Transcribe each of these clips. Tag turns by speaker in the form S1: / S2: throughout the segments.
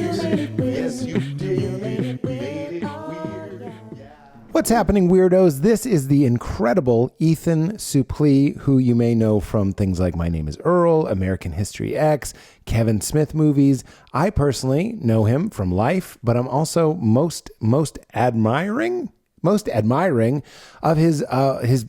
S1: Yes, you did. Made it weird.
S2: What's happening, weirdos? This is the incredible Ethan Suplee, who you may know from things like My Name Is Earl, American History X, Kevin Smith movies. I personally know him from Life, but I'm also most admiring of his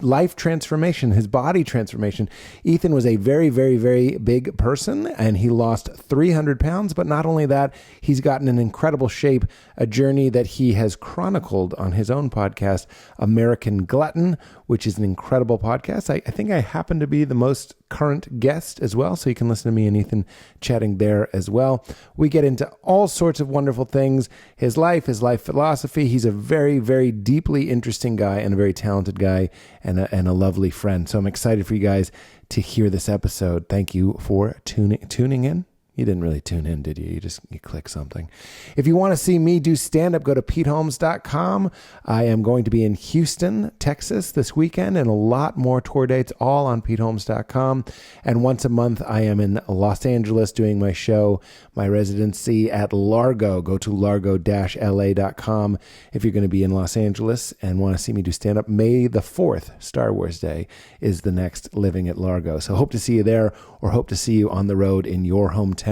S2: life transformation, his body transformation. Ethan was a very, very, very big person, and he lost 300 pounds. But not only that, he's gotten in incredible shape, a journey that he has chronicled on his own podcast, American Glutton, which is an incredible podcast. I think I happen to be the most current guest as well, so you can listen to me and Ethan chatting there as well. We get into all sorts of wonderful things, his life philosophy. He's a very, very deeply interesting guy and a very talented guy and a lovely friend. So I'm excited for you guys to hear this episode. Thank you for tuning in. You didn't really tune in, did you? You click something. If you want to see me do stand-up, go to PeteHolmes.com. I am going to be in Houston, Texas this weekend, and a lot more tour dates, all on PeteHolmes.com. And once a month, I am in Los Angeles doing my show, my residency at Largo. Go to largo-la.com if you're going to be in Los Angeles and want to see me do stand-up. May the 4th, Star Wars Day, is the next living at Largo. So hope to see you there, or hope to see you on the road in your hometown.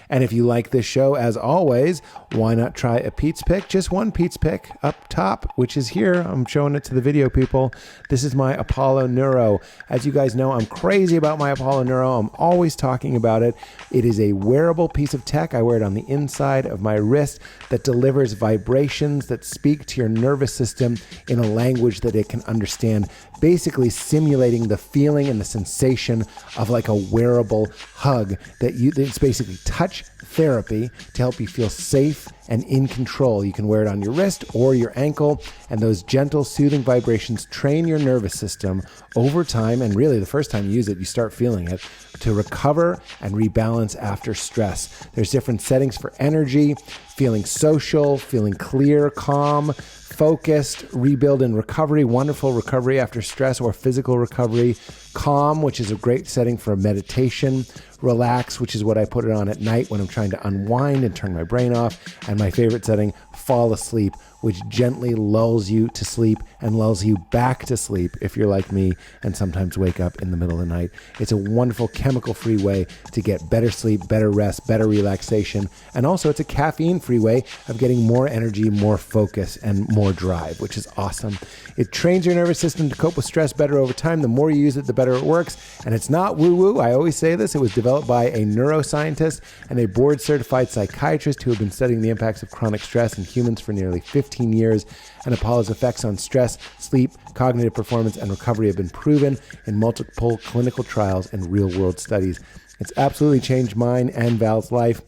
S2: And if you like this show, as always, why not try a Pete's Pick? Just one Pete's Pick up top, which is here. I'm showing it to the video people. This is my Apollo Neuro. As you guys know, I'm crazy about my Apollo Neuro. I'm always talking about it. It is a wearable piece of tech. I wear it on the inside of my wrist that delivers vibrations that speak to your nervous system in a language that it can understand, basically simulating the feeling and the sensation of like a wearable hug it's basically touch therapy to help you feel safe and in control. You can wear it on your wrist or your ankle, and those gentle, soothing vibrations train your nervous system over time. And really, the first time you use it, you start feeling it, to recover and rebalance after stress. There's different settings for energy, feeling social, feeling clear, calm, focused, rebuild and recovery, wonderful recovery after stress or physical recovery, calm, which is a great setting for meditation, relax, which is what I put it on at night when I'm trying to unwind and turn my brain off, and my favorite setting, fall asleep, which gently lulls you to sleep and lulls you back to sleep if you're like me and sometimes wake up in the middle of the night. It's a wonderful chemical-free way to get better sleep, better rest, better relaxation, and also it's a caffeine-free way of getting more energy, more focus, and more drive, which is awesome. It trains your nervous system to cope with stress better over time. The more you use it, the better it works. And it's not woo-woo. I always say this. It was developed by a neuroscientist and a board-certified psychiatrist who have been studying the impacts of chronic stress in humans for nearly 15 years. And Apollo's effects on stress, sleep, cognitive performance, and recovery have been proven in multiple clinical trials and real-world studies. It's absolutely changed mine and Val's life.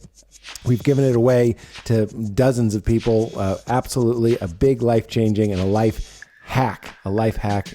S2: We've given it away to dozens of people. Absolutely a big life-changing and a life hack,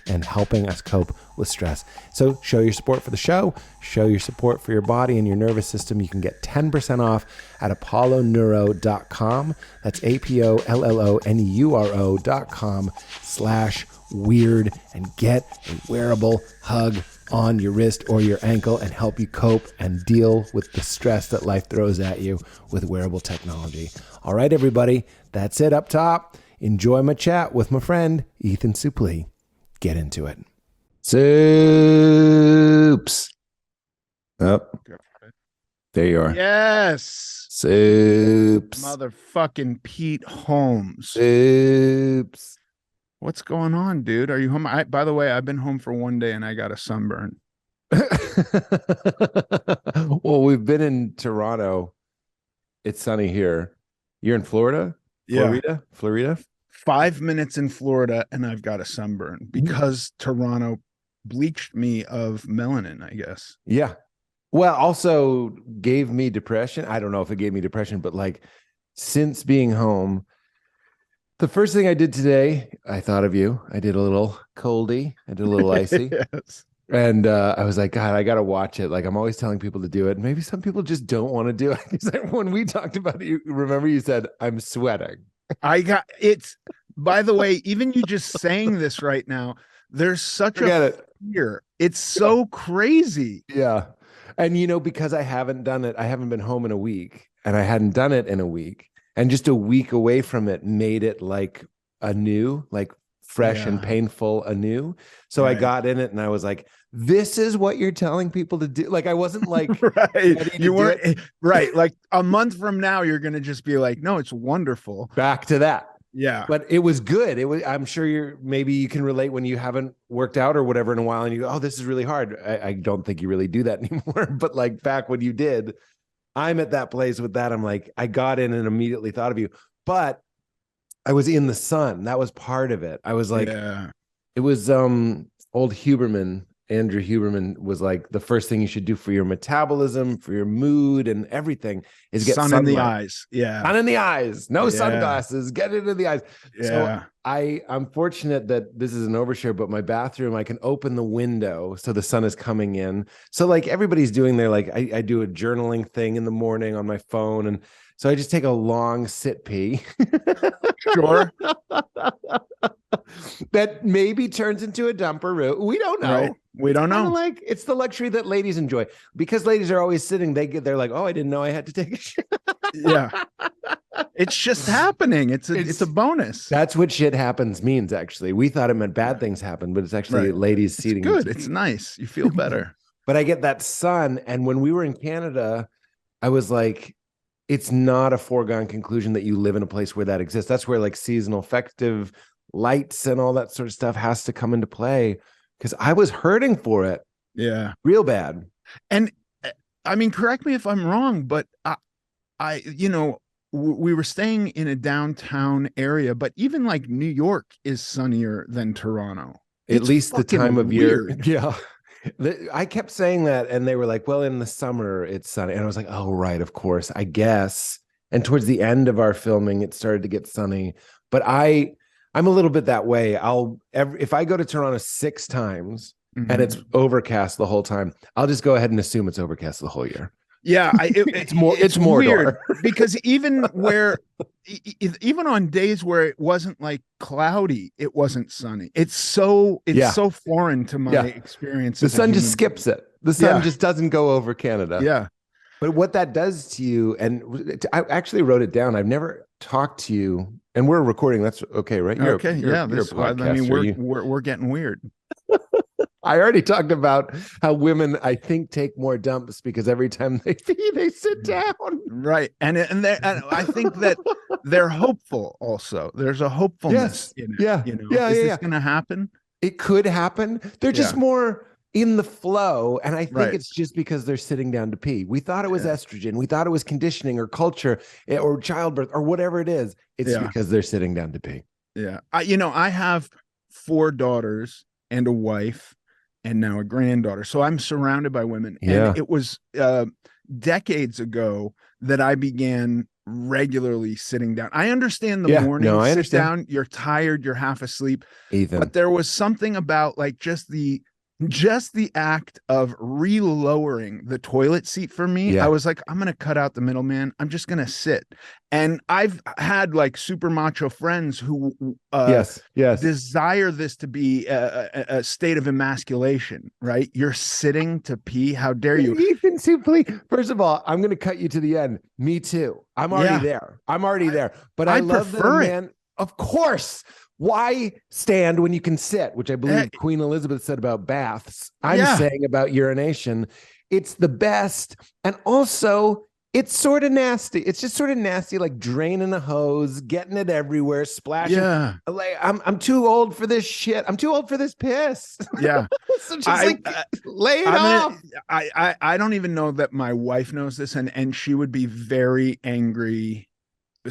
S2: and helping us cope with stress. So show your support for the show, show your support for your body and your nervous system. You can get 10% off at apolloneuro.com. That's APOLLONEURO.com/weird, and get a wearable hug on your wrist or your ankle and help you cope and deal with the stress that life throws at you with wearable technology. All right, everybody, that's it up top. Enjoy my chat with my friend, Ethan Suplee. Get into it. Soups. Oh, there you are.
S3: Yes.
S2: Soups.
S3: Motherfucking Pete Holmes.
S2: Soups.
S3: What's going on, dude? Are you home? By the way, I've been home for one day and I got a sunburn.
S2: Well, we've been in Toronto. It's sunny here. You're in Florida? Florida?
S3: 5 minutes in Florida and I've got a sunburn because Toronto bleached me of melanin, I guess.
S2: Yeah. Well, also gave me depression. I don't know if it gave me depression, but like since being home, the first thing I did today, I thought of you. I did a little coldy. I did a little icy.
S3: Yes.
S2: And I was like, God, I got to watch it. Like I'm always telling people to do it. Maybe some people just don't want to do it. Because when we talked about it, you remember you said, I'm sweating.
S3: It's, by the way, even you just saying this right now, there's such a fear. It's so crazy.
S2: Yeah. And, because I haven't done it, I haven't been home in a week. and I hadn't done it in a week. And just a week away from it made it like anew, like fresh and
S3: Yeah.
S2: painful anew. So I
S3: Right.
S2: got in it and I was like, this is what you're telling people to do. Like I wasn't like
S3: Right.
S2: ready to
S3: You
S2: do
S3: weren't
S2: it.
S3: right. Like a month from now, you're gonna just be like, no, it's wonderful.
S2: Back to that.
S3: Yeah.
S2: But it was good. It was, I'm sure maybe you can relate when you haven't worked out or whatever in a while and you go, oh, this is really hard. I don't think you really do that anymore. But like back when you did, I'm at that place with that. I'm like, I got in and immediately thought of you, but I was in the sun. That was part of it. I was like,
S3: Yeah.
S2: it was old Huberman, Andrew Huberman was like, the first thing you should do for your metabolism, for your mood and everything is get
S3: Sun
S2: sunlight.
S3: in the eyes. Yeah.
S2: Sun in the eyes, no
S3: Yeah.
S2: sunglasses, get it in the eyes.
S3: Yeah.
S2: So I'm fortunate that this is an overshare, but my bathroom, I can open the window so the sun is coming in. So like everybody's doing their, like I do a journaling thing in the morning on my phone. And so I just take a long sit pee.
S3: Sure.
S2: That maybe turns into a dumper route. We don't know.
S3: Right. We don't
S2: Kinda
S3: know.
S2: like it's the luxury that ladies enjoy because ladies are always sitting. They're like, oh, I didn't know I had to take a shit.
S3: Yeah. It's just happening. It's a bonus.
S2: That's what shit happens means. Actually, we thought it meant bad things happen, but it's actually
S3: Right.
S2: ladies
S3: It's
S2: seating.
S3: good. It's nice. You feel better.
S2: But I get that sun, and when we were in Canada, I was like, it's not a foregone conclusion that you live in a place where that exists. That's where like seasonal affective lights and all that sort of stuff has to come into play. Because I was hurting for it
S3: Yeah.
S2: real bad.
S3: And I mean, correct me if I'm wrong, but we were staying in a downtown area, but even like New York is sunnier than Toronto.
S2: At
S3: It's
S2: least the
S3: fucking
S2: time of year.
S3: weird.
S2: Yeah. I kept saying that, and they were like, well, in the summer it's sunny. And I was like, oh, right, of course, I guess. And towards the end of our filming, it started to get sunny. But I'm a little bit that way. If I go to Toronto 6 times and it's overcast the whole time, I'll just go ahead and assume it's overcast the whole year.
S3: Yeah,
S2: It's more
S3: weird because even on days where it wasn't like cloudy, it wasn't sunny. It's so foreign to my experience.
S2: The sun just skips it. The sun just doesn't go over Canada.
S3: Yeah.
S2: But what that does to you, and I actually wrote it down. I've never talked to you, and we're recording. That's okay, right?
S3: You're a
S2: podcaster.
S3: we're getting weird.
S2: I already talked about how women, I think, take more dumps because every time they pee, they sit down.
S3: Right. And I think that they're hopeful also. There's a hopefulness in it.
S2: Yeah.
S3: You know,
S2: Yeah.
S3: is this going to happen?
S2: It could happen. They're just more in the flow. And I think it's just because they're sitting down to pee. We thought it was estrogen. We thought it was conditioning or culture or childbirth or whatever it is. It's because they're sitting down to pee.
S3: Yeah. I have 4 daughters and a wife and now a granddaughter. So I'm surrounded by women.
S2: Yeah.
S3: And it was decades ago that I began regularly sitting down. I understand the morning sit down, you're tired, you're half asleep.
S2: Ethan.
S3: But there was something about like just the act of re-lowering the toilet seat for me. I was like, I'm going to cut out the middleman. I'm just going to sit. And I've had like super macho friends who desire this to be a state of emasculation, right? You're sitting to pee. How dare you?
S2: Ethan Suplee. First of all, I'm going to cut you to the end. Me too. I'm already there. I'm already there. But I love
S3: prefer
S2: that, man. Of course. Why stand when you can sit, which I believe Queen Elizabeth said about baths. I'm saying about urination. It's the best. And also, it's sort of nasty. It's just sort of nasty, like draining a hose, getting it everywhere, splashing. Yeah. Like, I'm too old for this shit. I'm too old for this piss. Yeah. So just lay it off.
S3: I don't even know that my wife knows this, and she would be very angry.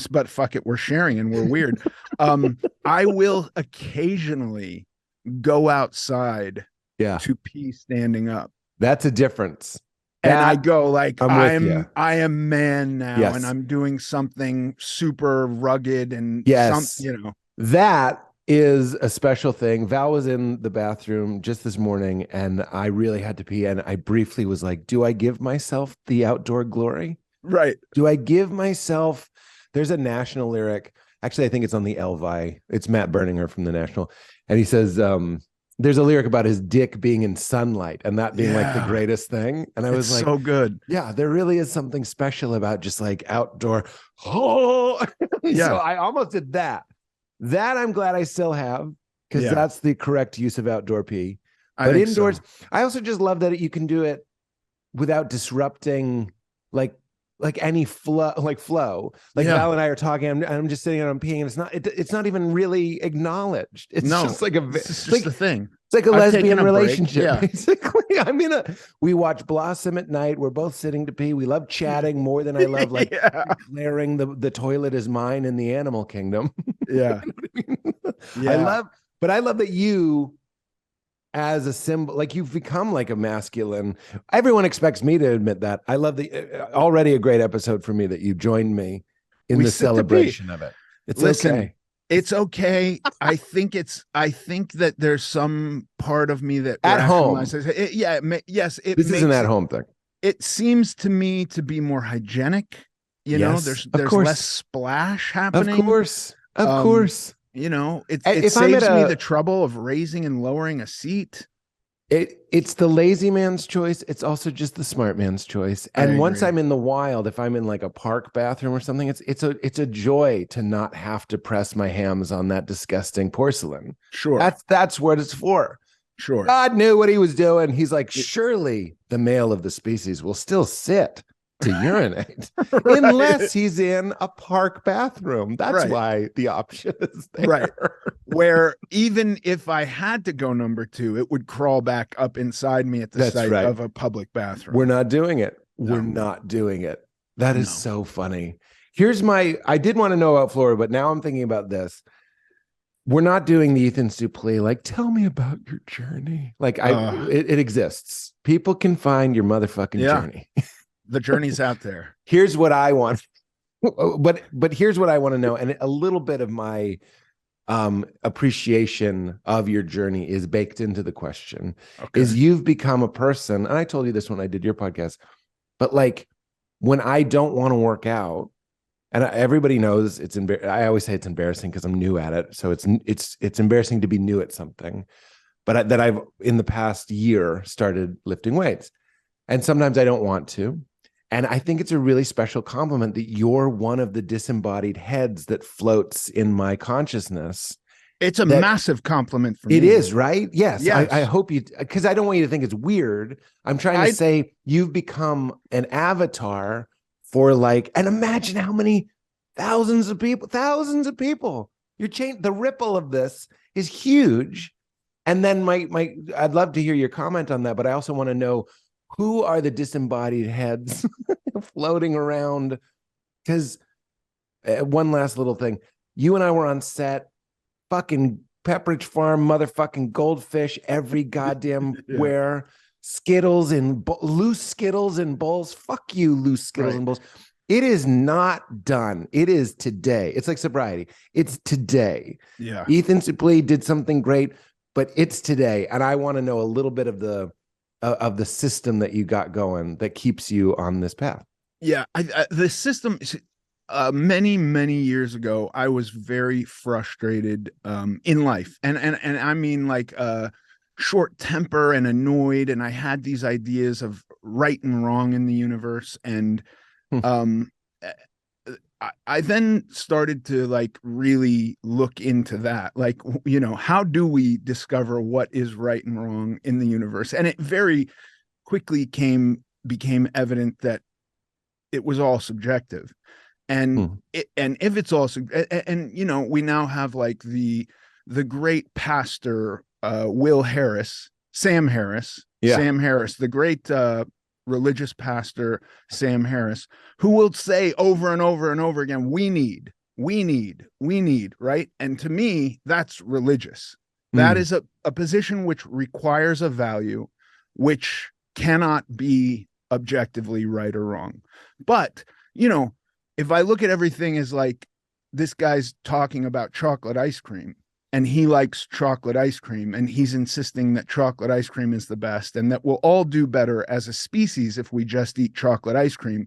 S3: But fuck it, we're sharing and we're weird. I will occasionally go outside to pee standing up.
S2: That's a difference.
S3: And I go like, I am man now, and I'm doing something super rugged and
S2: that is a special thing. Val was in the bathroom just this morning and I really had to pee. And I briefly was like, do I give myself the outdoor glory?
S3: Right.
S2: Do I give myself... There's a National lyric. Actually, I think it's on the Elvi. It's Matt Berninger from the National. And he says, there's a lyric about his dick being in sunlight and that being like the
S3: Yeah,
S2: greatest thing. And I
S3: it's
S2: was like,
S3: so good.
S2: yeah, there really is something special about just like outdoor. Oh, so
S3: Yeah,
S2: I almost did that. That I'm glad I still have because
S3: yeah,
S2: that's the correct use of outdoor pee.
S3: I
S2: But
S3: think
S2: indoors,
S3: so.
S2: I also just love that you can do it without disrupting like any flow. Like
S3: Yeah,
S2: Val and I are talking, I'm just sitting and I'm peeing, and it's not even really acknowledged. It's
S3: no,
S2: just like
S3: this is
S2: it's
S3: just
S2: like
S3: the thing.
S2: it's like a
S3: I've taken
S2: lesbian
S3: a break.
S2: relationship,
S3: Yeah,
S2: basically. We watch Blossom at night. We're both sitting to pee. We love chatting more than I love like
S3: yeah,
S2: declaring the toilet is mine in the animal kingdom.
S3: yeah,
S2: You know what I mean?
S3: yeah.
S2: I love that you as a symbol, like you've become like a masculine. Everyone expects me to admit that. I love already a great episode for me that you joined me in
S3: We
S2: the
S3: sit to pee.
S2: celebration of it. It's
S3: Listen,
S2: okay.
S3: it's okay. I think that there's some part of me that
S2: At home.
S3: rationalizes it. Yeah, yes, it
S2: This is an
S3: makes
S2: at home thing.
S3: it seems to me to be more hygienic.
S2: Yes, of
S3: There's less
S2: course.
S3: splash
S2: Of
S3: happening.
S2: course. Of
S3: Um,
S2: course.
S3: it
S2: If I'm at
S3: saves me the
S2: a
S3: trouble of raising and lowering a seat.
S2: it's the lazy man's choice. It's also just the smart man's choice.
S3: I
S2: And once
S3: agree.
S2: I'm in the wild, if I'm in like a park bathroom or something, it's a joy to not have to press my hams on that disgusting porcelain.
S3: Sure,
S2: That's what it's for.
S3: sure.
S2: God knew what he was doing. He's like, surely the male of the species will still sit to urinate
S3: Right,
S2: unless he's in a park bathroom. That's
S3: right,
S2: why the option is
S3: right.
S2: there.
S3: Where even if I had to go number two, it would crawl back up inside me at the
S2: That's
S3: sight
S2: right.
S3: of a public
S2: We're
S3: bathroom.
S2: not doing it. We're
S3: No,
S2: not doing it. That is
S3: no.
S2: so funny. I did want to know about Florida, but now I'm thinking about this. We're not doing the Ethan Suplee. Like, tell me about your journey. Like,
S3: Uh,
S2: it exists. People can find your motherfucking
S3: yeah,
S2: journey.
S3: the journey's out there.
S2: Here's what I want. But here's what I want to know. And a little bit of my appreciation of your journey is baked into the question is
S3: Okay.
S2: you've become a person, and I told you this when I did your podcast, but like when I don't want to work out, and everybody knows I always say it's embarrassing because I'm new at it, so it's embarrassing to be new at something, but that I've in the past year started lifting weights, and sometimes I don't want to. And I think it's a really special compliment that you're one of the disembodied heads that floats in my consciousness.
S3: It's a
S2: That
S3: massive compliment for
S2: it
S3: me.
S2: is, right? Yes. I
S3: Yes.
S2: hope you, because I don't want you to think it's weird. I'm trying to say you've become an avatar for like, and imagine how many thousands of people. You're changed. The ripple of this is huge. And then I'd love to hear your comment on that, but I also want to know who are the disembodied heads floating around? Because one last little thing, you and I were on set, fucking Pepperidge Farm, motherfucking goldfish, every goddamn
S3: Yeah.
S2: where, Skittles and loose Skittles and bowls. Fuck you, loose Skittles
S3: Right.
S2: and bowls. It is not done. It is today. It's like sobriety. It's today.
S3: Yeah.
S2: Ethan Suplee did something great, but it's today. And I want to know a little bit of the system that you got going that keeps you on this path.
S3: Yeah. The system many years ago, I was very frustrated in life. And I mean like short temper and annoyed. And I had these ideas of right and wrong in the universe. And um I then started to like really look into that. Like, how do we discover what is right and wrong in the universe? And it very quickly became evident that it was all subjective. And
S2: Hmm.
S3: and if it's all we now have like the great pastor Will Harris,
S2: Yeah.
S3: Sam Harris, the great religious pastor Sam Harris, who will say over and over and over again, we need, right? And to me, that's religious. That
S2: Mm.
S3: is a position which requires a value which cannot be objectively right or wrong. But, if I look at everything as like this guy's talking about chocolate ice cream and he likes chocolate ice cream and he's insisting that chocolate ice cream is the best and that we'll all do better as a species if we just eat chocolate ice cream,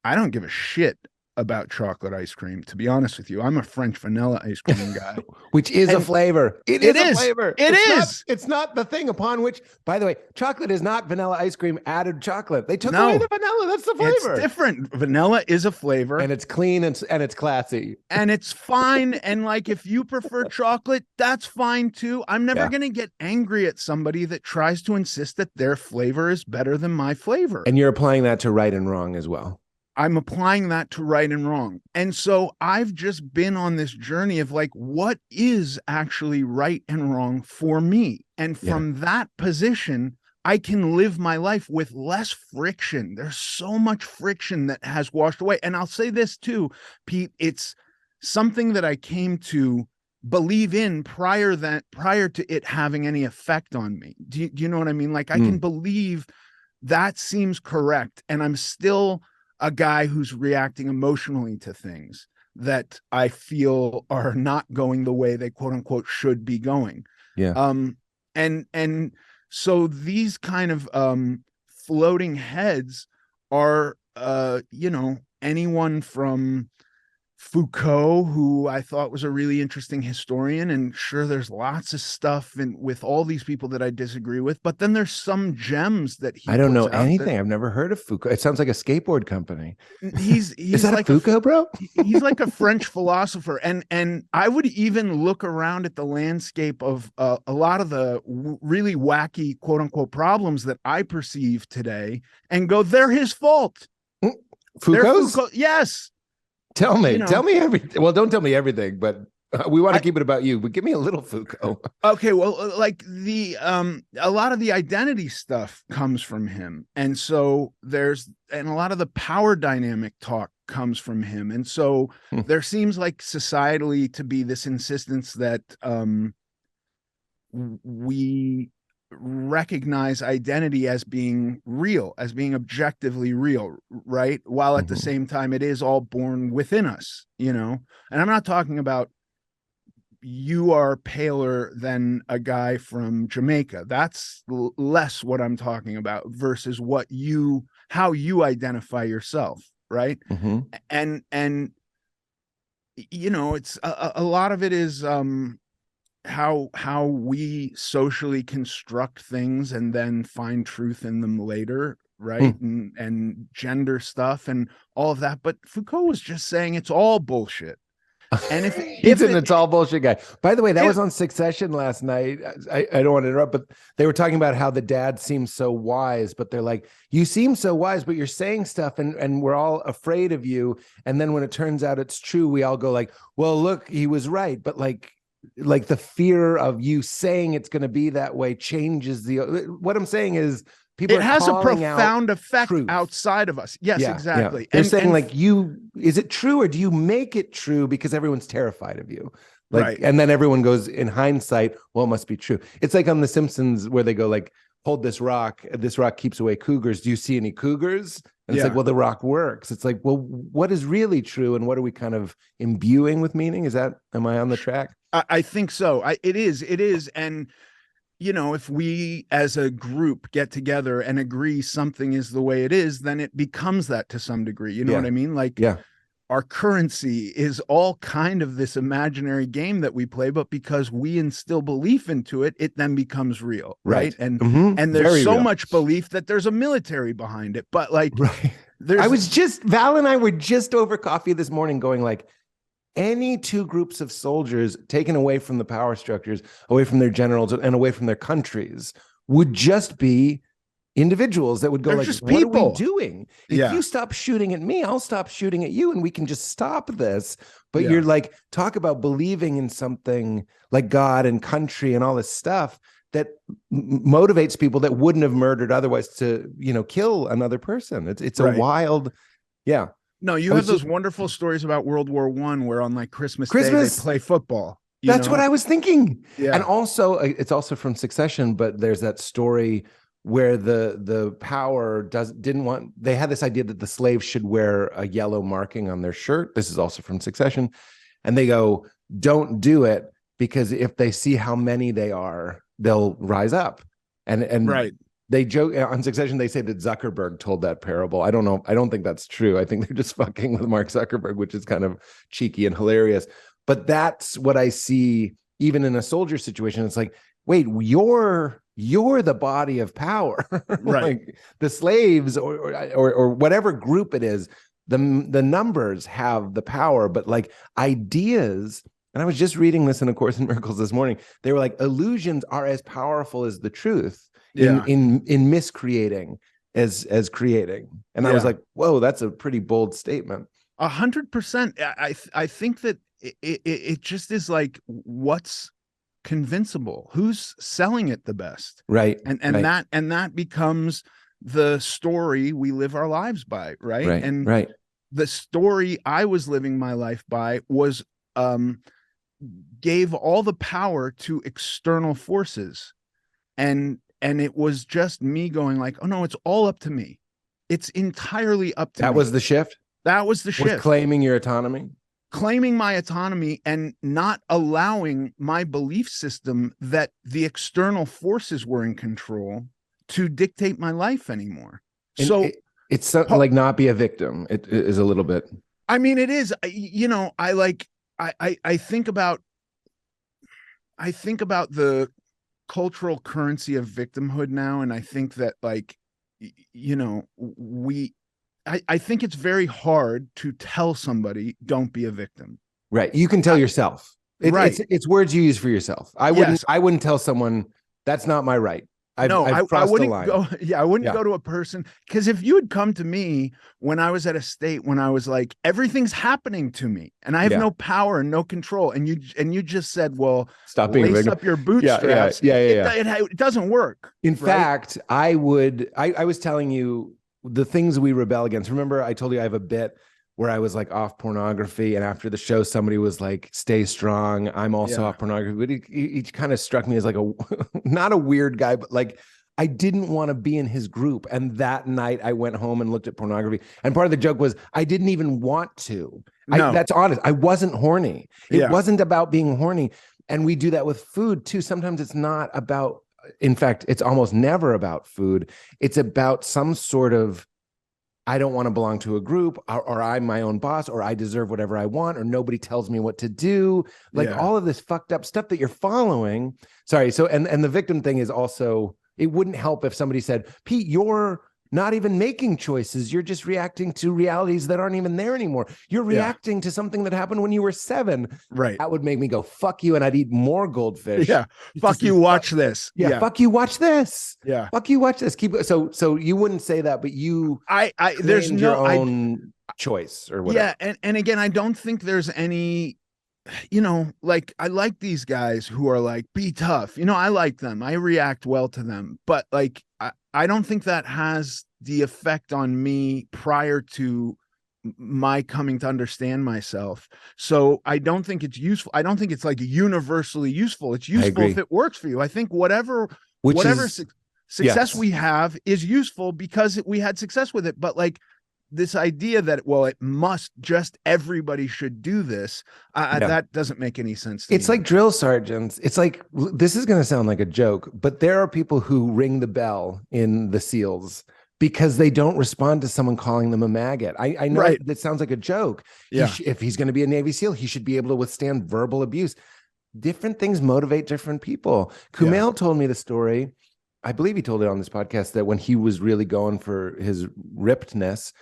S3: I don't give a shit about chocolate ice cream, to be honest with you. I'm a French vanilla ice cream guy.
S2: Which is a flavor. It is a flavor. It's not the thing upon which, by the way, chocolate is not vanilla ice cream added chocolate. They took away the vanilla. That's the flavor.
S3: It's different. Vanilla is a flavor.
S2: And it's clean and it's classy.
S3: And it's fine. And like, if you prefer chocolate, that's fine too. I'm never going to get angry at somebody that tries to insist that their flavor is better than my flavor.
S2: And you're applying that to right and wrong as well.
S3: I'm applying that to right and wrong. And so I've just been on this journey of like, what is actually right and wrong for me? And from that position, I can live my life with less friction. There's so much friction that has washed away. And I'll say this too, Pete, it's something that I came to believe in prior to it having any effect on me. Do you know what I mean? Like I can believe that seems correct. And I'm still a guy who's reacting emotionally to things that I feel are not going the way they quote unquote should be going.
S2: Yeah.
S3: And so these kind of floating heads are anyone from Foucault, who I thought was a really interesting historian, and sure, there's lots of stuff with all these people that I disagree with, but then there's some gems that
S2: I don't know anything. I've never heard of Foucault. It sounds like a skateboard company.
S3: He's
S2: is that
S3: like
S2: Foucault, bro?
S3: He's like a French philosopher, and I would even look around at the landscape of a lot of the really wacky quote unquote problems that I perceive today, and go, they're his fault.
S2: Foucault's?
S3: Yes.
S2: Tell me everything. Well, don't tell me everything, but we want to keep it about you, but give me a little Foucault.
S3: Okay. Well, like a lot of the identity stuff comes from him. And so a lot of the power dynamic talk comes from him. And so there seems like societally to be this insistence that we recognize identity as being real, as being objectively real, right? While at the same time, it is all born within us, and I'm not talking about you are paler than a guy from Jamaica. That's less what I'm talking about versus how you identify yourself, right? And it's a lot of it is how we socially construct things and then find truth in them later, right? And gender stuff and all of that. But Foucault was just saying it's all bullshit. And if
S2: it's all bullshit guy. By the way, that was on Succession last night. I don't want to interrupt, but they were talking about how the dad seems so wise, but they're like, you seem so wise, but you're saying stuff and we're all afraid of you. And then when it turns out it's true, we all go like, well, look, he was right. But like the fear of you saying it's going to be that way changes what I'm saying is people,
S3: it has a profound effect outside of us. Yes, exactly.
S2: Yeah. They're saying like, is it true or do you make it true because everyone's terrified of you? Like, right. And then everyone goes in hindsight, well, it must be true. It's like on The Simpsons where they go like, hold this rock keeps away cougars. Do you see any cougars? And it's like, well, the rock works. It's like, well, what is really true and what are we kind of imbuing with meaning? Am I on the track?
S3: I think so. It is. And, if we as a group get together and agree something is the way it is, then it becomes that to some degree. You know what I mean? Like, our currency is all kind of this imaginary game that we play, but because we instill belief into it, it then becomes real. Right. And there's so much belief that there's a military behind it. But like,
S2: Val and I were just over coffee this morning going like, any two groups of soldiers taken away from the power structures, away from their generals and away from their countries would just be individuals that would go like, what are we doing? If you stop shooting at me, I'll stop shooting at you and we can just stop this. But you're like, talk about believing in something like God and country and all this stuff that motivates people that wouldn't have murdered otherwise to, kill another person. It's a wild,
S3: No, you have those wonderful stories about World War I where on like Christmas Day they play football.
S2: That's what I was thinking.
S3: Yeah.
S2: And also, it's also from Succession, but there's that story where the power they had this idea that the slaves should wear a yellow marking on their shirt. This is also from Succession. And they go, don't do it because if they see how many they are, they'll rise up. And
S3: right.
S2: They joke on Succession. They say that Zuckerberg told that parable. I don't know. I don't think that's true. I think they're just fucking with Mark Zuckerberg, which is kind of cheeky and hilarious. But that's what I see even in a soldier situation. It's like, wait, you're the body of power,
S3: Right?
S2: Like the slaves or whatever group it is. The numbers have the power, but like ideas. And I was just reading this in A Course in Miracles this morning. They were like, illusions are as powerful as the truth. In miscreating as creating. And I was like, whoa, that's a pretty bold statement.
S3: 100%. I think that it just is like, what's convincible, who's selling it the best,
S2: right?
S3: And
S2: right.
S3: that becomes the story we live our lives by, right? And the story I was living my life by was gave all the power to external forces, and it was just me going like, oh no, it's all up to me. It's entirely up to me.
S2: That was the shift?
S3: That was the shift.
S2: Was claiming your autonomy?
S3: Claiming my autonomy and not allowing my belief system that the external forces were in control to dictate my life anymore.
S2: And
S3: so
S2: it's something like not be a victim. It is a little bit.
S3: I mean, it is, you know, I think about the cultural currency of victimhood now. And I think that, like, you know, I think it's very hard to tell somebody, don't be a victim.
S2: Right. You can tell yourself. It's words you use for yourself. I wouldn't tell someone that's not my right. I wouldn't go. Yeah, I wouldn't go to a person, because if you had come to me when I was at a state when I was like, everything's happening to me and I have no power and no control, and you just said, well, stop being
S3: lace up your bootstraps. It doesn't work.
S2: In fact, I was telling you the things we rebel against. Remember, I told you I have a bit where I was like off pornography, and after the show, somebody was like, stay strong. I'm also off pornography. But he kind of struck me as like not a weird guy, but like, I didn't want to be in his group. And that night I went home and looked at pornography. And part of the joke was I didn't even want to. That's honest. I wasn't horny. It wasn't about being horny. And we do that with food too. Sometimes it's not about, in fact, it's almost never about food. It's about some sort of, I don't want to belong to a group, or I'm my own boss, or I deserve whatever I want, or nobody tells me what to do. Like all of this fucked up stuff that you're following. Sorry. So, and the victim thing is also, it wouldn't help if somebody said, Pete, you're not even making choices. You're just reacting to realities that aren't even there anymore. You're reacting to something that happened when you were 7.
S3: Right.
S2: That would make me go, fuck you. And I'd eat more goldfish.
S3: Yeah. Fuck you. Watch this.
S2: Yeah. Fuck you. Watch this.
S3: Yeah.
S2: Fuck you. Watch this. So you wouldn't say that, but you,
S3: there's no
S2: your own choice or whatever.
S3: Yeah. And again, I don't think there's any, you know, like, I like these guys who are like, be tough. You know, I like them. I react well to them. But like, I don't think that has the effect on me prior to my coming to understand myself. So I don't think it's useful. I don't think it's like universally useful. It's useful if it works for you. I think whatever success we have is useful because we had success with it. But like, this idea that, well, it must just, everybody should do this. That doesn't make any sense to me.
S2: It's like drill sergeants. It's like, this is going to sound like a joke, but there are people who ring the bell in the SEALs because they don't respond to someone calling them a maggot. I know that sounds like a joke. Yeah. If he's going to be a Navy SEAL, he should be able to withstand verbal abuse. Different things motivate different people. Kumail told me the story. I believe he told it on this podcast, that when he was really going for his rippedness,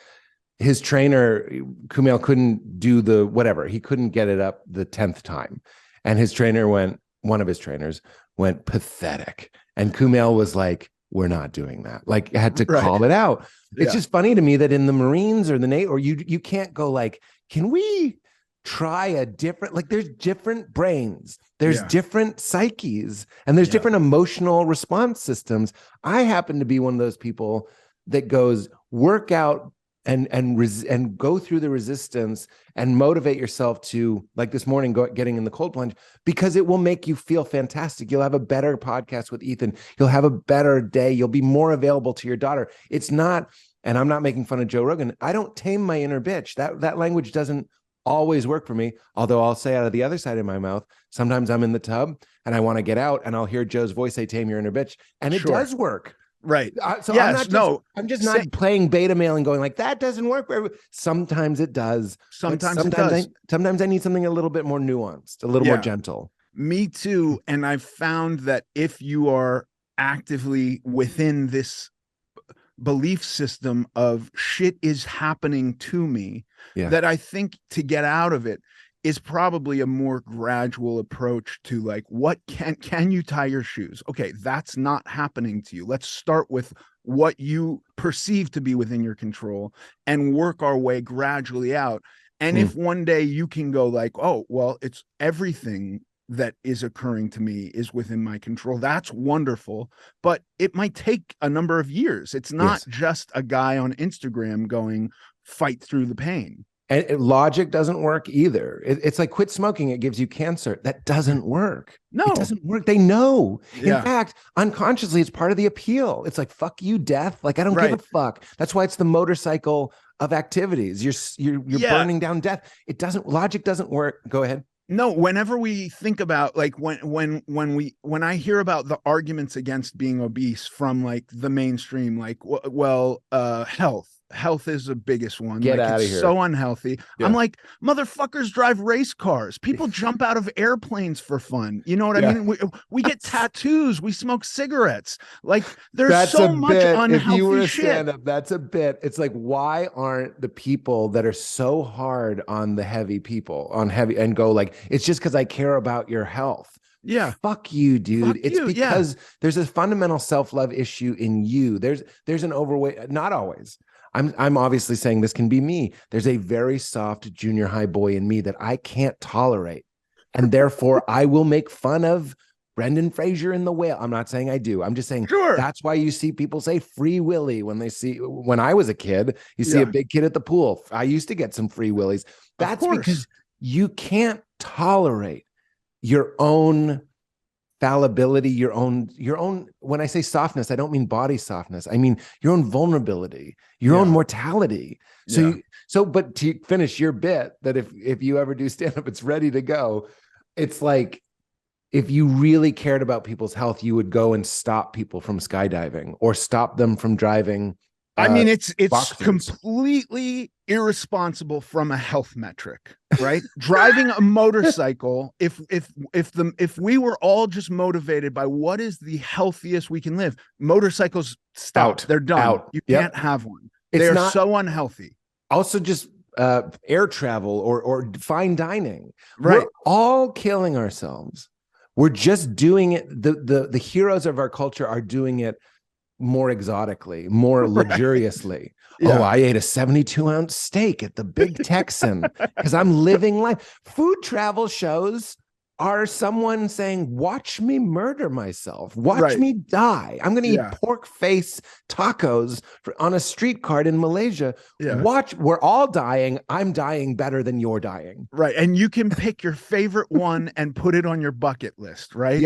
S2: his trainer, Kumail, couldn't do the whatever. He couldn't get it up the 10th time. And his trainer one of his trainers went pathetic. And Kumail was like, we're not doing that. Like, had to call it out. It's just funny to me that in the Marines or the Navy, or you can't go like, can we try a different, like, there's different brains, there's different psyches, and there's different emotional response systems. I happen to be one of those people that goes work out and go through the resistance and motivate yourself to, like this morning, getting in the cold plunge, because it will make you feel fantastic. You'll have a better podcast with Ethan. You'll have a better day. You'll be more available to your daughter. It's not, and I'm not making fun of Joe Rogan, I don't tame my inner bitch. That language doesn't always work for me. Although I'll say out of the other side of my mouth, sometimes I'm in the tub and I want to get out and I'll hear Joe's voice say, tame your inner bitch. And it does work.
S3: Right.
S2: So
S3: Yes.
S2: I'm just not playing beta male and going like, that doesn't work. Sometimes it does.
S3: Sometimes it does.
S2: Sometimes I need something a little bit more nuanced, a little more gentle.
S3: Me too. And I've found that if you are actively within this belief system of shit is happening to me, that I think to get out of it is probably a more gradual approach to like, what can you tie your shoes? Okay, that's not happening to you. Let's start with what you perceive to be within your control and work our way gradually out. And if one day you can go like, oh, well, it's everything that is occurring to me is within my control, that's wonderful. But it might take a number of years. It's not just a guy on Instagram going, fight through the pain.
S2: And logic doesn't work either. It's like, quit smoking, it gives you cancer. That doesn't work.
S3: No,
S2: it doesn't work. They know. In fact, unconsciously, it's part of the appeal. It's like, fuck you, death. Like, I don't give a fuck. That's why it's the motorcycle of activities. You're burning down death. Logic doesn't work. Go ahead.
S3: No, whenever we think about like when I hear about the arguments against being obese from like the mainstream, like, well, health is the biggest one.
S2: Get
S3: like,
S2: out
S3: it's
S2: of here.
S3: So unhealthy. I'm like, motherfuckers drive race cars. People jump out of airplanes for fun. You know what I mean? We get tattoos. We smoke cigarettes. Like, there's so much unhealthy
S2: if you were a
S3: shit.
S2: stand-up, that's a bit. It's like, why aren't the people that are so hard on the heavy people and go like, it's just because I care about your health.
S3: Yeah.
S2: Fuck you, dude. It's because there's a fundamental self-love issue in you. There's an overweight, not always. I'm obviously saying this can be me. There's a very soft junior high boy in me that I can't tolerate. And therefore I will make fun of Brendan Fraser in The Whale. I'm not saying I do. I'm just saying that's why you see people say Free Willy when I was a kid, you see a big kid at the pool. I used to get some Free Willies. That's because you can't tolerate your own fallibility, your own, when I say softness, I don't mean body softness. I mean your own vulnerability, your own mortality. But to finish your bit, that if you ever do stand up, it's ready to go. It's like, if you really cared about people's health, you would go and stop people from skydiving or stop them from driving.
S3: I mean, it's
S2: boxers.
S3: Completely irresponsible from a health metric, right? Driving a motorcycle, if we were all just motivated by what is the healthiest we can live, motorcycles stop. They're done. You can't have one. They're so unhealthy.
S2: Also, just air travel or fine dining.
S3: Right.
S2: We're all killing ourselves. We're just doing it. The heroes of our culture are doing it more exotically, more luxuriously. Oh, I ate a 72-ounce steak at the Big Texan because I'm living life. Food travel shows are someone saying, watch me murder myself. Watch me die. I'm going to eat pork face tacos on a street cart in Malaysia. Watch, we're all dying. I'm dying better than you're dying.
S3: Right. And you can pick your favorite one and put it on your bucket list, right?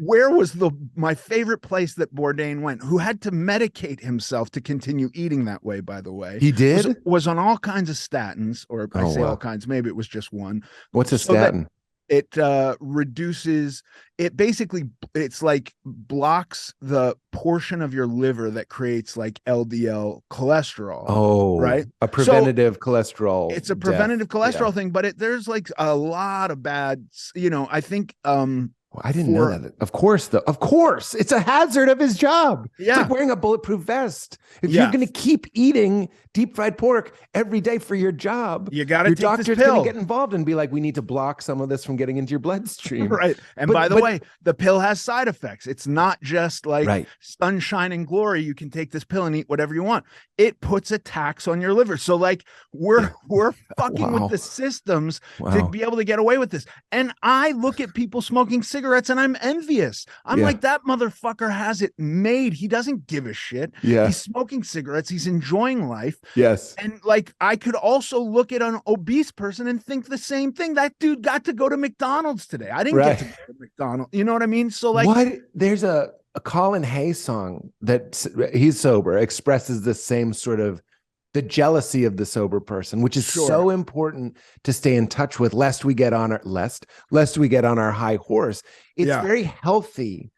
S3: Where was my favorite place that Bourdain went, who had to medicate himself to continue eating that way, by the way.
S2: He did?
S3: Was on all kinds of statins, or all kinds, maybe it was just one.
S2: What's a statin?
S3: It reduces, it basically, it's like blocks the portion of your liver that creates like LDL cholesterol.
S2: Oh, right. A preventative cholesterol.
S3: It's a preventative cholesterol thing, but there's like a lot of bad, I think,
S2: I didn't know that. Of course, it's a hazard of his job. It's like wearing a bulletproof vest. If you're going to keep eating deep fried pork every day for your job,
S3: you got to take this pill.
S2: Your doctor's going to get involved and be like, we need to block some of this from getting into your bloodstream.
S3: Right. And by the way, the pill has side effects. It's not just like sunshine and glory. You can take this pill and eat whatever you want. It puts a tax on your liver. So like we're fucking with the systems to be able to get away with this. And I look at people smoking cigarettes and I'm envious. I'm like, that motherfucker has it made. He doesn't give a shit. He's smoking cigarettes. He's enjoying life.
S2: Yes.
S3: And like, I could also look at an obese person and think the same thing. That dude got to go to McDonald's today. I didn't get to go to McDonald's. You know what I mean? So like,
S2: there's a Colin Hay song that he's sober, expresses the same sort of the jealousy of the sober person, which is so important to stay in touch with, lest we get on our high horse. It's very healthy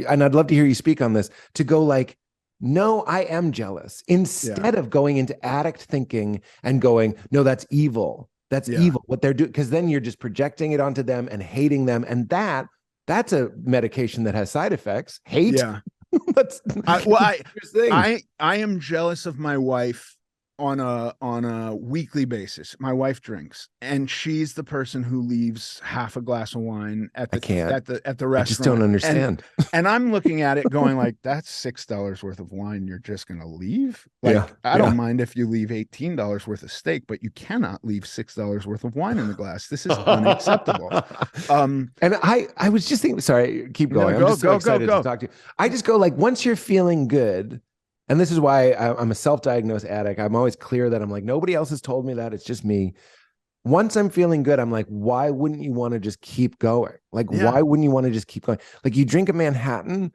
S2: and I'd love to hear you speak on this, to go like, no, I am jealous, instead of going into addict thinking and going, no, that's evil. That's evil what they're doing. Because then you're just projecting it onto them and hating them. And that's a medication that has side effects. Hate.
S3: Yeah.
S2: That's
S3: I am jealous of my wife on a weekly basis. My wife drinks, and she's the person who leaves half a glass of wine at the restaurant.
S2: I just don't understand.
S3: And I'm looking at it going like, that's $6 worth of wine you're just gonna leave. Like, I don't mind if you leave $18 worth of steak, but you cannot leave $6 worth of wine in the glass. This is unacceptable.
S2: And I was just thinking, sorry, keep going. I'm just so excited to talk to you. I just go like, once you're feeling good. And this is why I'm a self-diagnosed addict. I'm always clear that I'm like, nobody else has told me that. It's just me. Once I'm feeling good, I'm like, why wouldn't you want to just keep going? Like, why wouldn't you want to just keep going? Like, you drink a Manhattan,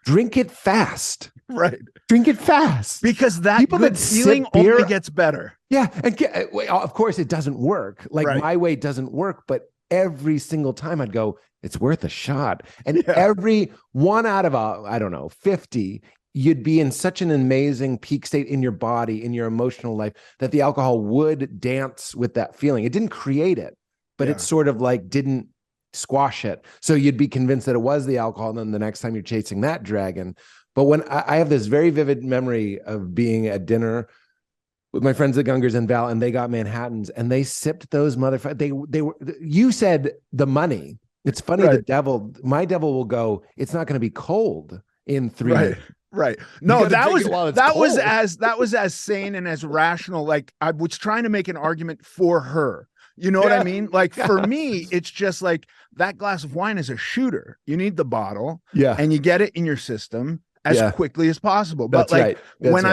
S2: drink it fast.
S3: Right.
S2: Drink it fast.
S3: Because that good feeling only gets better.
S2: Yeah. And of course, it doesn't work. Like, my way doesn't work. But every single time I'd go, it's worth a shot. And every one out of, 50, you'd be in such an amazing peak state in your body, in your emotional life, that the alcohol would dance with that feeling. It didn't create it, but it sort of like didn't squash it. So you'd be convinced that it was the alcohol. And then the next time you're chasing that dragon. But when I have this very vivid memory of being at dinner with my friends, the Gungers and Val, and they got Manhattans and they sipped those motherfuckers. They were, you said the money. It's funny. My devil will go, it's not going to be cold in 3 years.
S3: Right. No, that was as sane and as rational. Like, I was trying to make an argument for her. You know what I mean? Like, for me, it's just like that glass of wine is a shooter. You need the bottle, and you get it in your system as quickly as possible. But when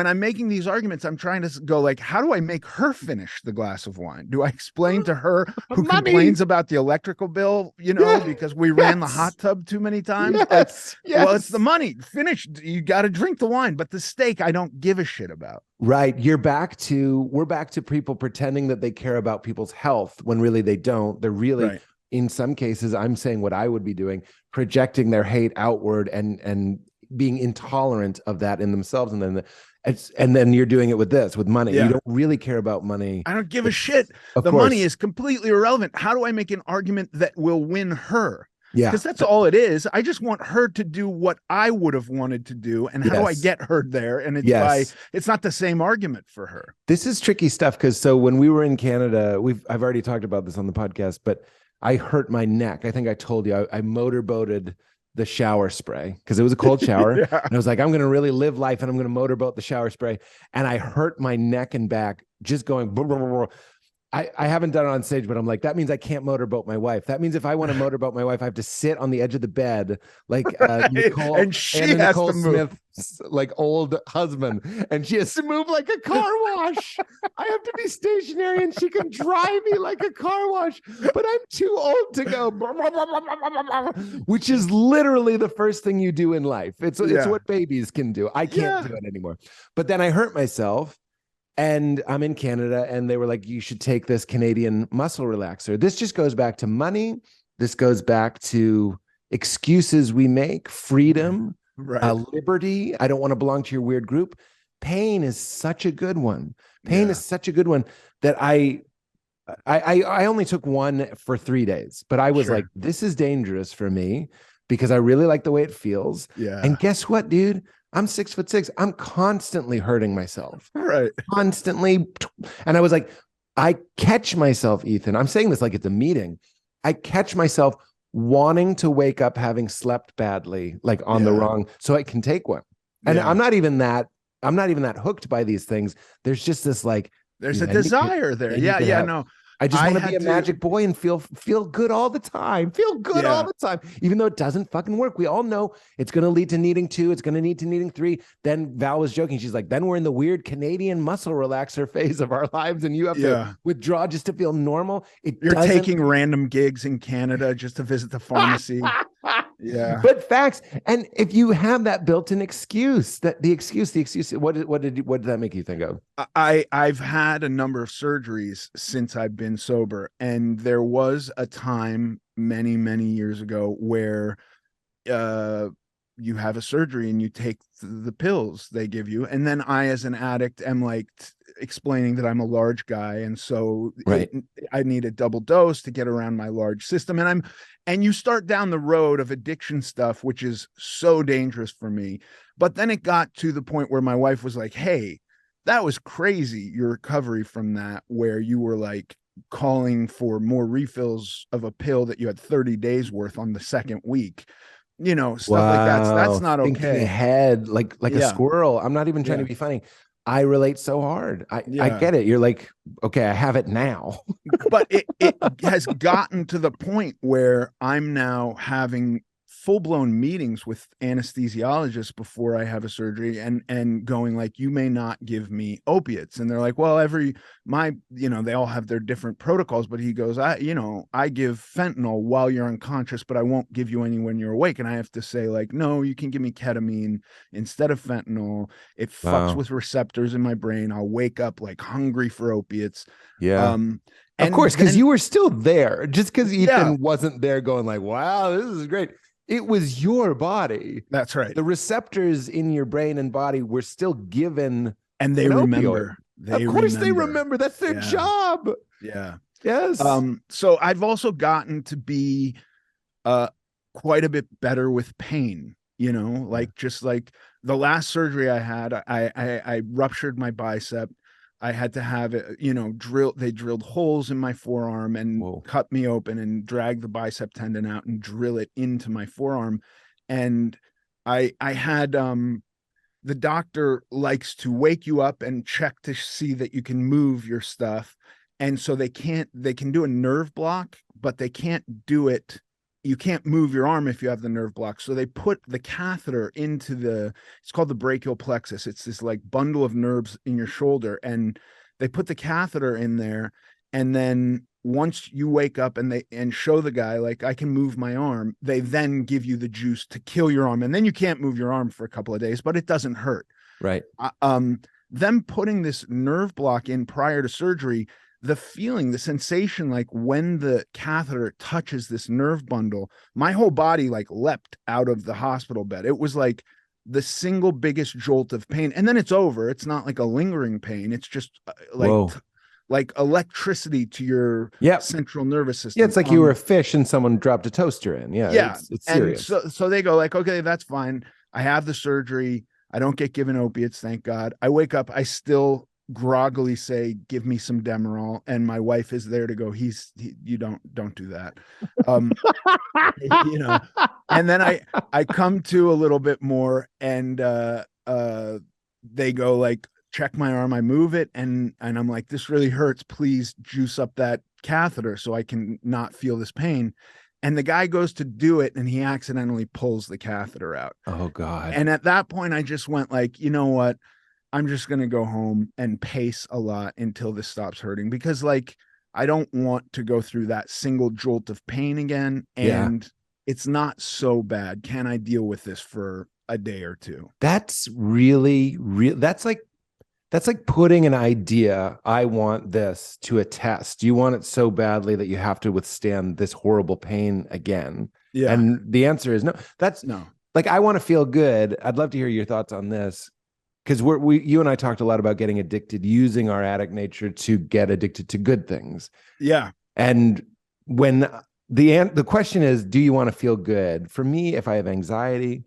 S3: I'm making these arguments, I'm trying to go like, how do I make her finish the glass of wine? Do I explain to her who complains about the electrical bill, because we ran the hot tub too many times? Well, it's the money. Finish. You got to drink the wine, but the steak, I don't give a shit about.
S2: Right. We're back to people pretending that they care about people's health when really they don't. They're really, in some cases, I'm saying what I would be doing, projecting their hate outward and being intolerant of that in themselves. And then you're doing it with money. You don't really care about money.
S3: I don't give a shit. The money is completely irrelevant. How do I make an argument that will win her? Yeah. Because that's all it is. I just want her to do what I would have wanted to do. And how do I get her there? And it's not the same argument for her.
S2: This is tricky stuff. Because when we were in Canada, I've already talked about this on the podcast, but I hurt my neck. I think I told you I motorboated the shower spray because it was a cold shower. And I was like, I'm going to really live life and I'm going to motorboat the shower spray. And I hurt my neck and back just going. Blah, blah, blah, blah. I haven't done it on stage, but I'm like, that means I can't motorboat my wife. That means if I want to motorboat my wife, I have to sit on the edge of the bed like Nicole,
S3: and she has
S2: Nicole
S3: to move.
S2: Smith's like old husband, and she has to move like a car wash. I have to be stationary, and she can drive me like a car wash. But I'm too old to go, which is literally the first thing you do in life. It's what babies can do. I can't do it anymore. But then I hurt myself. And I'm in Canada, and they were like, you should take this Canadian muscle relaxer. This just goes back to money. This goes back to excuses we make, freedom, liberty. I don't want to belong to your weird group. Pain is such a good one. Pain is such a good one that I only took one for 3 days, but I was like, this is dangerous for me because I really like the way it feels. Yeah. And guess what, dude? I'm 6'6". I'm constantly hurting myself.
S3: Right.
S2: Constantly. And I was like, I catch myself, Ethan. I'm saying this like it's a meeting. I catch myself wanting to wake up having slept badly, like on the wrong, so I can take one. And I'm not even that hooked by these things. There's just this like,
S3: there's a desire there. No.
S2: I just want to be a magic boy and feel good all the time. Feel good all the time, even though it doesn't fucking work. We all know it's going to lead to needing 2. It's going to lead to needing 3. Then Val was joking. She's like, then we're in the weird Canadian muscle relaxer phase of our lives, and you have to withdraw just to feel normal.
S3: You're taking random gigs in Canada just to visit the pharmacy.
S2: But facts. And if you have that built-in excuse, what did that make you think of?
S3: I've had a number of surgeries since I've been sober, and there was a time many years ago where uh you have a surgery and you take the pills they give you. And then I, as an addict, am like explaining that I'm a large guy. And so
S2: Right.
S3: I need a double dose to get around my large system. And you start down the road of addiction stuff, which is so dangerous for me. But then it got to the point where my wife was like, hey, that was crazy, your recovery from that, where you were like calling for more refills of a pill that you had 30 days worth on the second week, stuff like that. So that's
S2: Wow.
S3: not
S2: Thinking
S3: okay.
S2: ahead like a
S3: Yeah.
S2: squirrel. I'm not even trying to
S3: Yeah.
S2: be funny. I relate so hard. I
S3: Yeah.
S2: get it. You're like, okay, I have it now.
S3: But it has gotten to the point where I'm now having full-blown meetings with anesthesiologists before I have a surgery, and going like, you may not give me opiates. And they're like, well, they all have their different protocols, but he goes, I give fentanyl while you're unconscious, but I won't give you any when you're awake. And I have to say like, no, you can give me ketamine instead of fentanyl. It fucks
S2: Wow.
S3: with receptors in my brain. I'll wake up like hungry for opiates.
S2: Yeah. Of
S3: And
S2: course, because
S3: then,
S2: you were still there. Just because
S3: yeah,
S2: Ethan wasn't there going like, wow, this is great. It was your body.
S3: that's right.
S2: The receptors in your brain and body were still given
S3: And they
S2: an opioid.
S3: remember.
S2: Of course they remember. That's their
S3: Yeah.
S2: job.
S3: Yeah.
S2: Yes.
S3: So I've also gotten to be quite a bit better with pain, like just like the last surgery I had, I ruptured my bicep. I had to have it, they drilled holes in my forearm and
S2: Whoa.
S3: cut me open and drag the bicep tendon out and drill it into my forearm. And I had the doctor likes to wake you up and check to see that you can move your stuff. And so they can do a nerve block, but they can't do it. You can't move your arm if you have the nerve block. So they put the catheter into it's called the brachial plexus. It's this like bundle of nerves in your shoulder. And they put the catheter in there. And then once you wake up and show the guy, like, I can move my arm, they then give you the juice to kill your arm. And then you can't move your arm for a couple of days, but it doesn't hurt.
S2: Right.
S3: Them putting this nerve block in prior to surgery, the sensation, like when the catheter touches this nerve bundle, my whole body like leapt out of the hospital bed. It was like the single biggest jolt of pain. And then it's over. It's not like a lingering pain. It's just like electricity to your central nervous system.
S2: Yeah, it's like you were a fish and someone dropped a toaster in. Yeah. It's serious.
S3: And so they go like, okay, that's fine. I have the surgery. I don't get given opiates, thank God. I wake up, I still groggily say, give me some Demerol, and my wife is there to go, you don't do that. And then I come to a little bit more, and they go like, check my arm, I move it, and I'm like, this really hurts, please juice up that catheter so I can not feel this pain. And the guy goes to do it, and he accidentally pulls the catheter out.
S2: Oh God.
S3: And at that point I just went like, you know what, I'm just going to go home and pace a lot until this stops hurting, because like, I don't want to go through that single jolt of pain again. And it's not so bad. Can I deal with this for a day or two?
S2: That's really real. That's like putting an idea, I want this, to a test. You want it so badly that you have to withstand this horrible pain again.
S3: Yeah.
S2: And the answer is no. That's
S3: no.
S2: Like, I want to feel good. I'd love to hear your thoughts on this, because you and I talked a lot about getting addicted, using our addict nature to get addicted to good things.
S3: Yeah.
S2: And when the question is, do you want to feel good? For me, if I have anxiety,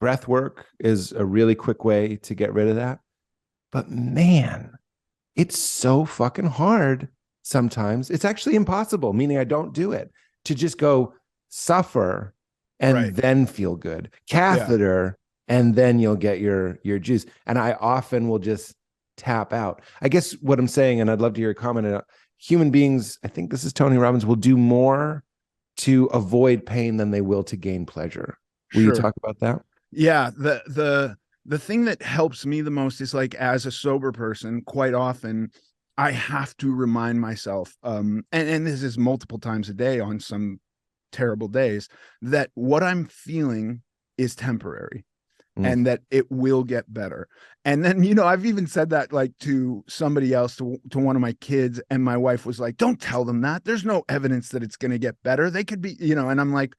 S2: breath work is a really quick way to get rid of that. But man, it's so fucking hard sometimes. It's actually impossible, meaning I don't do it, to just go suffer and then feel good. Catheter, and then you'll get your juice. And I often will just tap out. I guess what I'm saying, and I'd love to hear a comment on, human beings, I think this is Tony Robbins, will do more to avoid pain than they will to gain pleasure. Will you talk about that? Yeah.
S3: The thing that helps me the most is, like, as a sober person, quite often I have to remind myself, and this is multiple times a day on some terrible days, that what I'm feeling is temporary and that it will get better. And then, I've even said that like to somebody else, to one of my kids, and my wife was like, don't tell them that. There's no evidence that it's going to get better. They could be, and I'm like,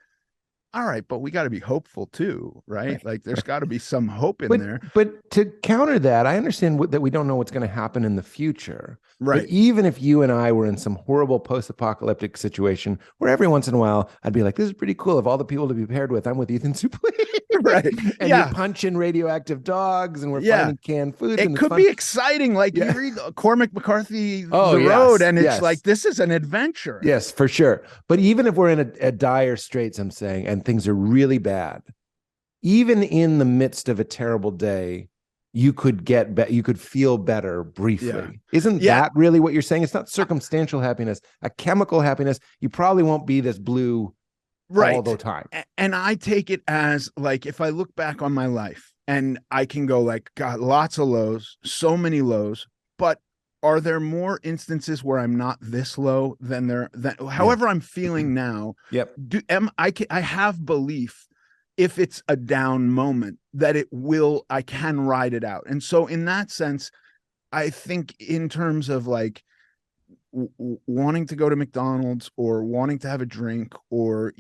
S3: all right, but we got to be hopeful too, right? Like there's got to be some hope in
S2: But
S3: there.
S2: but to counter that, I understand that we don't know what's going to happen in the future. But
S3: Right.
S2: even if you and I were in some horrible post-apocalyptic situation where every once in a while I'd be like, this is pretty cool. Of all the people to be paired with, I'm with Ethan Suplee.
S3: Right.
S2: And
S3: Yeah.
S2: you're punching radioactive dogs and we're
S3: Yeah.
S2: finding canned foods.
S3: It
S2: and
S3: could
S2: fun.
S3: be exciting. Like
S2: Yeah.
S3: you read Cormac McCarthy,
S2: Oh,
S3: The
S2: yes,
S3: Road, and it's
S2: yes.
S3: like, this is an adventure.
S2: Yes, for sure. But even if we're in a dire straits, I'm saying, and things are really bad, even in the midst of a terrible day, you could you could feel better briefly.
S3: Yeah.
S2: Isn't that really what you're saying? It's not circumstantial happiness, a chemical happiness. You probably won't be this blue all the time.
S3: And I take it as like, if I look back on my life and I can go like, God, lots of lows, so many lows, but are there more instances where I'm not this low than however I'm feeling now?
S2: Yep.
S3: I have belief, if it's a down moment, that I can ride it out. And so in that sense, I think in terms of like wanting to go to McDonald's or wanting to have a drink, or,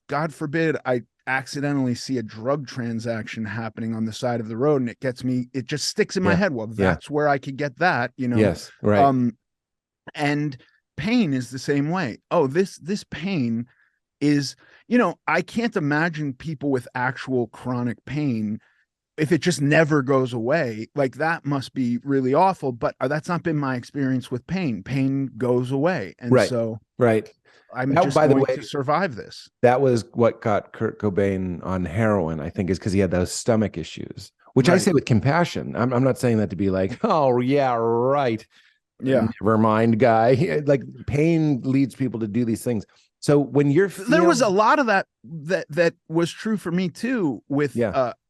S3: God forbid, I accidentally see a drug transaction happening on the side of the road and it just sticks in my head. Well, that's where I could get that,
S2: Yes. Right.
S3: And pain is the same way. Oh, this pain is, I can't imagine people with actual chronic pain, if it just never goes away. Like that must be really awful, but that's not been my experience with pain. Pain goes away. And so I'm just going to survive this.
S2: That was what got Kurt Cobain on heroin, I think, is because he had those stomach issues, which I say with compassion. I'm not saying that to be like, oh yeah, right.
S3: Yeah.
S2: Never mind, guy. Like pain leads people to do these things. So when
S3: there was a lot of that was true for me too.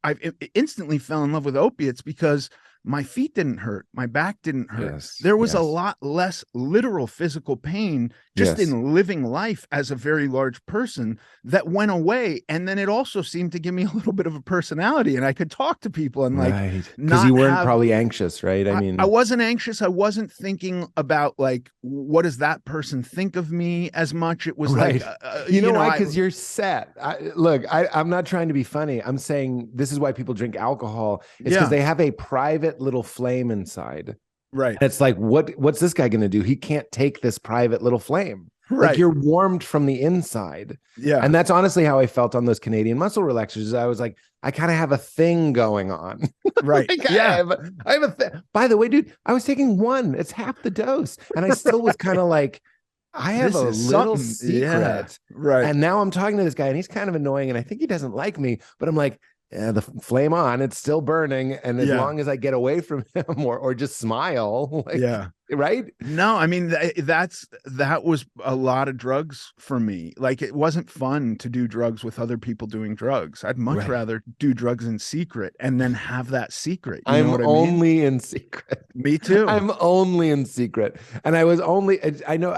S3: I instantly fell in love with opiates because my feet didn't hurt, my back didn't hurt.
S2: Yes,
S3: there was a lot less literal physical pain just in living life as a very large person that went away. And then it also seemed to give me a little bit of a personality, and I could talk to people and
S2: because you weren't probably anxious, right?
S3: I wasn't anxious. I wasn't thinking about like, what does that person think of me as much. It was like,
S2: you know why? Because you're set. I'm not trying to be funny. I'm saying this is why people drink alcohol. It's because they have a private little flame inside.
S3: Right.
S2: And it's like, what's this guy going to do? He can't take this private little flame.
S3: Right.
S2: Like you're warmed from the inside.
S3: Yeah.
S2: And that's honestly how I felt on those Canadian muscle relaxers. I was like, I kind of have a thing going on.
S3: Right.
S2: I have a thing. By the way, dude, I was taking one. It's half the dose. And I still was kind of like, I have a little secret.
S3: Yeah. Right.
S2: And now I'm talking to this guy and he's kind of annoying and I think he doesn't like me, but I'm like, the flame on, it's still burning. And as long as I get away from him or just smile, right?
S3: No, I mean, that was a lot of drugs for me. Like, it wasn't fun to do drugs with other people doing drugs. I'd much rather do drugs in secret and then have that secret. You know what I mean?
S2: Only in secret.
S3: Me too.
S2: I'm only in secret. And I know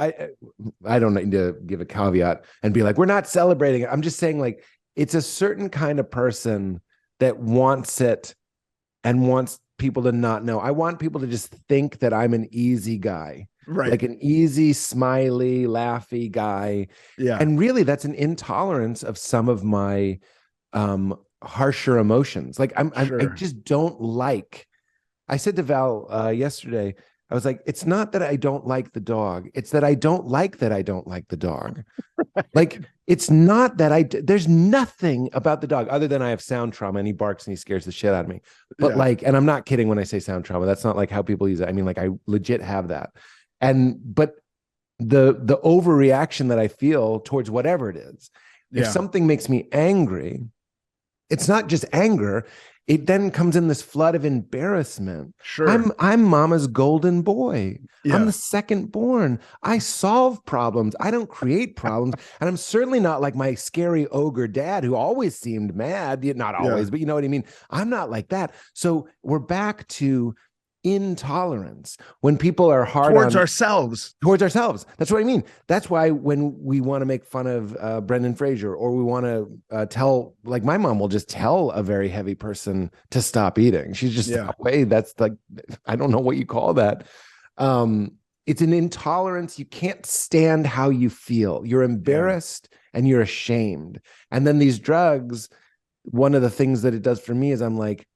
S2: I don't need to give a caveat and be like, we're not celebrating it. I'm just saying, like, it's a certain kind of person that wants it and wants people to not know. I want people to just think that I'm an easy guy,
S3: right?
S2: Like an easy, smiley, laughy guy.
S3: Yeah.
S2: And really, that's an intolerance of some of my harsher emotions. Like I just don't like. I said to Val yesterday, I was like, it's not that I don't like the dog. It's that I don't like the dog. Like, it's not that there's nothing about the dog other than I have sound trauma and he barks and he scares the shit out of me. But and I'm not kidding when I say sound trauma. That's not like how people use it. I mean, like I legit have that. But the overreaction that I feel towards whatever it is, if something makes me angry, it's not just anger. It then comes in this flood of embarrassment.
S3: Sure.
S2: I'm mama's golden boy.
S3: Yeah.
S2: I'm the second born. I solve problems. I don't create problems. And I'm certainly not like my scary ogre dad who always seemed mad. Not always, but you know what I mean? I'm not like that. So we're back to intolerance when people are hard
S3: towards ourselves.
S2: That's what I mean. That's why when we want to make fun of Brendan Fraser, or we want to tell, like my mom will just tell a very heavy person to stop eating. She's just way. That's like, I don't know what you call that. It's an intolerance. You can't stand how you feel. You're embarrassed and you're ashamed. And then these drugs, one of the things that it does for me is I'm like,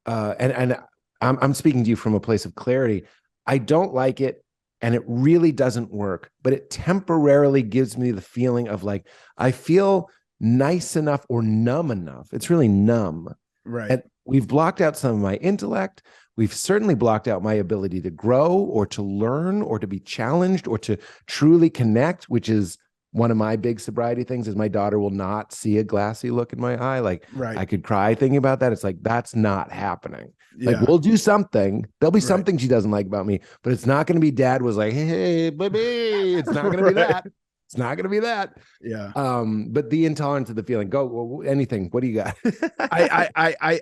S2: and I'm speaking to you from a place of clarity. I don't like it, and it really doesn't work, but it temporarily gives me the feeling of like, I feel nice enough or numb enough. It's really numb.
S3: Right.
S2: And we've blocked out some of my intellect. We've certainly blocked out my ability to grow or to learn or to be challenged or to truly connect, which is one of my big sobriety things is my daughter will not see a glassy look in my eye. Like I could cry thinking about that. It's like, that's not happening. Like we'll do something. There'll be something she doesn't like about me, but it's not going to be dad was like, hey, baby. It's not going to be that. It's not going to be that.
S3: Yeah.
S2: But the intolerance of the feeling, go anything. What do you got?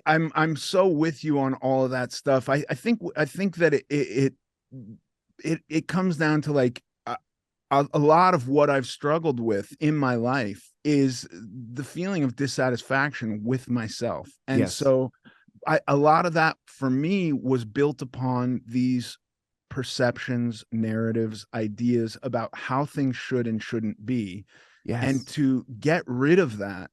S3: I'm so with you on all of that stuff. I think that it comes down to like a lot of what I've struggled with in my life is the feeling of dissatisfaction with myself. And so a lot of that for me was built upon these perceptions, narratives, ideas about how things should and shouldn't be.
S2: Yes.
S3: And to get rid of that,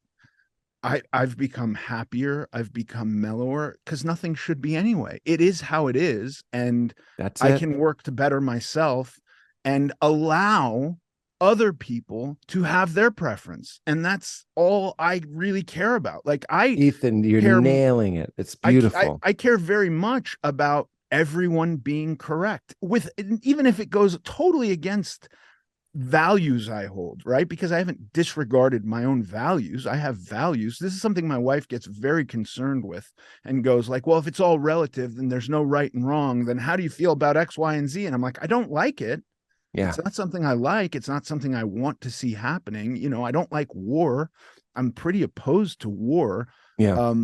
S3: I've become happier. I've become mellower because nothing should be anyway. It is how it is. And I can work to better myself and allow other people to have their preference. And that's all I really care about. Like
S2: Ethan, you're nailing it. It's beautiful.
S3: I care very much about everyone being correct with, even if it goes totally against values I hold, right? Because I haven't disregarded my own values. I have values. This is something my wife gets very concerned with and goes like, well, if it's all relative, then there's no right and wrong. Then how do you feel about X, Y, and Z? And I'm like, I don't like it. Yeah. It's not something I like. It's not something I want to see happening. You know, I don't like war. I'm pretty opposed to war.
S2: Yeah.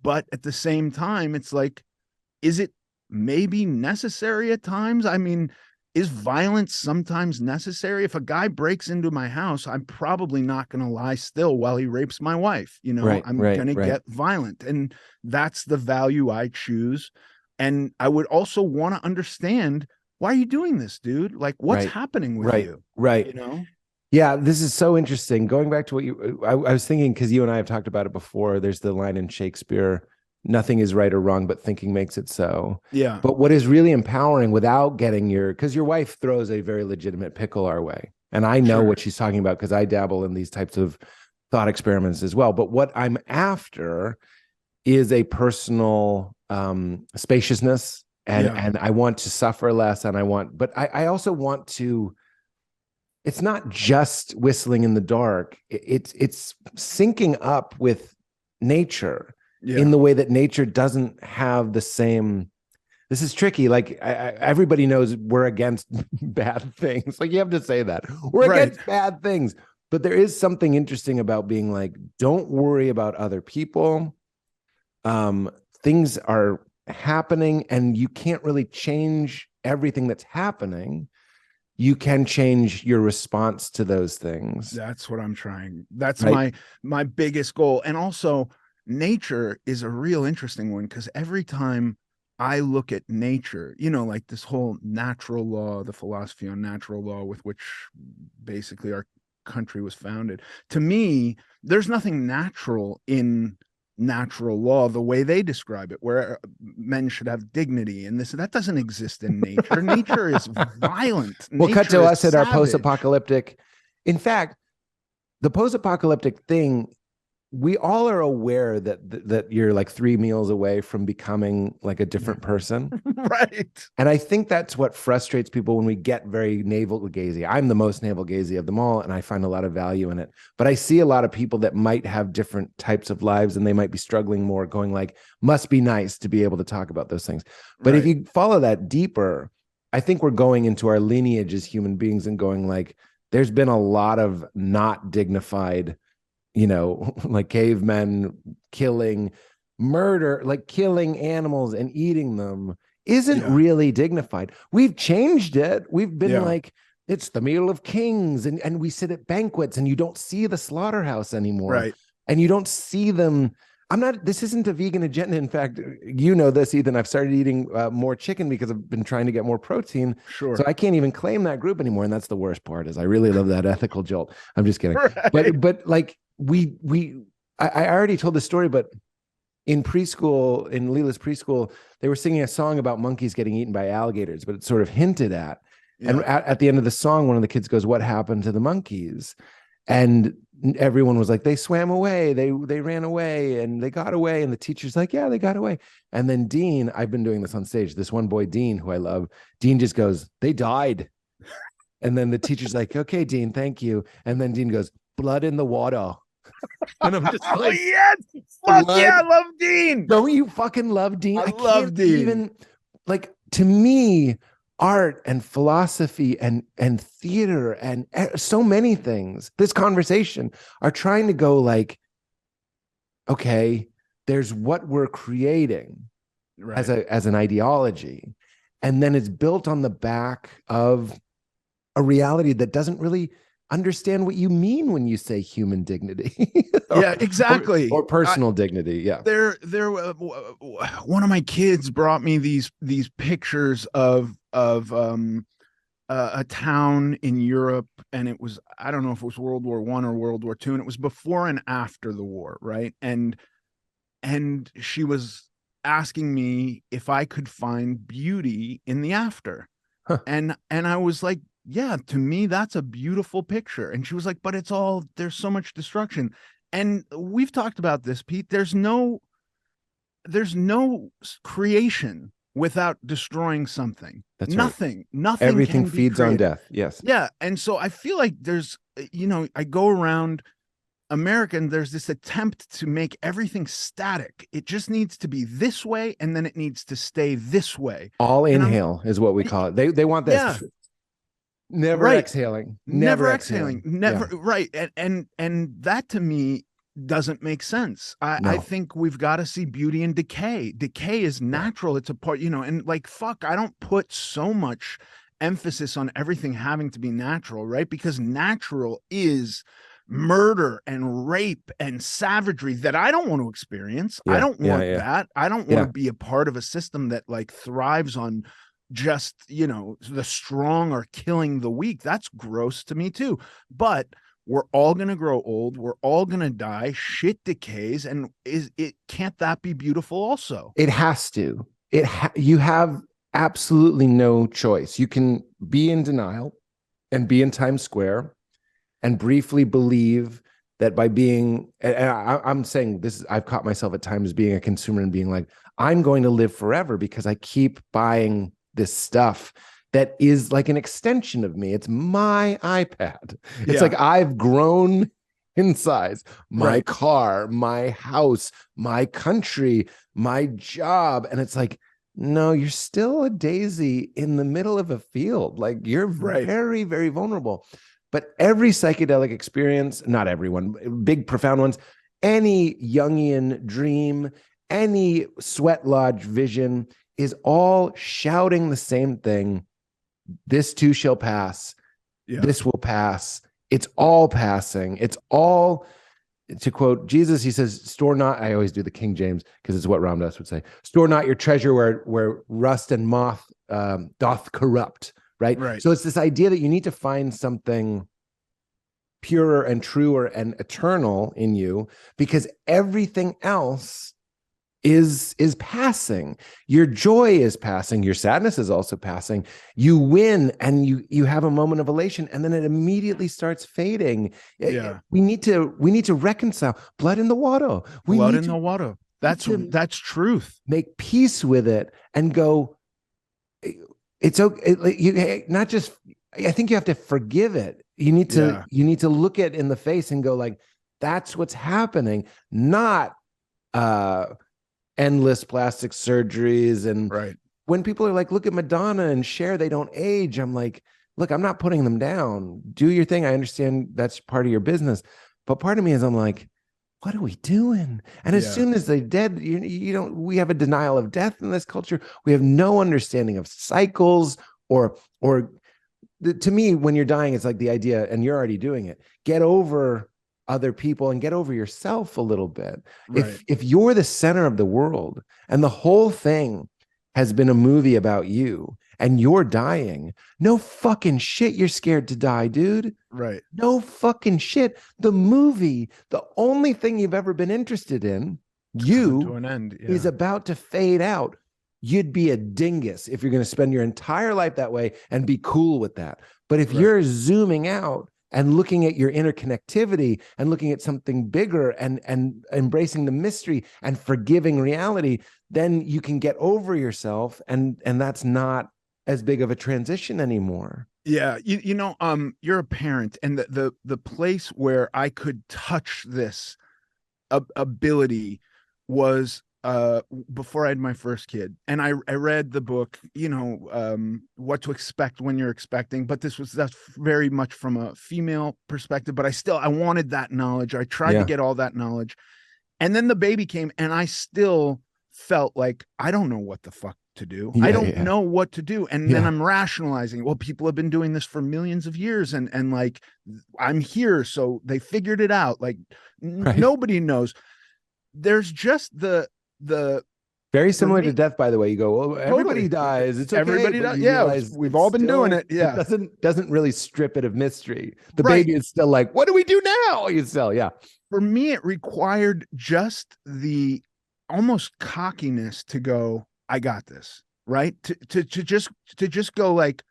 S3: But at the same time, it's like, is it maybe necessary at times? I mean, is violence sometimes necessary? If a guy breaks into my house, I'm probably not going to lie still while he rapes my wife. You know, I'm going to get violent. And that's the value I choose. And I would also want to understand, why are you doing this, dude? Like, what's happening with you?
S2: Right.
S3: You know?
S2: Yeah, this is so interesting. Going back to what I was thinking, because you and I have talked about it before, there's the line in Shakespeare, nothing is right or wrong, but thinking makes it so.
S3: Yeah.
S2: But what is really empowering without getting because your wife throws a very legitimate pickle our way. And I know what she's talking about because I dabble in these types of thought experiments as well. But what I'm after is a personal spaciousness. And I want to suffer less. But I also want to, it's not just whistling in the dark. It's syncing up with nature. In the way that nature doesn't have the same. This is tricky. Like everybody knows we're against bad things. Like you have to say that we're against bad things, but there is something interesting about being like, don't worry about other people. Things are happening and you can't really change everything that's happening. You can change your response to those things.
S3: That's what I'm trying. That's my biggest goal. And also, nature is a real interesting one because every time I look at nature, you know, like this whole natural law, the philosophy on natural law with which basically our country was founded, to me, there's nothing natural in natural law the way they describe it, where men should have dignity and that doesn't exist in nature. Nature is violent.
S2: Well, cut to us at our post-apocalyptic. In fact, the post-apocalyptic thing, we all are aware that you're like 3 meals away from becoming like a different person.
S3: Right.
S2: And I think that's what frustrates people when we get very navel-gazy. I'm the most navel-gazy of them all, and I find a lot of value in it. But I see a lot of people that might have different types of lives, and they might be struggling more, going like, must be nice to be able to talk about those things. But if you follow that deeper, I think we're going into our lineage as human beings and going like, there's been a lot of not dignified, you know, like cavemen killing, murder, like killing animals and eating them isn't really dignified. We've changed it. We've been like, it's the meal of kings. And we sit at banquets and you don't see the slaughterhouse anymore.
S3: Right.
S2: And you don't see them. I'm not, this isn't a vegan agenda. In fact, you know this, Ethan, I've started eating more chicken because I've been trying to get more protein.
S3: Sure.
S2: So I can't even claim that group anymore. And that's the worst part is I really love that ethical jolt. I'm just kidding.
S3: Right.
S2: But like I already told the story, but in preschool, in Leela's preschool, they were singing a song about monkeys getting eaten by alligators, but it's sort of hinted at.
S3: Yeah.
S2: And at the end of the song, one of the kids goes, "What happened to the monkeys?" And everyone was like, "They swam away, they ran away, and they got away." And the teacher's like, "Yeah, they got away." And then Dean, I've been doing this on stage, this one boy, Dean, who I love, Dean just goes, "They died." And then the teacher's like, "Okay, Dean, thank you." And then Dean goes, "Blood in the water." And I'm just
S3: Oh
S2: like,
S3: yes, fuck
S2: blood.
S3: yeah, I love Dean.
S2: Don't you fucking love Dean?
S3: I
S2: can't
S3: love Dean.
S2: Even, like, to me, art and philosophy and theater and so many things, this conversation, are trying to go like, okay, there's what we're creating
S3: Right.
S2: as an ideology, and then it's built on the back of a reality that doesn't really understand what you mean when you say human dignity.
S3: Yeah, exactly.
S2: Or personal dignity. Yeah.
S3: One of my kids brought me these pictures of a town in Europe, and it was, I don't know if it was World War I or World War II, and it was before and after the war, right? And she was asking me if I could find beauty in the after.
S2: Huh.
S3: And I was like, yeah, to me, that's a beautiful picture. And she was like, but there's so much destruction. And we've talked about this, Pete. There's no creation without destroying something.
S2: That's
S3: nothing.
S2: right.
S3: Nothing.
S2: Everything
S3: can be
S2: feeds on
S3: created.
S2: death. Yes.
S3: Yeah. And so I feel like there's, I go around America and there's this attempt to make everything static. It just needs to be this way, and then it needs to stay this way.
S2: All inhale is what we call it. They want this.
S3: Yeah.
S2: Never
S3: Right.
S2: exhaling.
S3: Never exhaling. Never.
S2: Yeah.
S3: Right. And that to me doesn't make sense.
S2: No.
S3: I think we've got to see beauty in decay. Decay is natural. It's a part, and like, fuck, I don't put so much emphasis on everything having to be natural, right? Because natural is murder and rape and savagery that I don't want to experience. I don't want that. I don't want to be a part of a system that like thrives on just, the strong are killing the weak. That's gross to me too. But we're all going to grow old. We're all going to die. Shit decays. And can't that be beautiful also?
S2: It has to. You have absolutely no choice. You can be in denial and be in Times Square and briefly believe that by being, and I'm saying this, I've caught myself at times being a consumer and being like, I'm going to live forever because I keep buying this stuff that is like an extension of me. It's my iPad. It's like I've grown in size. My car, my house, my country, my job. And it's like, no, you're still a daisy in the middle of a field. Like you're very, very vulnerable. But every psychedelic experience, not everyone, big, profound ones, any Jungian dream, any sweat lodge vision is all shouting the same thing. This too shall pass. Yeah. This will pass. It's all passing. It's all, to quote Jesus, he says, store not, I always do the King James because it's what Ram Dass would say, store not your treasure where rust and moth doth corrupt. Right. So it's this idea that you need to find something purer and truer and eternal in you because everything else is passing. Your joy is passing. Your sadness is also passing. You win and you have a moment of elation and then it immediately starts fading. Yeah. We need to reconcile. Blood in the water.
S3: Blood in the water. That's truth.
S2: Make peace with it and go, it's okay. You not just, I think you have to forgive it. You need to look it in the face and go like, that's what's happening. Not endless plastic surgeries. And when people are like, look at Madonna and Cher, they don't age. I'm like, look, I'm not putting them down. Do your thing. I understand that's part of your business. But part of me is I'm like, what are we doing? And as soon as they're dead, we have a denial of death in this culture. We have no understanding of cycles or to me, when you're dying, it's like the idea, and you're already doing it, get over other people and get over yourself a little bit.
S3: Right.
S2: If you're the center of the world and the whole thing has been a movie about you and you're dying, no fucking shit you're scared to die, dude.
S3: Right.
S2: No fucking shit. The movie, the only thing you've ever been interested in,
S3: Coming to
S2: you
S3: an end. Yeah.
S2: is about to fade out. You'd be a dingus if you're going to spend your entire life that way and be cool with that. But if
S3: Right.
S2: you're zooming out and looking at your interconnectivity and looking at something bigger and embracing the mystery and forgiving reality, then you can get over yourself, and that's not as big of a transition anymore.
S3: Yeah, you're a parent, and the place where I could touch this ability was before I had my first kid, and I read the book, What to Expect When You're Expecting, but that's very much from a female perspective, but I wanted that knowledge. I tried to get all that knowledge, and then the baby came, and I still felt like I don't know what the fuck to do. I don't know what to do. And then I'm rationalizing, well, people have been doing this for millions of years, and like I'm here, so they figured it out. Like nobody knows. There's just the
S2: very similar to death, by the way. You go, well, everybody
S3: totally
S2: dies. It's okay.
S3: Everybody does. Yeah, we've all been doing it. Yeah,
S2: it doesn't really strip it of mystery. The baby is still like, what do we do now? You still,
S3: For me, it required just the almost cockiness to go, I got this, right? To just go, like,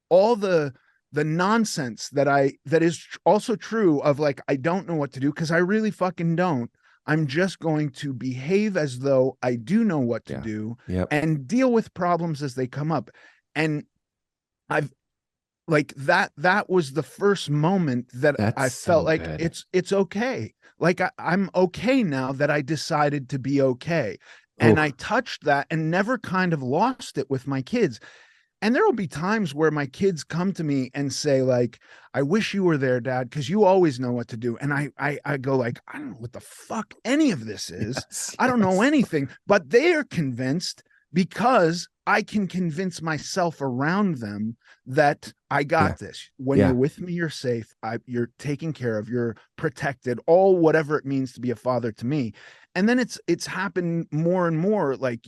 S3: all the nonsense that is also true of, like, I don't know what to do, because I really fucking don't. I'm just going to behave as though I do know what to do and deal with problems as they come up. And I've like that was the first moment that I felt like it's okay. Like I'm okay now that I decided to be okay. And I touched that and never kind of lost it with my kids. And there will be times where my kids come to me and say, like, I wish you were there, Dad, because you always know what to do. And I go, like, I don't know what the fuck any of this is. I don't know anything. But they are convinced, because I can convince myself around them that I got this. When you're with me, you're safe. You're taken care of. You're protected. All whatever it means to be a father to me. And then it's happened more and more. Like,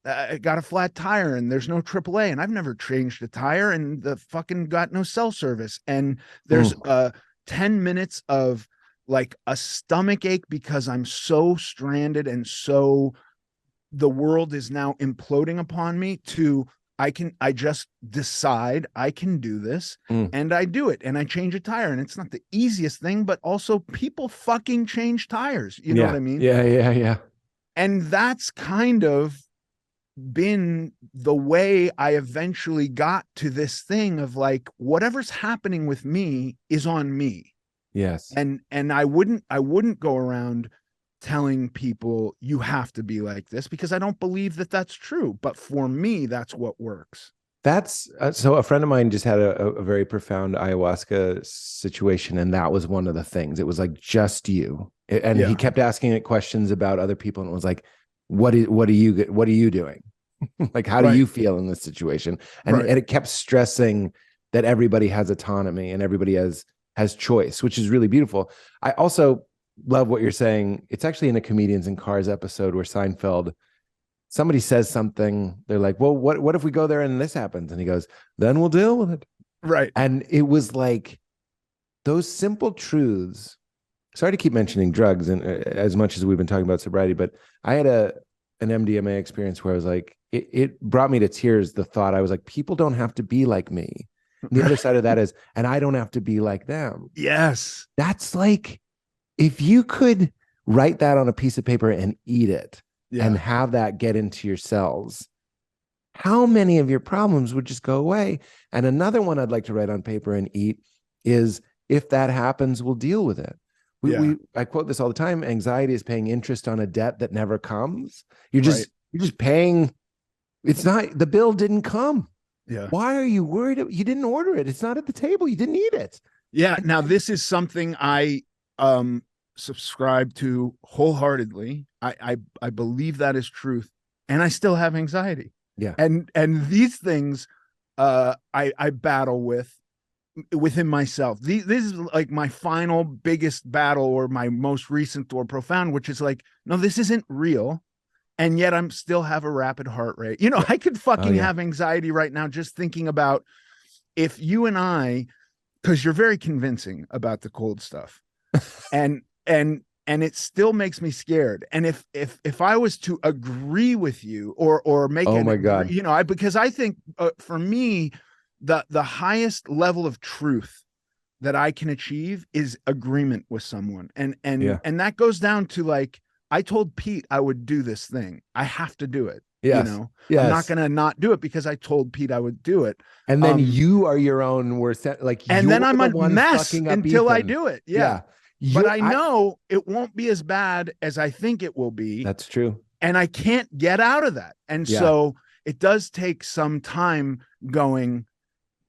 S3: I got a flat tire and there's no AAA, and I've never changed a tire, and the fucking got no cell service. And there's 10 minutes of like a stomach ache because I'm so stranded, and so the world is now imploding upon me, to I just decide I can do this, and I do it, and I change a tire. And it's not the easiest thing, but also people fucking change tires. You know what I mean?
S2: Yeah.
S3: And that's kind of been the way I eventually got to this thing of, like, whatever's happening with me is on me.
S2: Yes.
S3: And I wouldn't go around telling people you have to be like this, because I don't believe that that's true. But for me, that's what works.
S2: That's so a friend of mine just had a very profound ayahuasca situation, and that was one of the things. It was like just you, and he kept asking it questions about other people, and it was like, what are you doing? Like, how do you feel in this situation? And it kept stressing that everybody has autonomy and everybody has choice, which is really beautiful. I also love what you're saying. It's actually in a Comedians in Cars episode where Seinfeld, somebody says something, they're like, well, what if we go there and this happens? And he goes, then we'll deal with it.
S3: Right.
S2: And it was like those simple truths. Sorry to keep mentioning drugs, and as much as we've been talking about sobriety, but I had an MDMA experience where I was like, it brought me to tears. The thought, I was like, people don't have to be like me. The other side of that is, and I don't have to be like them.
S3: Yes.
S2: That's like, if you could write that on a piece of paper and eat it and have that get into your cells, how many of your problems would just go away? And another one I'd like to write on paper and eat is, if that happens, we'll deal with it. I quote this all the time. Anxiety is paying interest on a debt that never comes. You're just paying. It's not, the bill didn't come.
S3: Yeah.
S2: Why are you worried? You didn't order it. It's not at the table. You didn't eat it.
S3: Yeah. Now, this is something I subscribe to wholeheartedly. I believe that is truth, and I still have anxiety.
S2: Yeah.
S3: And these things I battle with within myself. This is like my final biggest battle, or my most recent or profound, which is like, no, this isn't real. And yet I'm still have a rapid heart rate. I could fucking have anxiety right now just thinking about if you and I, because you're very convincing about the cold stuff. and it still makes me scared. And if I was to agree with you or make
S2: God,
S3: because I think for me, the highest level of truth that I can achieve is agreement with someone. And that goes down to like, I told Pete I would do this thing. I have to do it.
S2: Yes.
S3: I'm not going to not do it because I told Pete I would do it.
S2: And then you are your own worst, like,
S3: and then I'm
S2: the
S3: a
S2: one
S3: mess
S2: fucking up
S3: until I
S2: Ethan.
S3: do it. Yeah. But I know it won't be as bad as I think it will be.
S2: That's true.
S3: And I can't get out of that. And so it does take some time going,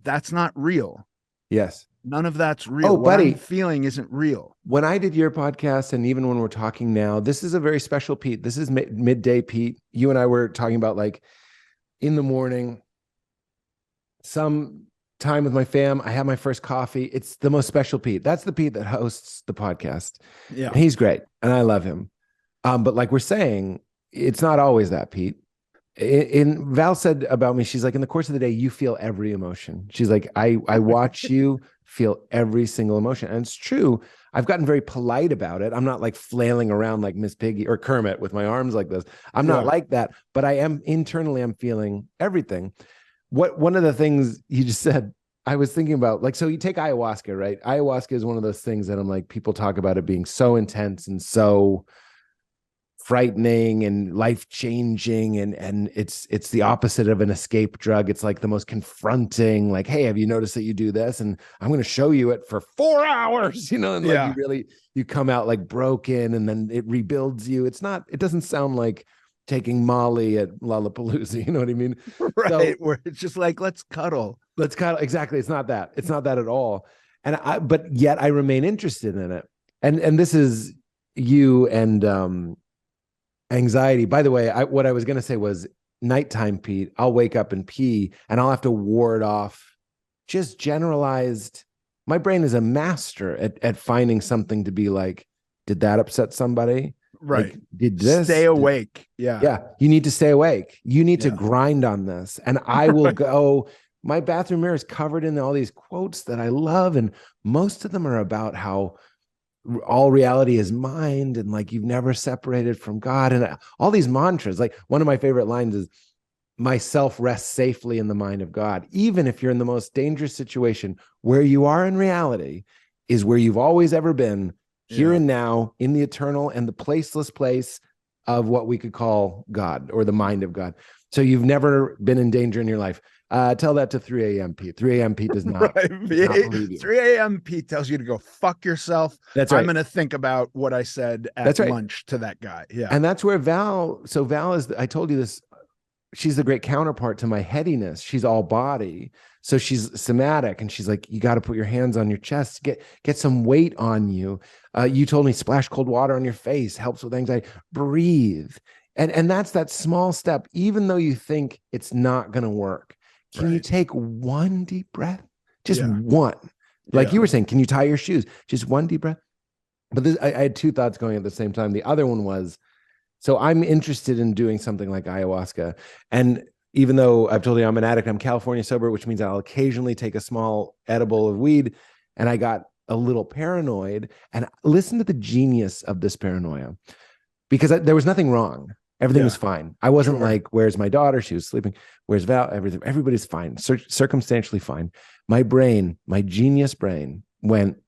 S3: that's not real.
S2: Yes.
S3: None of that's real.
S2: Oh,
S3: what
S2: buddy,
S3: I'm feeling isn't real.
S2: When I did your podcast, and even when we're talking now, this is a very special Pete. This is midday Pete. You and I were talking about like in the morning, some time with my fam. I have my first coffee. It's the most special Pete. That's the Pete that hosts the podcast.
S3: Yeah.
S2: And he's great. And I love him. But like we're saying, it's not always that Pete. In Val said about me, she's like, in the course of the day, you feel every emotion. She's like, I watch you feel every single emotion. And it's true. I've gotten very polite about it. I'm not like flailing around like Miss Piggy or Kermit with my arms like this. I'm not like that, but I am internally, I'm feeling everything. One of the things you just said, I was thinking about, like, so you take ayahuasca, right? Ayahuasca is one of those things that I'm like, people talk about it being so intense and so frightening and life-changing, and it's the opposite of an escape drug. It's like the most confronting, like, hey, have you noticed that you do this? And I'm going to show you it for 4 hours, and like you come out like broken, and then it rebuilds you. It doesn't sound like taking Molly at Lollapalooza, you know what I mean?
S3: Right. So, where it's just like, let's cuddle.
S2: Exactly. It's not that at all. But yet I remain interested in it. And this is you and anxiety. By the way, what I was going to say was nighttime Pete, I'll wake up and pee and I'll have to ward off just generalized. My brain is a master at finding something to be like, did that upset somebody?
S3: Right.
S2: Like, did this?
S3: Stay awake. Yeah.
S2: You need to stay awake. You need to grind on this. And I will go, my bathroom mirror is covered in all these quotes that I love. And most of them are about how all reality is mind, and like you've never separated from God, and all these mantras. Like one of my favorite lines is, myself rests safely in the mind of God. Even if you're in the most dangerous situation, where you are in reality is where you've always ever been, here and now, in the eternal and the placeless place of what we could call God, or the mind of God. So you've never been in danger in your life. Tell that to 3 a.m. Pete. 3 a.m. Pete does not,
S3: right.
S2: not believe you.
S3: 3 a.m. Pete tells you to go fuck yourself.
S2: That's right.
S3: I'm going to think about what I said at lunch to that guy. Yeah.
S2: And that's where Val is, I told you this, she's the great counterpart to my headiness. She's all body. So she's somatic, and she's like, you got to put your hands on your chest, get some weight on you. You told me splash cold water on your face, helps with anxiety. Breathe. And that's that small step, even though you think it's not going to work. Can you take one deep breath? Just one. Like you were saying, can you tie your shoes? Just one deep breath. But I had two thoughts going at the same time. The other one was, so I'm interested in doing something like ayahuasca. And even though I've told you I'm an addict, I'm California sober, which means I'll occasionally take a small edible of weed. And I got a little paranoid. And listen to the genius of this paranoia, because there was nothing wrong. Everything was fine. I wasn't like, where's my daughter? She was sleeping. Where's Val? Everybody's fine. Circumstantially fine. My brain, my genius brain went,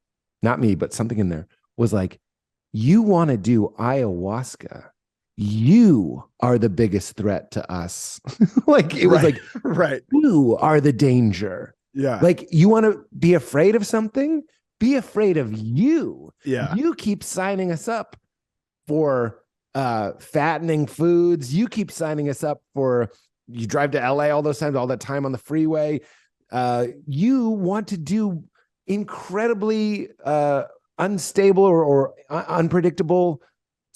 S2: not me, but something in there was like, you want to do ayahuasca. You are the biggest threat to us. Like it was like, you are the danger.
S3: Yeah.
S2: Like you want to be afraid of something? Be afraid of you.
S3: Yeah.
S2: You keep signing us up for fattening foods. You keep signing us up for, you drive to LA all those times, all that time on the freeway. You want to do incredibly unstable or unpredictable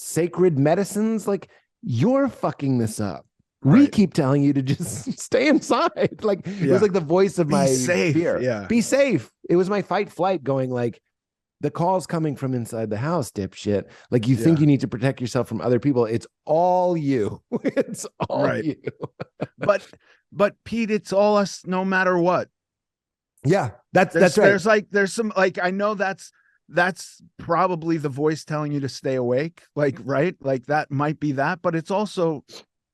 S2: sacred medicines. Like, you're fucking this up. We keep telling you to just stay inside. Like it was like the voice of
S3: Be
S2: my
S3: safe.
S2: fear.
S3: Yeah.
S2: Be safe. It was my fight flight going like, the call's coming from inside the house, dipshit. Like you think you need to protect yourself from other people. It's all you. It's all you.
S3: But Pete, it's all us no matter what.
S2: Yeah, that's right.
S3: There's some like, I know that's probably the voice telling you to stay awake. Like, right. Like that might be that, but it's also,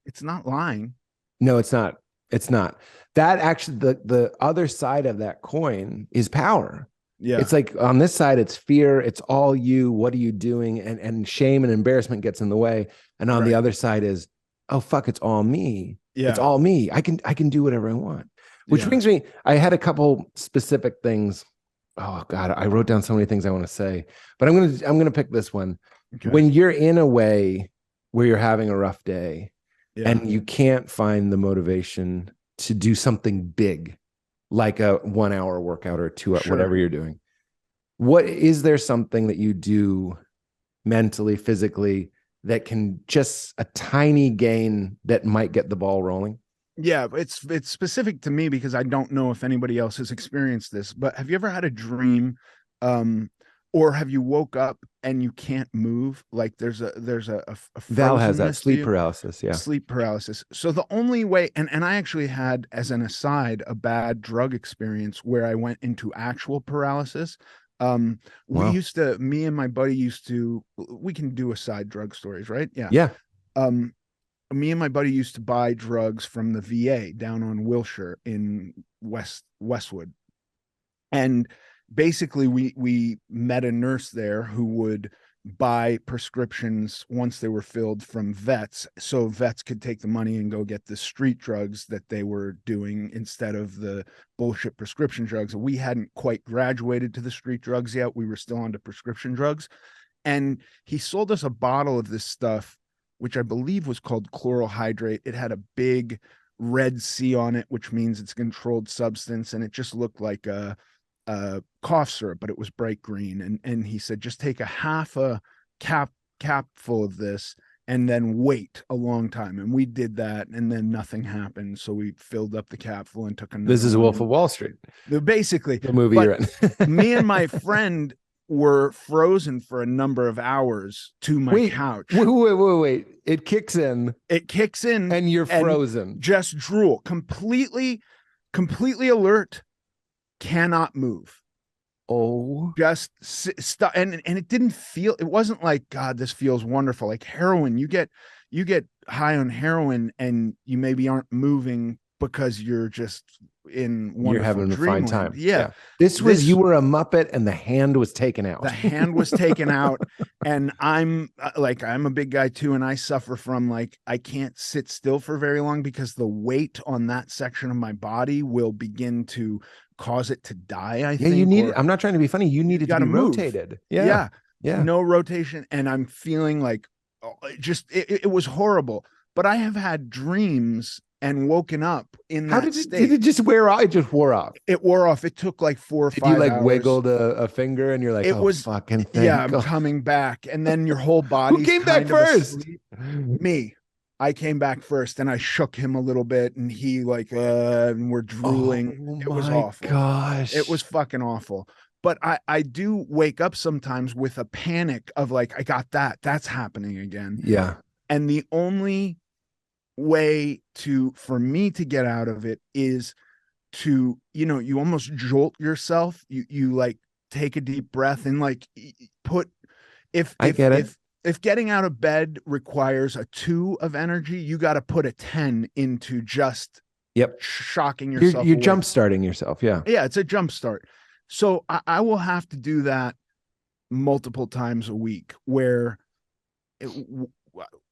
S3: it's not lying.
S2: No, it's not. It's not. That actually, the other side of that coin is power.
S3: Yeah.
S2: It's like on this side, it's fear. It's all you. What are you doing? And shame and embarrassment gets in the way. And on the other side is, oh, fuck, it's all me.
S3: Yeah.
S2: It's all me. I can do whatever I want. Which brings me, I had a couple specific things. Oh God, I wrote down so many things I want to say, but I'm gonna pick this one. Okay. When you're in a way where you're having a rough day and you can't find the motivation to do something big, like a 1 hour workout or 2 hour, whatever you're doing. What is there something that you do mentally, physically that can just a tiny gain that might get the ball rolling?
S3: Yeah, it's specific to me because I don't know if anybody else has experienced this, but have you ever had a dream or have you woke up and you can't move? Like there's a
S2: Val has that sleep paralysis. Yeah.
S3: Sleep paralysis. So the only way, and I actually had, as an aside, a bad drug experience where I went into actual paralysis. We used to, me and my buddy used to, we can do aside drug stories, right? Yeah.
S2: Yeah.
S3: Me and my buddy used to buy drugs from the VA down on Wilshire in Westwood. And basically we met a nurse there who would buy prescriptions once they were filled from vets, so vets could take the money and go get the street drugs that they were doing instead of the bullshit prescription drugs. We hadn't quite graduated to the street drugs yet. We were still onto prescription drugs. And he sold us a bottle of this stuff, which I believe was called chloral hydrate. It had a big red C on it, which means it's a controlled substance. And it just looked like a cough syrup, but it was bright green. And he said, just take a half a cap full of this and then wait a long time. And we did that, and then nothing happened. So we filled up the capful and took another.
S2: This is Wolf of Wall Street.
S3: Basically.
S2: The movie you're in.
S3: Me and my friend were frozen for a number of hours to my couch.
S2: Wait. It kicks in.
S3: And
S2: you're frozen.
S3: Just drool. Completely alert. Cannot move.
S2: Oh,
S3: just stop. And it didn't feel, it wasn't like, God, this feels wonderful. Like heroin, you get high on heroin and you maybe aren't moving because you're just in wonderful,
S2: you're having a fine time.
S3: Yeah.
S2: This was, you were a Muppet and the hand was taken out.
S3: The hand was taken out. And I'm a big guy too. And I suffer from I can't sit still for very long because the weight on that section of my body will begin to cause it to die. I think.
S2: You need, I'm not trying to be funny. You needed to be rotated. Yeah.
S3: No rotation. And I'm feeling like it was horrible, but I have had dreams and woken up in that state.
S2: Did it just wear off? It just wore off.
S3: It wore off. It took like 4 or 5 hours.
S2: You wiggled a finger and you're like, fucking thing.
S3: Yeah, I'm coming back. And then your whole body.
S2: Who came back first?
S3: Me. I came back first and I shook him a little bit and he and we're drooling. It was awful.
S2: Gosh.
S3: It was fucking awful. But I do wake up sometimes with a panic of I got that's happening again.
S2: Yeah.
S3: And the only way for me to get out of it is to, you almost jolt yourself. You take a deep breath and if getting out of bed requires a 2 of energy, you got to put a 10 into just shocking yourself.
S2: You're jump starting yourself. Yeah.
S3: Yeah. It's a jump start. So I will have to do that multiple times a week where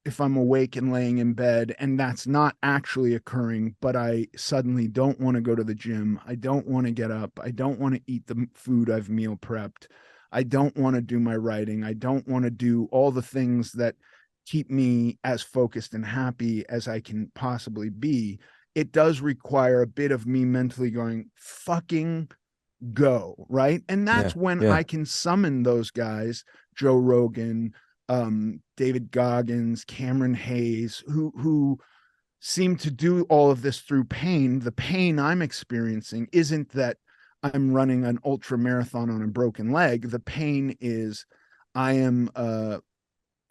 S3: if I'm awake and laying in bed and that's not actually occurring, but I suddenly don't want to go to the gym. I don't want to get up. I don't want to eat the food I've meal prepped. I don't want to do my writing. I don't want to do all the things that keep me as focused and happy as I can possibly be. It does require a bit of me mentally going, fucking go, right? And that's when I can summon those guys, Joe Rogan, David Goggins, Cameron Hayes, who seem to do all of this through pain. The pain I'm experiencing isn't that I'm running an ultra marathon on a broken leg. The pain is I am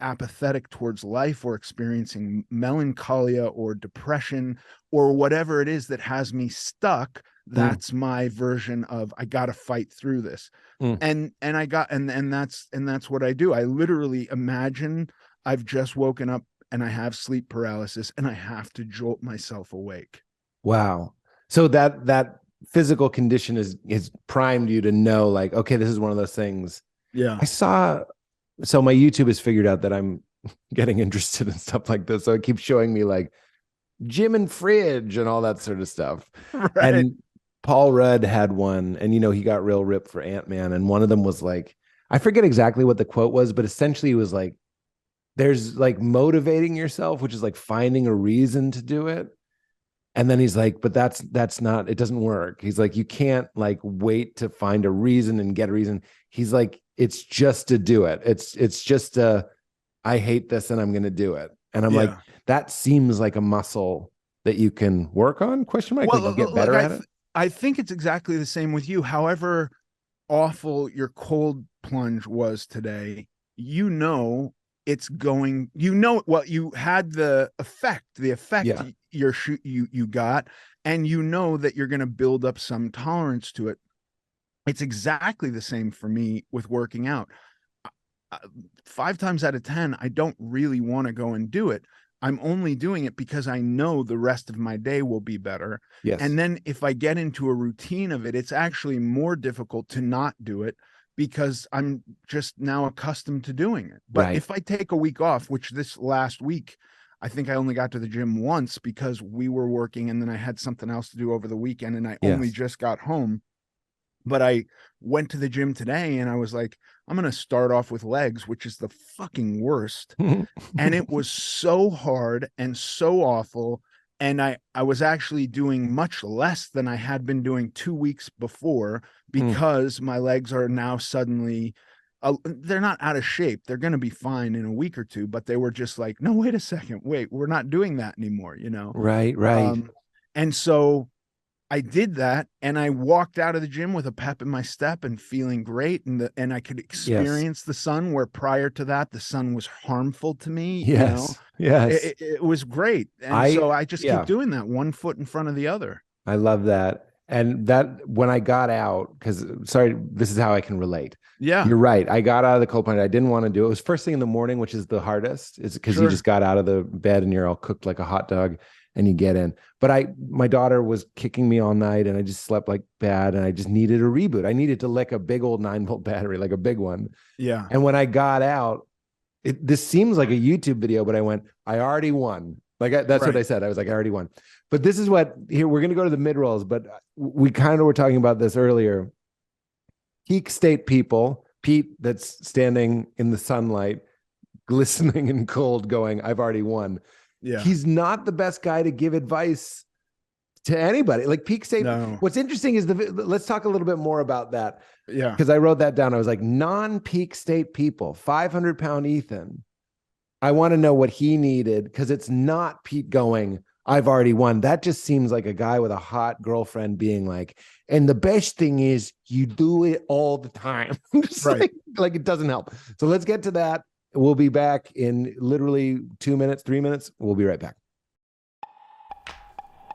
S3: apathetic towards life, or experiencing melancholia or depression or whatever it is that has me stuck. That's my version of, I got to fight through this. And that's what I do. I literally imagine I've just woken up and I have sleep paralysis and I have to jolt myself awake.
S2: Wow. So that physical condition is primed you to know, like, okay, this is one of those things.
S3: Yeah.
S2: So my YouTube has figured out that I'm getting interested in stuff like this. So it keeps showing me like gym and fridge and all that sort of stuff.
S3: Right.
S2: And Paul Rudd had one, and he got real ripped for Ant-Man. And one of them was like, I forget exactly what the quote was, but essentially it was like, there's like motivating yourself, which is like finding a reason to do it. And then he's like, but that's not, it doesn't work. He's like, you can't like wait to find a reason and get a reason. He's like, it's just to do it. It's just I hate this and I'm going to do it. And I'm like, that seems like a muscle that you can work on? Question mark. Well, like you get better at it.
S3: I think it's exactly the same with you. However awful your cold plunge was today, it's going, well, you had the effect you got, and that you're going to build up some tolerance to it. It's exactly the same for me with working out. 5 times out of 10, I don't really want to go and do it. I'm only doing it because I know the rest of my day will be better.
S2: Yes.
S3: And then if I get into a routine of it, it's actually more difficult to not do it because I'm just now accustomed to doing it. But if I take a week off, which this last week, I think I only got to the gym once because we were working and then I had something else to do over the weekend and I only just got home. But I went to the gym today and I was like, I'm going to start off with legs, which is the fucking worst. And it was so hard and so awful. And I was actually doing much less than I had been doing 2 weeks before because my legs are now suddenly, they're not out of shape. They're going to be fine in a week or two, but they were just like, no, wait a second. Wait, we're not doing that anymore,
S2: Right.
S3: And so I did that and I walked out of the gym with a pep in my step and feeling great. And I could experience the sun, where prior to that, the sun was harmful to me.
S2: Yes.
S3: It was great. And so I just keep doing that, one foot in front of the other.
S2: I love that. And that when I got out, this is how I can relate.
S3: Yeah.
S2: You're right. I got out of the cold plunge. I didn't want to do it. It was first thing in the morning, which is the hardest. It's because you just got out of the bed and you're all cooked like a hot dog. And you get in. But my daughter was kicking me all night and I just slept like bad and I just needed a reboot. I needed to lick a big old 9-volt battery, like a big one.
S3: Yeah.
S2: And when I got out, this seems like a YouTube video, but I went, I already won. That's what I said. I was like, I already won. But this is here, we're going to go to the mid-rolls, but we kind of were talking about this earlier. Peak state people, Pete that's standing in the sunlight, glistening and cold going, I've already won.
S3: Yeah.
S2: He's not the best guy to give advice to anybody. Like peak state. No. What's interesting is let's talk a little bit more about that.
S3: Yeah.
S2: Because I wrote that down. I was like, non-peak state people, 500-pound Ethan. I want to know what he needed, because it's not Pete going, I've already won. That just seems like a guy with a hot girlfriend being like, and the best thing is you do it all the time. like it doesn't help. So let's get to that. We'll be back in literally 2 minutes, 3 minutes. We'll be right back.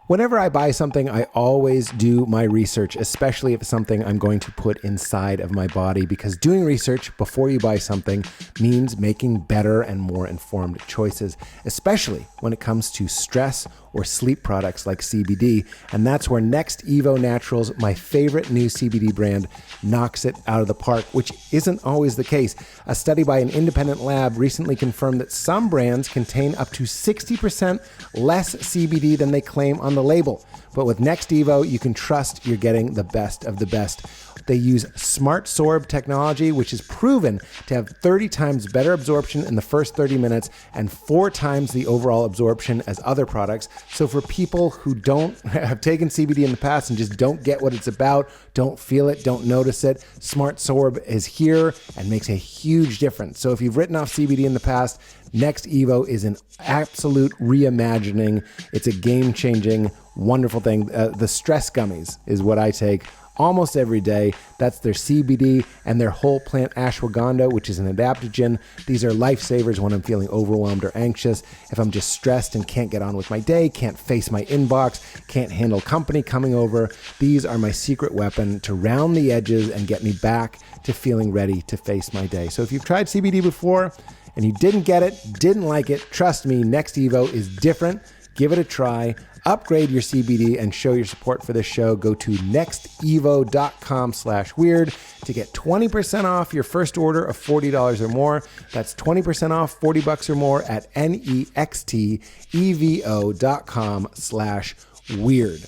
S2: Whenever I buy something, I always do my research, especially if it's something I'm going to put inside of my body, because doing research before you buy something means making better and more informed choices, especially when it comes to stress or sleep products like CBD. And that's where Next Evo Naturals, my favorite new CBD brand, knocks it out of the park, which isn't always the case. A study by an independent lab recently confirmed that some brands contain up to 60% less CBD than they claim on the label. But with Next Evo, you can trust you're getting the best of the best. They use smart sorb technology, which is proven to have 30 times better absorption in the first 30 minutes and 4 times the overall absorption as other products. So for people who don't have taken CBD in the past and just don't get what it's about, don't feel it, don't notice it, Smart Sorb is here and makes a huge difference. So if you've written off CBD in the past, Next Evo is an absolute reimagining. It's a game-changing, wonderful thing. The stress gummies is what I take almost every day. That's their CBD and their whole plant ashwagandha, which is an adaptogen. These are lifesavers when I'm feeling overwhelmed or anxious. If I'm just stressed and can't get on with my day, can't face my inbox, can't handle company coming over, these are my secret weapon to round the edges and get me back to feeling ready to face my day. So if you've tried CBD before and you didn't get it, didn't like it, trust me, Next Evo is different. Give it a try. Upgrade your CBD and show your support for this show. Go to nextevo.com/weird to get 20% off your first order of $40 or more. That's 20% off, $40 or more at nextevo.com/weird.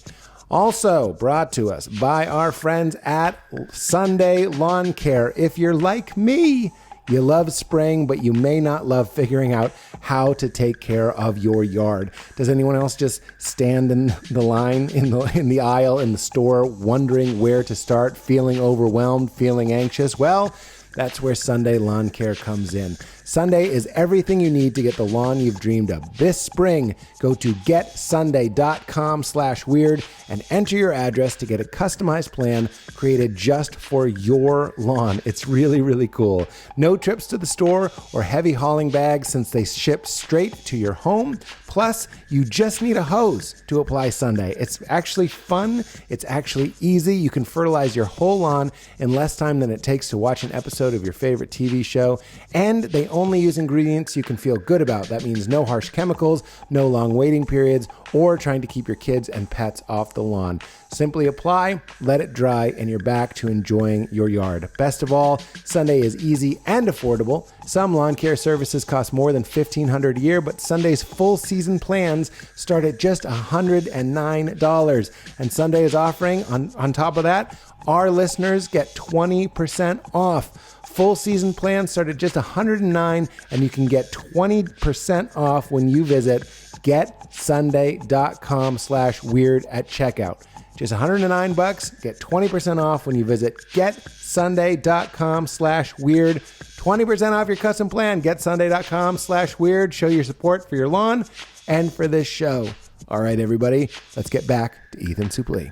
S2: Also brought to us by our friends at Sunday Lawn Care. If you're like me, you love spring, but you may not love figuring out how to take care of your yard. Does anyone else just stand in the line, in the aisle, in the store, wondering where to start, feeling overwhelmed, feeling anxious? Well, that's where Sunday Lawn Care comes in. Sunday is everything you need to get the lawn you've dreamed of. This spring, go to getsunday.com/weird and enter your address to get a customized plan created just for your lawn. It's really, really cool. No trips to the store or heavy hauling bags since they ship straight to your home. Plus, you just need a hose to apply Sunday. It's actually fun. It's actually easy. You can fertilize your whole lawn in less time than it takes to watch an episode of your favorite TV show. And they only use ingredients you can feel good about. That means no harsh chemicals, no long waiting periods, or trying to keep your kids and pets off the lawn. Simply apply, let it dry, and you're back to enjoying your yard. Best of all, Sunday is easy and affordable. Some lawn care services cost more than $1,500 a year, but Sunday's full season plans start at just $109. And Sunday is offering, on top of that, our listeners get 20% off. Full season plans start at just $109, and you can get 20% off when you visit getsunday.com/weird at checkout. Just $109, get 20% off when you visit getsunday.com/weird. 20% off your custom plan, getsunday.com/weird. Show your support for your lawn and for this show. All right, everybody, let's get back to Ethan Suplee.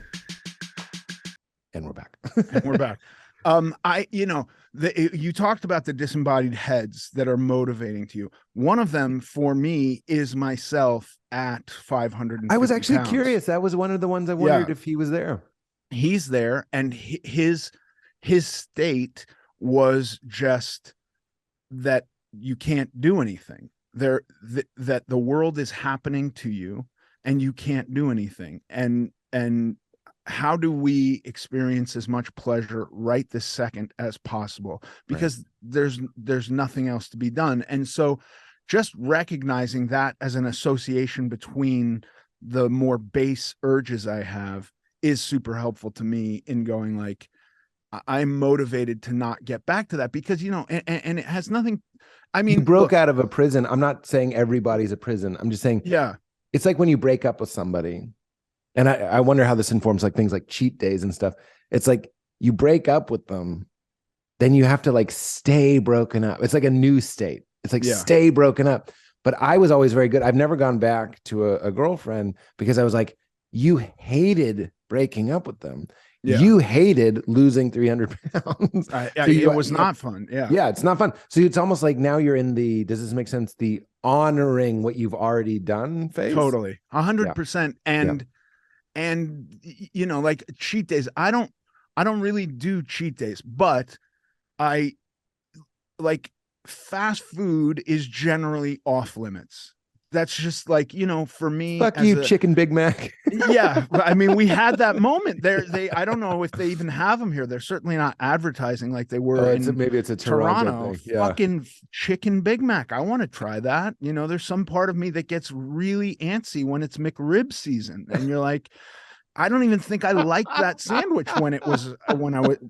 S2: And we're back.
S3: And we're back. You talked about the disembodied heads that are motivating to you. One of them for me is myself at 550
S2: I was actually
S3: pounds.
S2: curious. That was one of the ones I wondered if he was there.
S3: He's there, and his state was just that you can't do anything. That the world is happening to you and you can't do anything. And how do we experience as much pleasure right this second as possible? Because there's nothing else to be done. And so just recognizing that as an association between the more base urges I have is super helpful to me in going like, I'm motivated to not get back to that because, and it has nothing. I mean,
S2: you broke out of a prison. I'm not saying everybody's a prison. I'm just saying, it's like when you break up with somebody. And I wonder how this informs like things like cheat days and stuff. It's like you break up with them, then you have to like stay broken up. It's like a new state. It's like stay broken up. But I was always very good. I've never gone back to a girlfriend because I was like, you hated breaking up with them. Yeah. You hated losing 300 pounds.
S3: It was not fun.
S2: Yeah, it's not fun. So it's almost like now you're in the, does this make sense? The honoring what you've already done phase?
S3: Totally. 100%. And like cheat days, I don't really do cheat days, but I like fast food is generally off limits. that's just like, for me
S2: Fuck
S3: as
S2: you,
S3: a,
S2: chicken Big Mac.
S3: yeah, I mean, we had that moment there. I don't know if they even have them here. They're certainly not advertising like they were
S2: Oh,
S3: in
S2: maybe it's a Toronto
S3: Toronto.
S2: thing. Yeah.
S3: Fucking chicken Big Mac. I want to try that. There's some part of me that gets really antsy when it's McRib season, and you're like, I don't even think I liked that sandwich when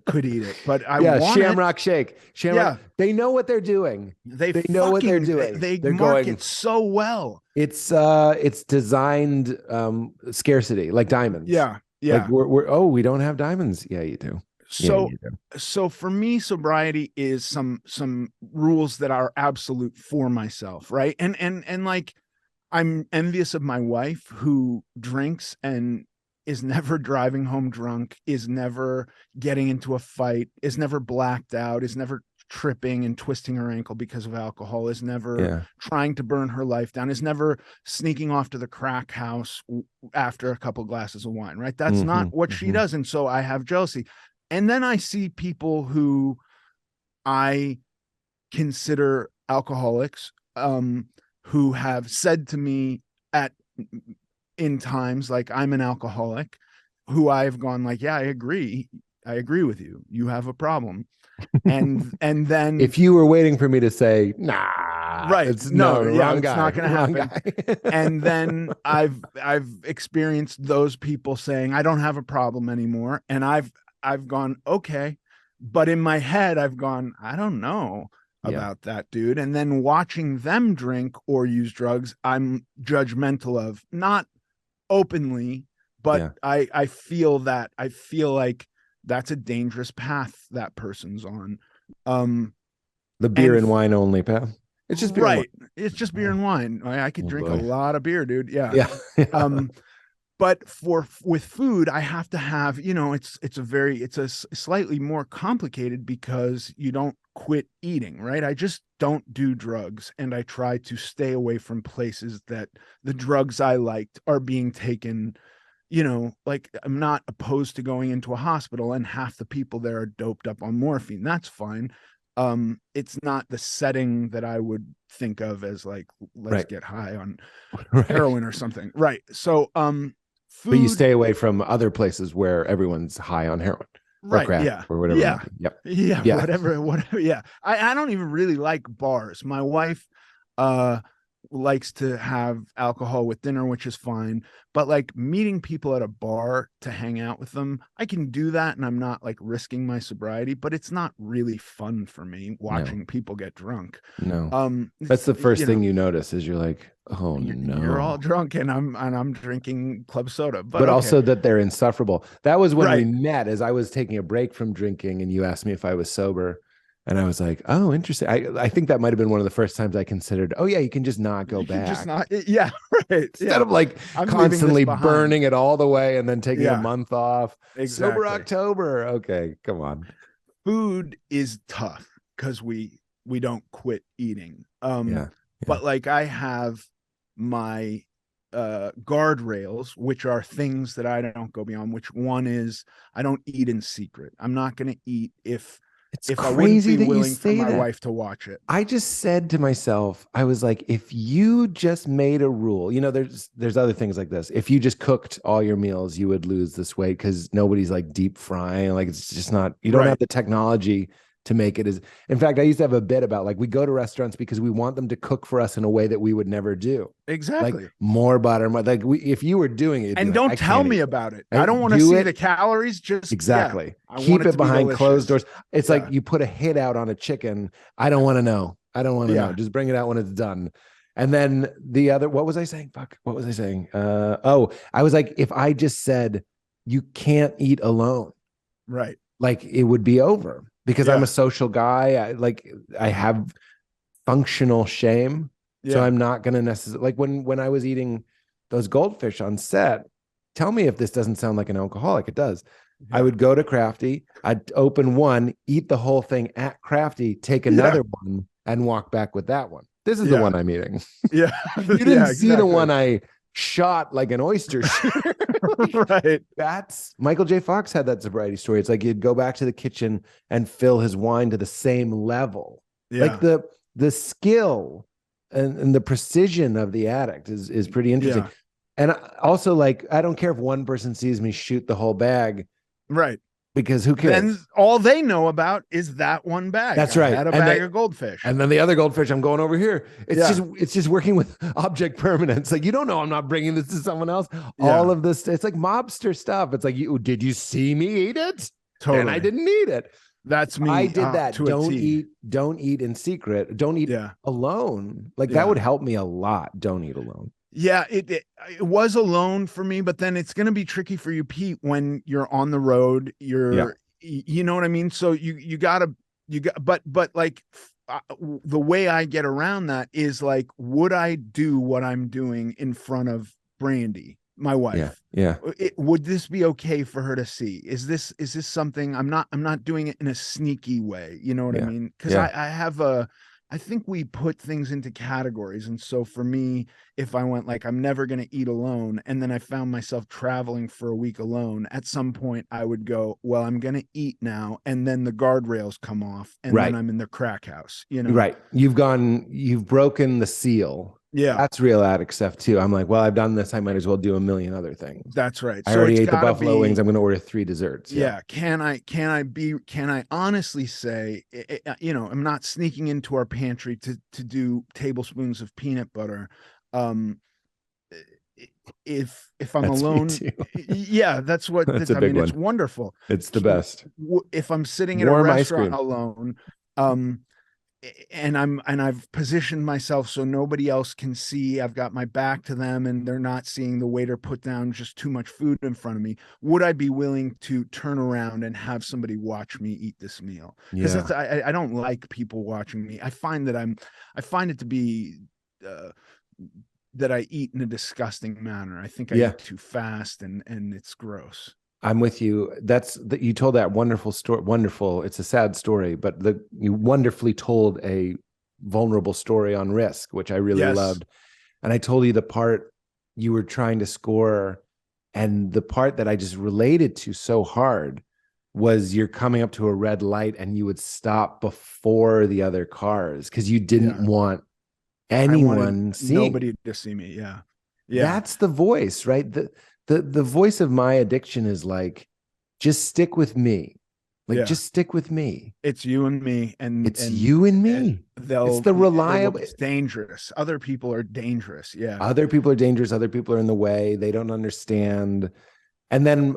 S3: could eat it, but I
S2: Yeah,
S3: want it.
S2: Shamrock Shake. Shamrock.
S3: Yeah,
S2: They know what they're doing.
S3: they
S2: know what they're
S3: fucking
S2: doing.
S3: they
S2: They're
S3: market
S2: going,
S3: so well.
S2: it's designed scarcity, like diamonds.
S3: Yeah,
S2: Like
S3: yeah.
S2: we don't have diamonds. Yeah, you do. Yeah,
S3: So
S2: you do.
S3: so for me, sobriety is some rules that are absolute for myself, right? And like, I'm envious of my wife who drinks and is never driving home drunk, is never getting into a fight, is never blacked out, is never tripping and twisting her ankle because of alcohol, is never
S2: Yeah.
S3: trying to burn her life down, is never sneaking off to the crack house after a couple glasses of wine, right? That's not what she does. And so I have jealousy. And then I see people who I consider alcoholics, who have said to me in times like, I'm an alcoholic, who I've gone like, yeah, I agree with you. You have a problem. And then
S2: if you were waiting for me to say, nah,
S3: right,
S2: it's
S3: wrong
S2: guy.
S3: It's not going to happen. And then I've experienced those people saying, I don't have a problem anymore. And I've gone, okay. But in my head, I've gone, I don't know about that, dude. And then watching them drink or use drugs, I'm judgmental of, not openly, but I feel like that's a dangerous path that person's on.
S2: The beer and wine only path. It's just beer
S3: right. It's just beer and wine. I could drink a lot of beer, dude. Yeah. But with food, I have to have, it's a slightly more complicated, because you don't quit eating, right? I just don't do drugs, and I try to stay away from places that the drugs I liked are being taken. Like, I'm not opposed to going into a hospital and half the people there are doped up on morphine. That's fine. It's not the setting that I would think of as like, let's get high on heroin or something. Right. So, food,
S2: but you stay away from other places where everyone's high on heroin, or crack, or whatever.
S3: Whatever. Yeah. I don't even really like bars. My wife likes to have alcohol with dinner, which is fine, but like, meeting people at a bar to hang out with them, I can do that, and I'm not like risking my sobriety, but it's not really fun for me watching people get drunk.
S2: That's the first thing you notice, is you're like, oh no,
S3: you're all drunk, and I'm drinking club soda, but
S2: also that they're insufferable. That was when we met, as I was taking a break from drinking, and you asked me if I was sober. And I was like, oh, interesting. I think that might have been one of the first times I considered, oh yeah, you can just not go back.
S3: Just not, yeah, right.
S2: Instead of like constantly burning it all the way and then taking a month off.
S3: Exactly.
S2: Sober October. Okay, come on.
S3: Food is tough because we don't quit eating. But like, I have my guardrails, which are things that I don't go beyond, which one is, I don't eat in secret. I'm not going to eat if I wouldn't be willing for my wife to watch it.
S2: I just said to myself, I was like, if you just made a rule, there's other things like this. If you just cooked all your meals, you would lose this weight, because nobody's like deep frying. Like, it's just not, you don't have the technology to make it. In fact, I used to have a bit about, like, we go to restaurants because we want them to cook for us in a way that we would never do.
S3: Exactly.
S2: Like, more butter, more, like, if you were doing it,
S3: and don't tell me about it. I don't want to see the calories. Just
S2: exactly. Keep it behind closed doors. It's like you put a hit out on a chicken. I don't want to know. Just bring it out when it's done. And then the other, what was I saying? Fuck. What was I saying? I was like, if I just said you can't eat alone,
S3: right?
S2: Like, it would be over. Because I'm a social guy. I have functional shame. So I'm not going to necessarily, like, when I was eating those goldfish on set, tell me if this doesn't sound like an alcoholic. It does. I would go to Crafty, I'd open one, eat the whole thing at Crafty, take another one, and walk back with that one. This is the one I'm eating.
S3: Yeah.
S2: You didn't see the one I shot like an oyster shooter.
S3: Right.
S2: That's Michael J. Fox had that sobriety story. It's like, he'd go back to the kitchen and fill his wine to the same level. Like, the skill and the precision of the addict is pretty interesting.
S3: Yeah.
S2: And also, like, I don't care if one person sees me shoot the whole bag,
S3: Right.
S2: because who cares?
S3: Then all they know about is that one bag.
S2: That's
S3: I
S2: right.
S3: had a bag of goldfish.
S2: And then the other goldfish, I'm going over here.
S3: Yeah.
S2: It's just working with object permanence. Like, you don't know I'm not bringing this to someone else.
S3: Yeah.
S2: All of this, it's like mobster stuff. It's like, did you see me eat it?
S3: Totally.
S2: And I didn't eat it.
S3: That's me.
S2: I did that.
S3: To a T.
S2: Don't eat in secret. Don't eat
S3: Yeah.
S2: alone. Like,
S3: Yeah.
S2: that would help me a lot. Don't eat alone.
S3: Yeah, it was alone for me, but then it's going to be tricky for you, Pete, when you're on the road. You know what I mean? So you got, but like the way I get around that is like, would I do what I'm doing in front of Brandy, my wife?
S2: Yeah.
S3: Would this be okay for her to see? Is this something I'm not doing it in a sneaky way? You know what I mean? Because I think we put things into categories. And so for me, if I went like, I'm never going to eat alone, and then I found myself traveling for a week alone, at some point I would go, well, I'm going to eat now. And then the guardrails come off, and then I'm in the crack house, you know?
S2: Right. You've broken the seal.
S3: Yeah.
S2: That's real addict stuff too. I'm like, well, I've done this. I might as well do a million other things.
S3: That's right.
S2: I already ate the buffalo wings. I'm going to order 3 desserts.
S3: Yeah. Can I honestly say, you know, I'm not sneaking into our pantry to do tablespoons of peanut butter. If I'm alone, yeah, that's what,
S2: that's a big one.
S3: It's wonderful.
S2: It's the best.
S3: If I'm sitting in a restaurant alone, and I've positioned myself so nobody else can see, I've got my back to them and they're not seeing the waiter put down just too much food in front of me, would I be willing to turn around and have somebody watch me eat this meal? Because I don't like people watching me. I find it to be that I eat in a disgusting manner. I think I eat too fast, and it's gross.
S2: I'm with you. You told that wonderful story. Wonderful. It's a sad story, but you wonderfully told a vulnerable story on Risk, which I really loved. And I told you the part you were trying to score, and the part that I just related to so hard was you're coming up to a red light and you would stop before the other cars because you didn't want anyone seeing.
S3: Nobody to see me. Yeah.
S2: That's the voice, right? The voice of my addiction is like, just stick with me. Like, just stick with me.
S3: It's you and me.
S2: It's you and me. It's the reliable.
S3: It's dangerous. Other people are dangerous. Yeah.
S2: Other people are dangerous. Other people are in the way. They don't understand. And then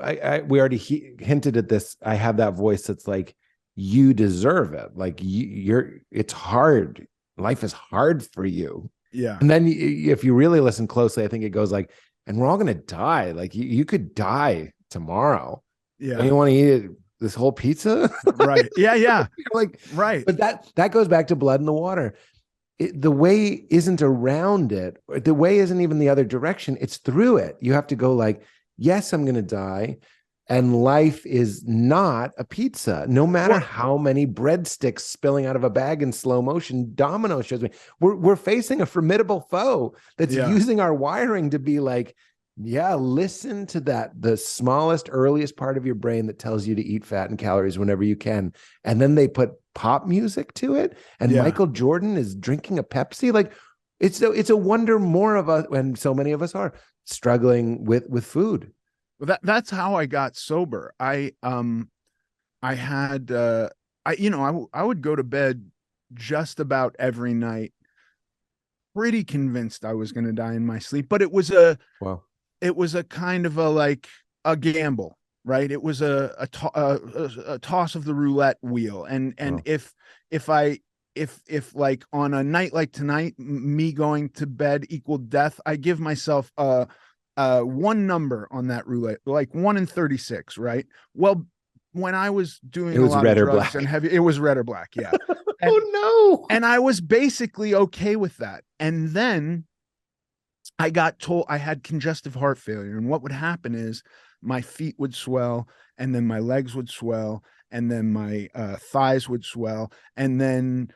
S2: we already hinted at this. I have that voice that's like, you deserve it. Like it's hard. Life is hard for you.
S3: Yeah.
S2: And then if you really listen closely, I think it goes like, and we're all going to die. Like you could die tomorrow.
S3: Yeah.
S2: And you want to eat this whole pizza?
S3: Right. Yeah.
S2: Like,
S3: right.
S2: But that goes back to blood in the water. The way isn't around it. The way isn't even the other direction. It's through it. You have to go like, yes, I'm going to die. And life is not a pizza. No matter how many breadsticks spilling out of a bag in slow motion Domino shows me, we're facing a formidable foe that's using our wiring to be like, listen to the smallest, earliest part of your brain that tells you to eat fat and calories whenever you can. And then they put pop music to it. And Michael Jordan is drinking a Pepsi. Like it's a wonder more of us, and so many of us are struggling with food.
S3: Well, that's how I got sober. I would go to bed just about every night, pretty convinced I was going to die in my sleep, but it was a kind of a gamble, right? It was a toss of the roulette wheel. And if like on a night like tonight, me going to bed equaled death, I give myself one number on that roulette, like 1 in 36, right? Well, when I was doing a lot of drugs and heavy, it was red or black. Yeah.
S2: Oh no.
S3: And I was basically okay with that. And then I got told I had congestive heart failure. And what would happen is my feet would swell, and then my legs would swell, and then my thighs would swell. And then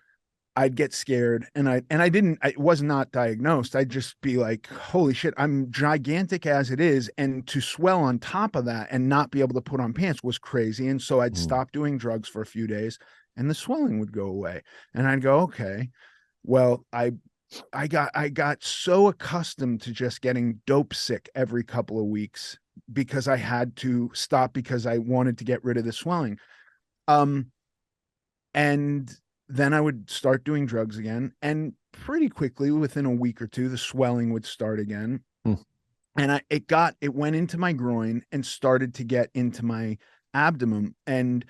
S3: I'd get scared, and I was not diagnosed. I'd just be like, holy shit, I'm gigantic as it is. And to swell on top of that and not be able to put on pants was crazy. And so I'd stop doing drugs for a few days and the swelling would go away. And I'd go, okay, well, I I got so accustomed to just getting dope sick every couple of weeks because I had to stop because I wanted to get rid of the swelling. Um, and then I would start doing drugs again, and pretty quickly, within a week or two, the swelling would start again.
S2: Hmm.
S3: And it went into my groin and started to get into my abdomen. And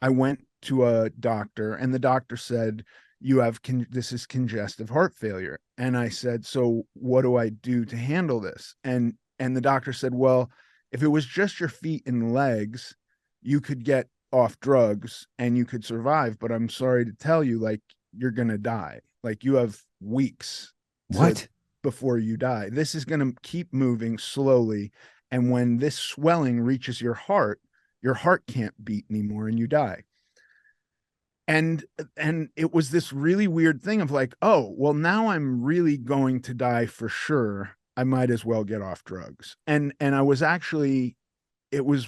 S3: I went to a doctor, and the doctor said, this is congestive heart failure. And I said, so what do I do to handle this? And the doctor said, well, if it was just your feet and legs, you could get off drugs and you could survive. But I'm sorry to tell you, like, you're going to die. Like, you have weeks
S2: What?
S3: before you die. This is going to keep moving slowly. And when this swelling reaches your heart can't beat anymore and you die. And it was this really weird thing of like, oh, well, now I'm really going to die for sure. I might as well get off drugs. And I was actually, it was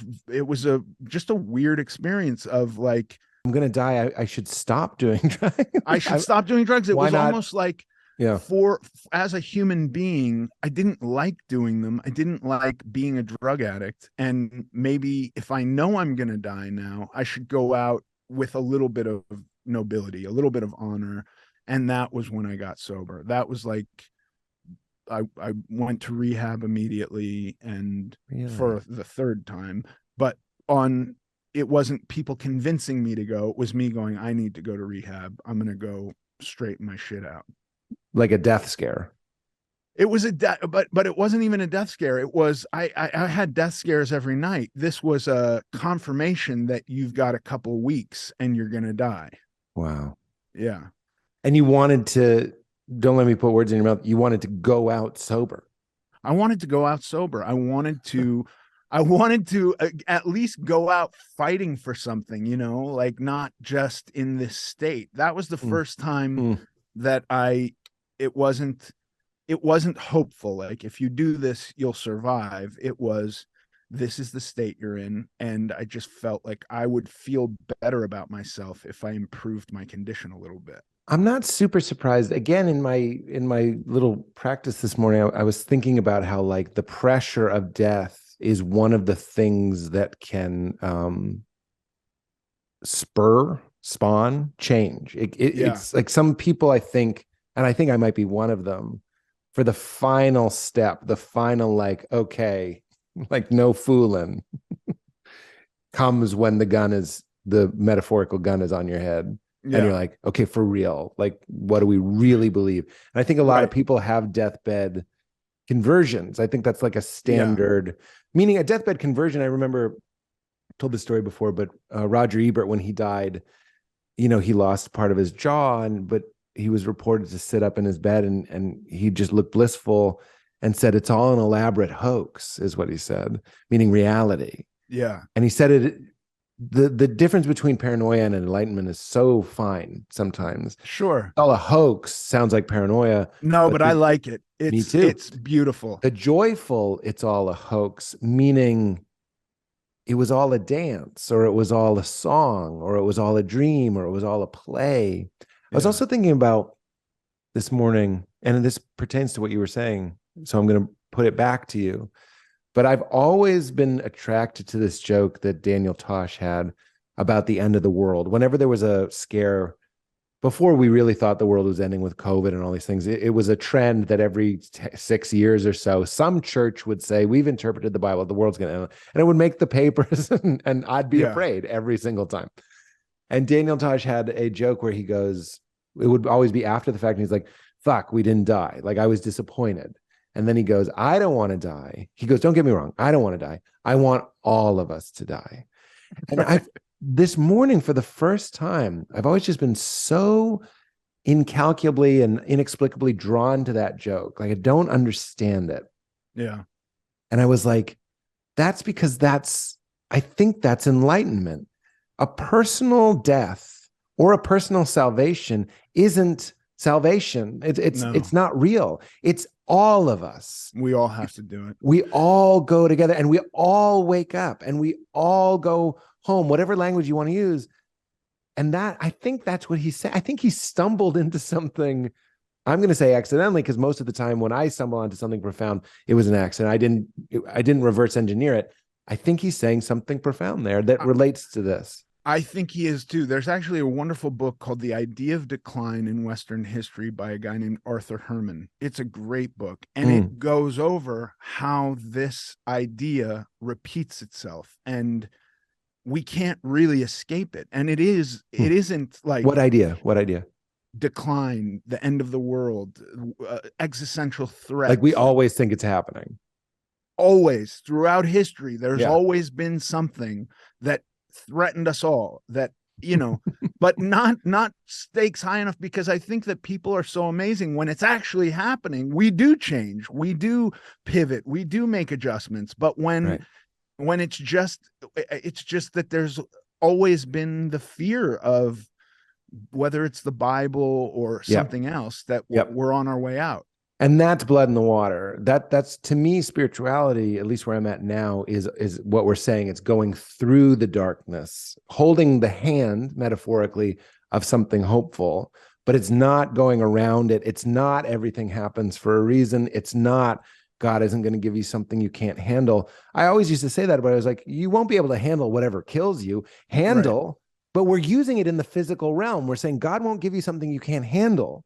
S3: a just a weird experience of like,
S2: I'm gonna die. I should stop doing drugs.
S3: I should stop doing drugs. It
S2: Why
S3: was
S2: not?
S3: almost like,
S2: Yeah.
S3: as a human being, I didn't like doing them. I didn't like being a drug addict. And maybe if I know I'm gonna die now, I should go out with a little bit of nobility, a little bit of honor. And that was when I got sober. That was like, I went to rehab immediately, and
S2: Really?
S3: for the third time. But on it wasn't people convincing me to go. It was me going, I need to go to rehab. I'm gonna go straighten my shit out.
S2: Like a death scare.
S3: It was but it wasn't even a death scare. It was I had death scares every night. This was a confirmation that you've got a couple weeks and you're gonna die.
S2: Wow.
S3: Yeah.
S2: And you wanted to, don't let me put words in your mouth, you wanted to go out sober.
S3: I wanted to go out sober. I wanted to at least go out fighting for something, like not just in this state. That was the first time that it wasn't hopeful. Like, if you do this, you'll survive. It was, this is the state you're in. And I just felt like I would feel better about myself if I improved my condition a little bit.
S2: I'm not super surprised. Again, in my little practice this morning, I was thinking about how like the pressure of death is one of the things that can spawn change. It's like some people, I think, and I think I might be one of them, for the final step, the final like, okay, like no fooling, comes when the metaphorical gun is on your head. Yeah. And you're like, okay, for real, like, what do we really believe? And I think a lot of people have deathbed conversions. I think that's like a standard, meaning a deathbed conversion. I remember, I told this story before, but Roger Ebert, when he died, he lost part of his jaw, but he was reported to sit up in his bed and he just looked blissful and said, it's all an elaborate hoax, is what he said, meaning reality.
S3: Yeah.
S2: And he said the difference between paranoia and enlightenment is so fine sometimes.
S3: Sure.
S2: All a hoax sounds like paranoia.
S3: No, but I like it.
S2: Me too.
S3: It's beautiful.
S2: The joyful, it's all a hoax, meaning it was all a dance, or it was all a song, or it was all a dream, or it was all a play. I was also thinking about this morning, and this pertains to what you were saying, so I'm going to put it back to you. But I've always been attracted to this joke that Daniel Tosh had about the end of the world. Whenever there was a scare, before we really thought the world was ending with COVID and all these things, it was a trend that every 6 years or so, some church would say, we've interpreted the Bible, the world's going to end. And it would make the papers, and I'd be afraid every single time. And Daniel Tosh had a joke where he goes, it would always be after the fact, and he's like, fuck, we didn't die. Like, I was disappointed. And then he goes, I don't want to die. He goes, don't get me wrong, I don't want to die. I want all of us to die. And this morning, for the first time, I've always just been so incalculably and inexplicably drawn to that joke. Like, I don't understand it.
S3: Yeah.
S2: And I was like, that's because I think that's enlightenment. A personal death or a personal salvation isn't salvation. It's not real. It's all of us.
S3: We all have to do it.
S2: We all go together, and we all wake up, and we all go home, whatever language you want to use. And I think that's what he said. I think he stumbled into something I'm going to say accidentally, because most of the time when I stumble onto something profound, it was an accident. I didn't reverse engineer it. I think he's saying something profound there that relates to this.
S3: I think he is too. There's actually a wonderful book called The Idea of Decline in Western History by a guy named Arthur Herman. It's a great book, and it goes over how this idea repeats itself, and we can't really escape it. And it isn't like
S2: What idea? What idea?
S3: Decline, the end of the world, existential threat.
S2: Like we always think it's happening.
S3: Always throughout history, there's always been something that threatened us all, that but not stakes high enough, because I think that people are so amazing. When it's actually happening, we do change, we do pivot, we do make adjustments. But when it's just that there's always been the fear of, whether it's the Bible or something else, that we're on our way out.
S2: And that's blood in the water. That's to me, spirituality, at least where I'm at now, is what we're saying. It's going through the darkness, holding the hand, metaphorically, of something hopeful, but it's not going around it. It's not everything happens for a reason. It's not God isn't going to give you something you can't handle. I always used to say that, but I was like, you won't be able to handle whatever kills you. But we're using it in the physical realm. We're saying God won't give you something you can't handle.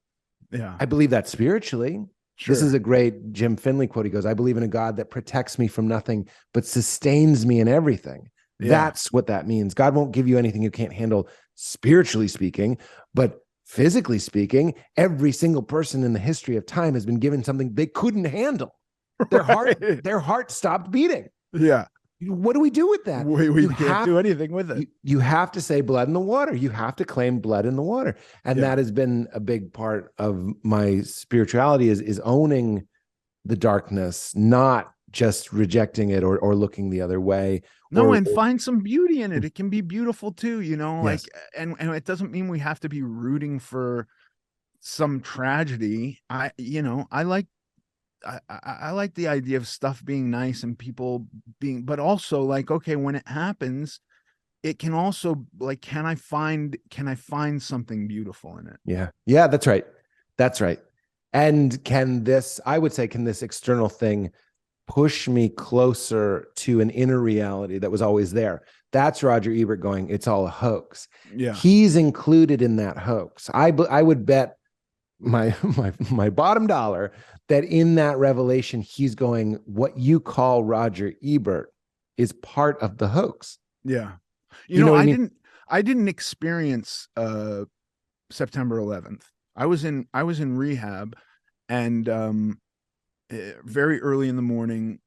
S3: Yeah.
S2: I believe that spiritually. Sure. This is a great Jim Finley quote. He goes, I believe in a God that protects me from nothing, but sustains me in everything. Yeah. That's what that means. God won't give you anything you can't handle, spiritually speaking, but physically speaking, every single person in the history of time has been given something they couldn't handle. Their heart stopped beating.
S3: Yeah.
S2: What do we do with that?
S3: We can't do anything with it.
S2: You have to say blood in the water. You have to claim blood in the water. And that has been a big part of my spirituality, is owning the darkness, not just rejecting it or looking the other way.
S3: No, and find some beauty in it. It can be beautiful too, like, and it doesn't mean we have to be rooting for some tragedy. I like the idea of stuff being nice and people being, but also like, okay, when it happens, it can also, like, can I find something beautiful in it?
S2: Yeah. Yeah, that's right. That's right. And can this external thing push me closer to an inner reality that was always there? That's Roger Ebert going, it's all a hoax.
S3: Yeah.
S2: He's included in that hoax. I would bet my bottom dollar that in that revelation, he's going, what you call Roger Ebert is part of the hoax.
S3: Yeah. You know I didn't experience September 11th. I was in rehab, and very early in the morning,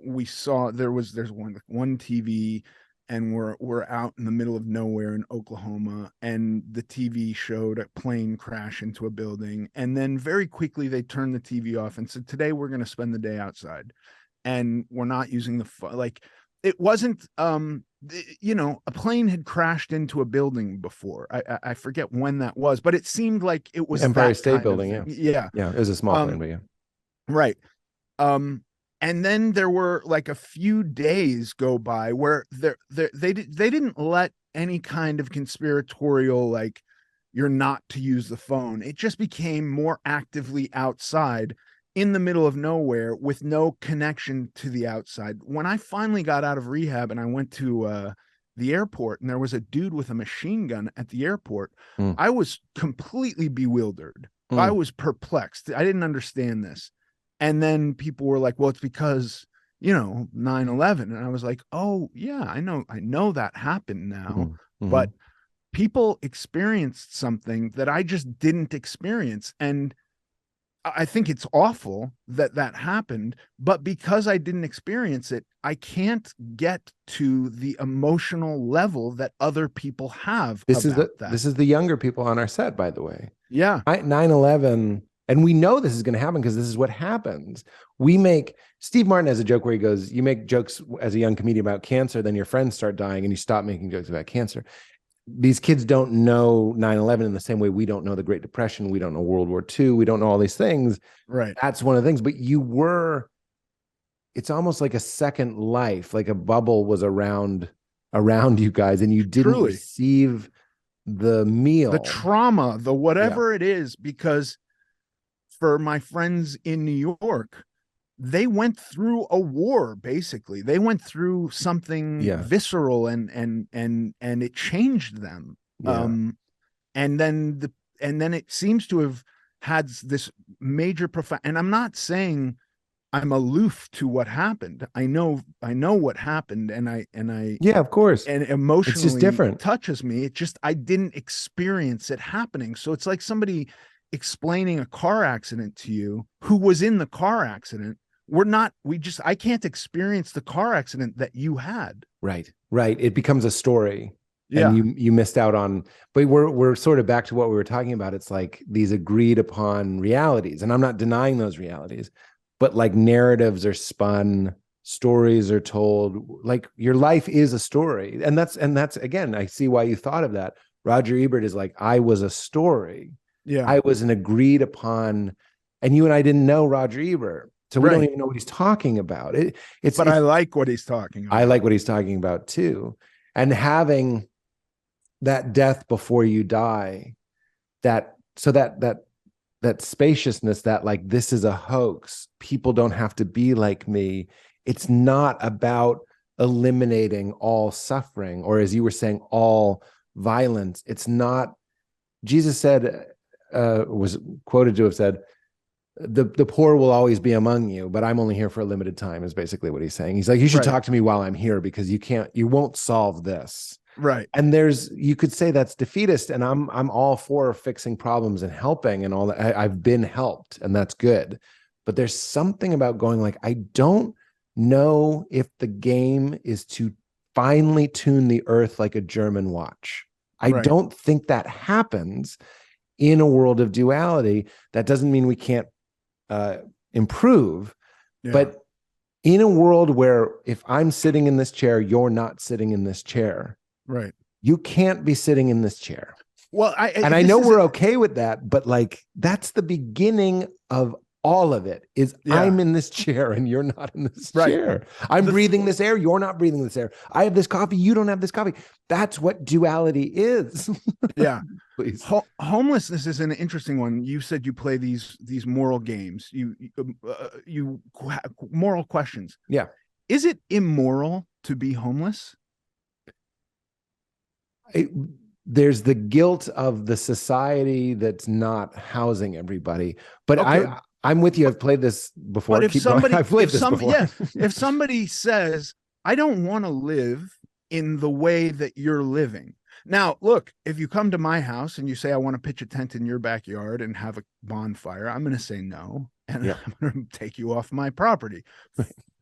S3: we saw there's one TV, and we're out in the middle of nowhere in Oklahoma, and the TV showed a plane crash into a building, and then very quickly they turned the TV off and said, today we're going to spend the day outside, and we're not using the like, it wasn't a plane had crashed into a building before. I forget when that was, but it seemed like it was
S2: Empire State Building.
S3: Yeah,
S2: it was a small plane, but yeah,
S3: right. And then there were like a few days go by where they didn't let any kind of conspiratorial, like, you're not to use the phone. It just became more actively outside in the middle of nowhere with no connection to the outside. When I finally got out of rehab and I went to the airport, and there was a dude with a machine gun at the airport, I was completely bewildered. I was perplexed. I didn't understand this. And then people were like, well, it's because, 9/11. And I was like, oh yeah, I know that happened now, but people experienced something that I just didn't experience. And I think it's awful that happened, but because I didn't experience it, I can't get to the emotional level that other people have. This
S2: is the younger people on our set, by the way.
S3: Yeah.
S2: 9/11. And we know this is going to happen because this is what happens. Steve Martin has a joke where he goes, you make jokes as a young comedian about cancer, then your friends start dying and you stop making jokes about cancer. These kids don't know 9/11 in the same way we don't know the Great Depression. We don't know World War II. We don't know all these things.
S3: Right.
S2: That's one of the things. But it's almost like a second life, like a bubble was around you guys, and you didn't receive the meal,
S3: the trauma, the whatever it is, because for my friends in New York, they went through a war. Basically, they went through something visceral, and it changed them. And then it seems to have had this major profound. And I'm not saying I'm aloof to what happened. I know what happened, and I
S2: of course,
S3: and emotionally
S2: it's just different.
S3: touches me. It just, I didn't experience it happening. So it's like somebody explaining a car accident to you who was in the car accident. I can't experience the car accident that you had.
S2: Right. It becomes a story.
S3: Yeah.
S2: And you missed out on, but we're sort of back to what we were talking about. It's like these agreed upon realities, and I'm not denying those realities, but like narratives are spun, stories are told. Like your life is a story, and that's again, I see why you thought of that. Roger Ebert is like, I was a story.
S3: Yeah,
S2: I was an agreed upon, and you and I didn't know Roger Ebert, so we don't even know what he's talking about. But
S3: I like what he's talking about.
S2: I like what he's talking about too, and having that death before you die, that spaciousness, that like, this is a hoax. People don't have to be like me. It's not about eliminating all suffering, or as you were saying, all violence. It's not. Jesus said, was quoted to have said, the poor will always be among you, but I'm only here for a limited time, is basically what he's saying. He's like, you should talk to me while I'm here, because you won't solve this.
S3: Right.
S2: And you could say that's defeatist, and I'm all for fixing problems and helping and all that. I've been helped, and that's good. But there's something about going like, I don't know if the game is to finely tune the earth like a German watch. I don't think that happens in a world of duality. That doesn't mean we can't improve, but in a world where if I'm sitting in this chair, you're not sitting in this chair.
S3: Right.
S2: You can't be sitting in this chair.
S3: Well,
S2: I know we're okay with that, but like, that's the beginning of all of it is I'm in this chair and you're not in this chair. I'm breathing this air. You're not breathing this air. I have this coffee. You don't have this coffee. That's what duality is.
S3: Yeah.
S2: Please.
S3: Homelessness is an interesting one. You said you play these moral games, you moral questions.
S2: Yeah.
S3: Is it immoral to be homeless?
S2: There's the guilt of the society that's not housing everybody, but I'm with you. I've played this before.
S3: But
S2: I've played this before.
S3: Yeah, if somebody says, I don't want to live in the way that you're living. Now, look, if you come to my house and you say, I want to pitch a tent in your backyard and have a bonfire, I'm going to say no. And I'm going to take you off my property.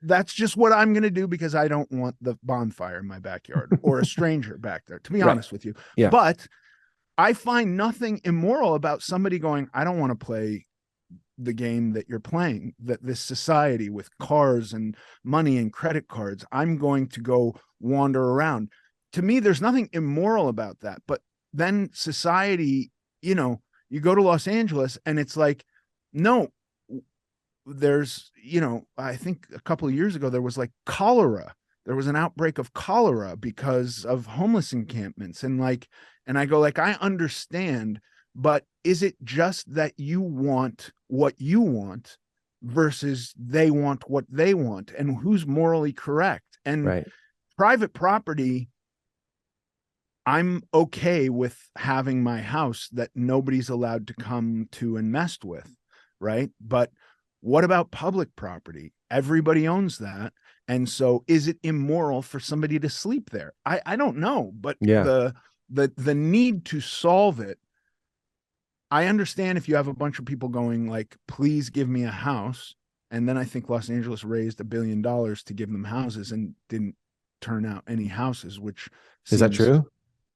S3: That's just what I'm going to do, because I don't want the bonfire in my backyard or a stranger back there, to be honest with you.
S2: Yeah.
S3: But I find nothing immoral about somebody going, I don't want to play the game that you're playing, that this society with cars and money and credit cards, I'm going to go wander around. To me, there's nothing immoral about that. But then society, you go to Los Angeles and it's like, no, there's, I think a couple of years ago, there was like cholera. There was an outbreak of cholera because of homeless encampments. And I go like, I understand, but is it just that you want what you want versus they want what they want, and who's morally correct? And private property, I'm okay with having my house that nobody's allowed to come to and mess with. Right. But what about public property? Everybody owns that. And so is it immoral for somebody to sleep there? I don't know, but the need to solve it, I understand if you have a bunch of people going like, please give me a house. And then I think Los Angeles raised $1 billion to give them houses and didn't turn out any houses, which
S2: is that true?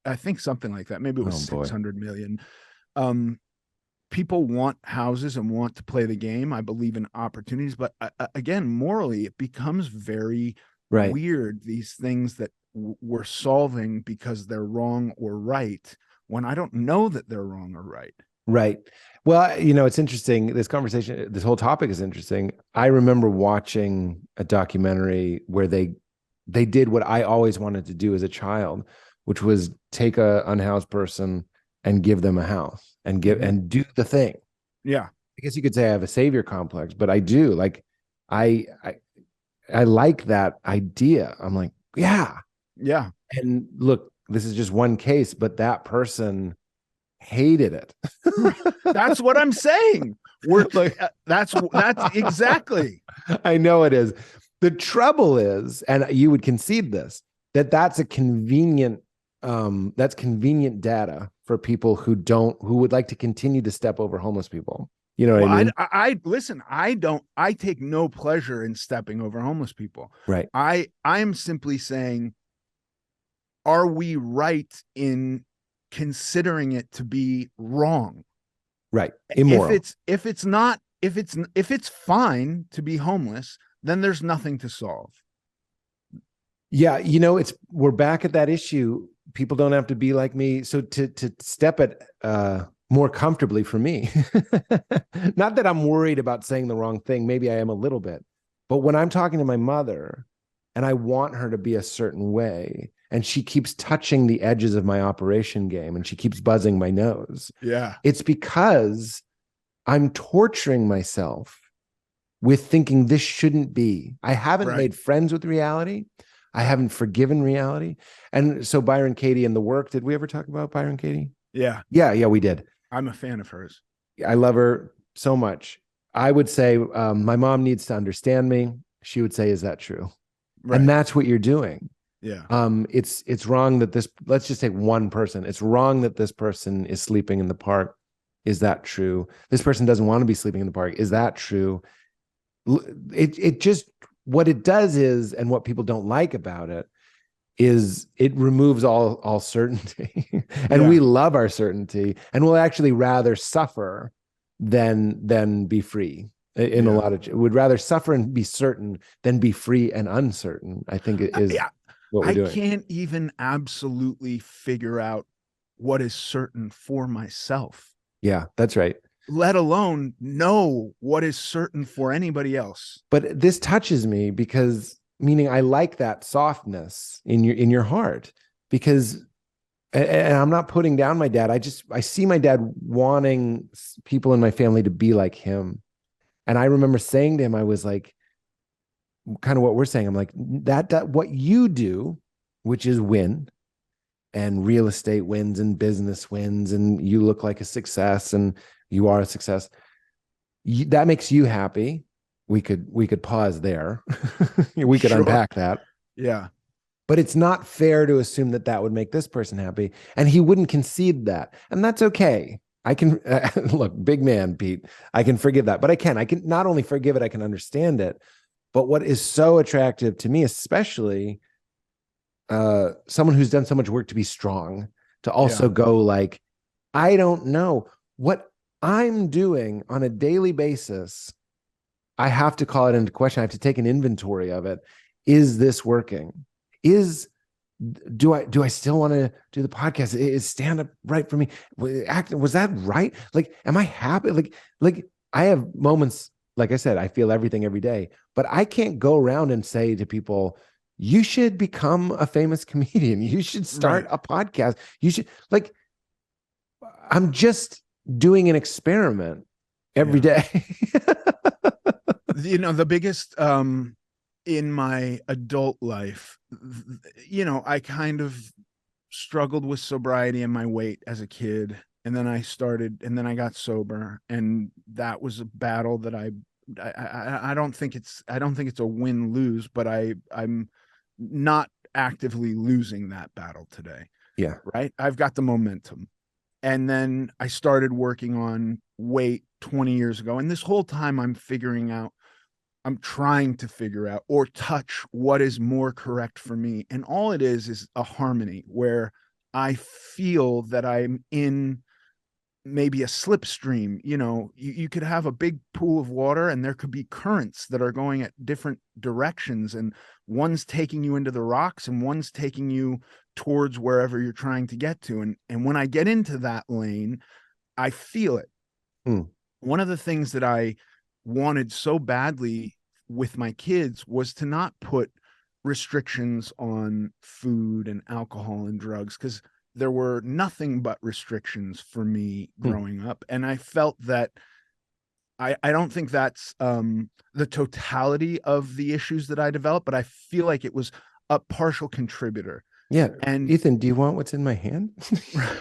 S3: I think something like that. Maybe it was 600 million. People want houses and want to play the game. I believe in opportunities, but again, morally, it becomes very weird. These things that we're solving because they're wrong or right, when I don't know that they're wrong or right.
S2: Right. Well, it's interesting. This conversation, this whole topic is interesting. I remember watching a documentary where they did what I always wanted to do as a child, which was take a unhoused person and give them a house and do the thing.
S3: Yeah.
S2: I guess you could say I have a savior complex, but I do like, I, I, I like that idea. I'm like, yeah.
S3: Yeah.
S2: And look, this is just one case, but that person hated it.
S3: That's what I'm saying. We're
S2: Like,
S3: that's exactly.
S2: I know it is. The trouble is, and you would concede this, that that's a convenient, that's convenient data for people who would like to continue to step over homeless people. You know what
S3: Well,
S2: I mean?
S3: I listen. I take no pleasure in stepping over homeless people.
S2: Right.
S3: I'm simply saying, are we right in considering it to be wrong?
S2: Right.
S3: If
S2: Immoral.
S3: it's not, if it's fine to be homeless, then there's nothing to solve.
S2: Yeah, we're back at that issue. People don't have to be like me. So to step it more comfortably for me. Not that I'm worried about saying the wrong thing. Maybe I am a little bit. But when I'm talking to my mother and I want her to be a certain way, and she keeps touching the edges of my operation game and she keeps buzzing my nose,
S3: Yeah.
S2: it's because I'm torturing myself with thinking this shouldn't be. I haven't
S3: Right.
S2: made friends with reality. I haven't forgiven reality. And so Byron Katie and the work, did we ever talk about Byron Katie?
S3: Yeah.
S2: Yeah, we did.
S3: I'm a fan of hers.
S2: I love her so much. I would say my mom needs to understand me. She would say, is that true?
S3: Right.
S2: And that's what you're doing.
S3: Yeah.
S2: It's wrong that let's just take one person. It's wrong that this person is sleeping in the park. Is that true? This person doesn't want to be sleeping in the park. Is that true? It just, what it does is, and what people don't like about it is, it removes all certainty. And
S3: Yeah.
S2: we love our certainty, and we'll actually rather suffer than be free. In a
S3: Yeah.
S2: lot of, would rather suffer and be certain than be free and uncertain. I think it is
S3: Yeah.
S2: what we're
S3: I
S2: doing.
S3: can't even absolutely figure out what is certain for myself,
S2: Yeah, that's right.
S3: let alone know what is certain for anybody else.
S2: But this touches me because, meaning, I like that softness in your heart, because, and I'm not putting down my dad. I see my dad wanting people in my family to be like him. And I remember saying to him, I was like, kind of what we're saying. I'm like, that what you do, which is win, and real estate wins and business wins, and you look like a success and you are a success. That makes you happy. We could pause there. We could
S3: Sure.
S2: unpack that.
S3: Yeah.
S2: But it's not fair to assume that that would make this person happy. And he wouldn't concede that. And that's okay. I can look, big man, Pete. I can forgive that. But I can not only forgive it, I can understand it. But what is so attractive to me, especially someone who's done so much work to be strong, to also go like, I don't know what I'm doing on a daily basis. I have to call it into question. I have to take an inventory of it. Is this working? Do I still want to do the podcast? Is stand up right for me? Was that right? Like, am I happy? Like I have moments, like I said, I feel everything every day, but I can't go around and say to people, you should become a famous comedian. You should start a podcast. You should, like, I'm just doing an experiment every day.
S3: The biggest in my adult life, I kind of struggled with sobriety and my weight as a kid, and then I got sober, and that was a battle that I don't think it's a win-lose, but I'm not actively losing that battle today.
S2: Yeah.
S3: Right. I've got the momentum. And then I started working on weight 20 years ago. And this whole time I'm trying to figure out or touch what is more correct for me. And all it is a harmony where I feel that I'm in maybe a slipstream. You could have a big pool of water and there could be currents that are going at different directions, and one's taking you into the rocks and one's taking you towards wherever you're trying to get to. And when I get into that lane, I feel it. One of the things that I wanted so badly with my kids was to not put restrictions on food and alcohol and drugs, because there were nothing but restrictions for me growing up. And I felt that I don't think that's the totality of the issues that I developed, but I feel like it was a partial contributor.
S2: Yeah.
S3: And
S2: Ethan, do you want what's in my hand?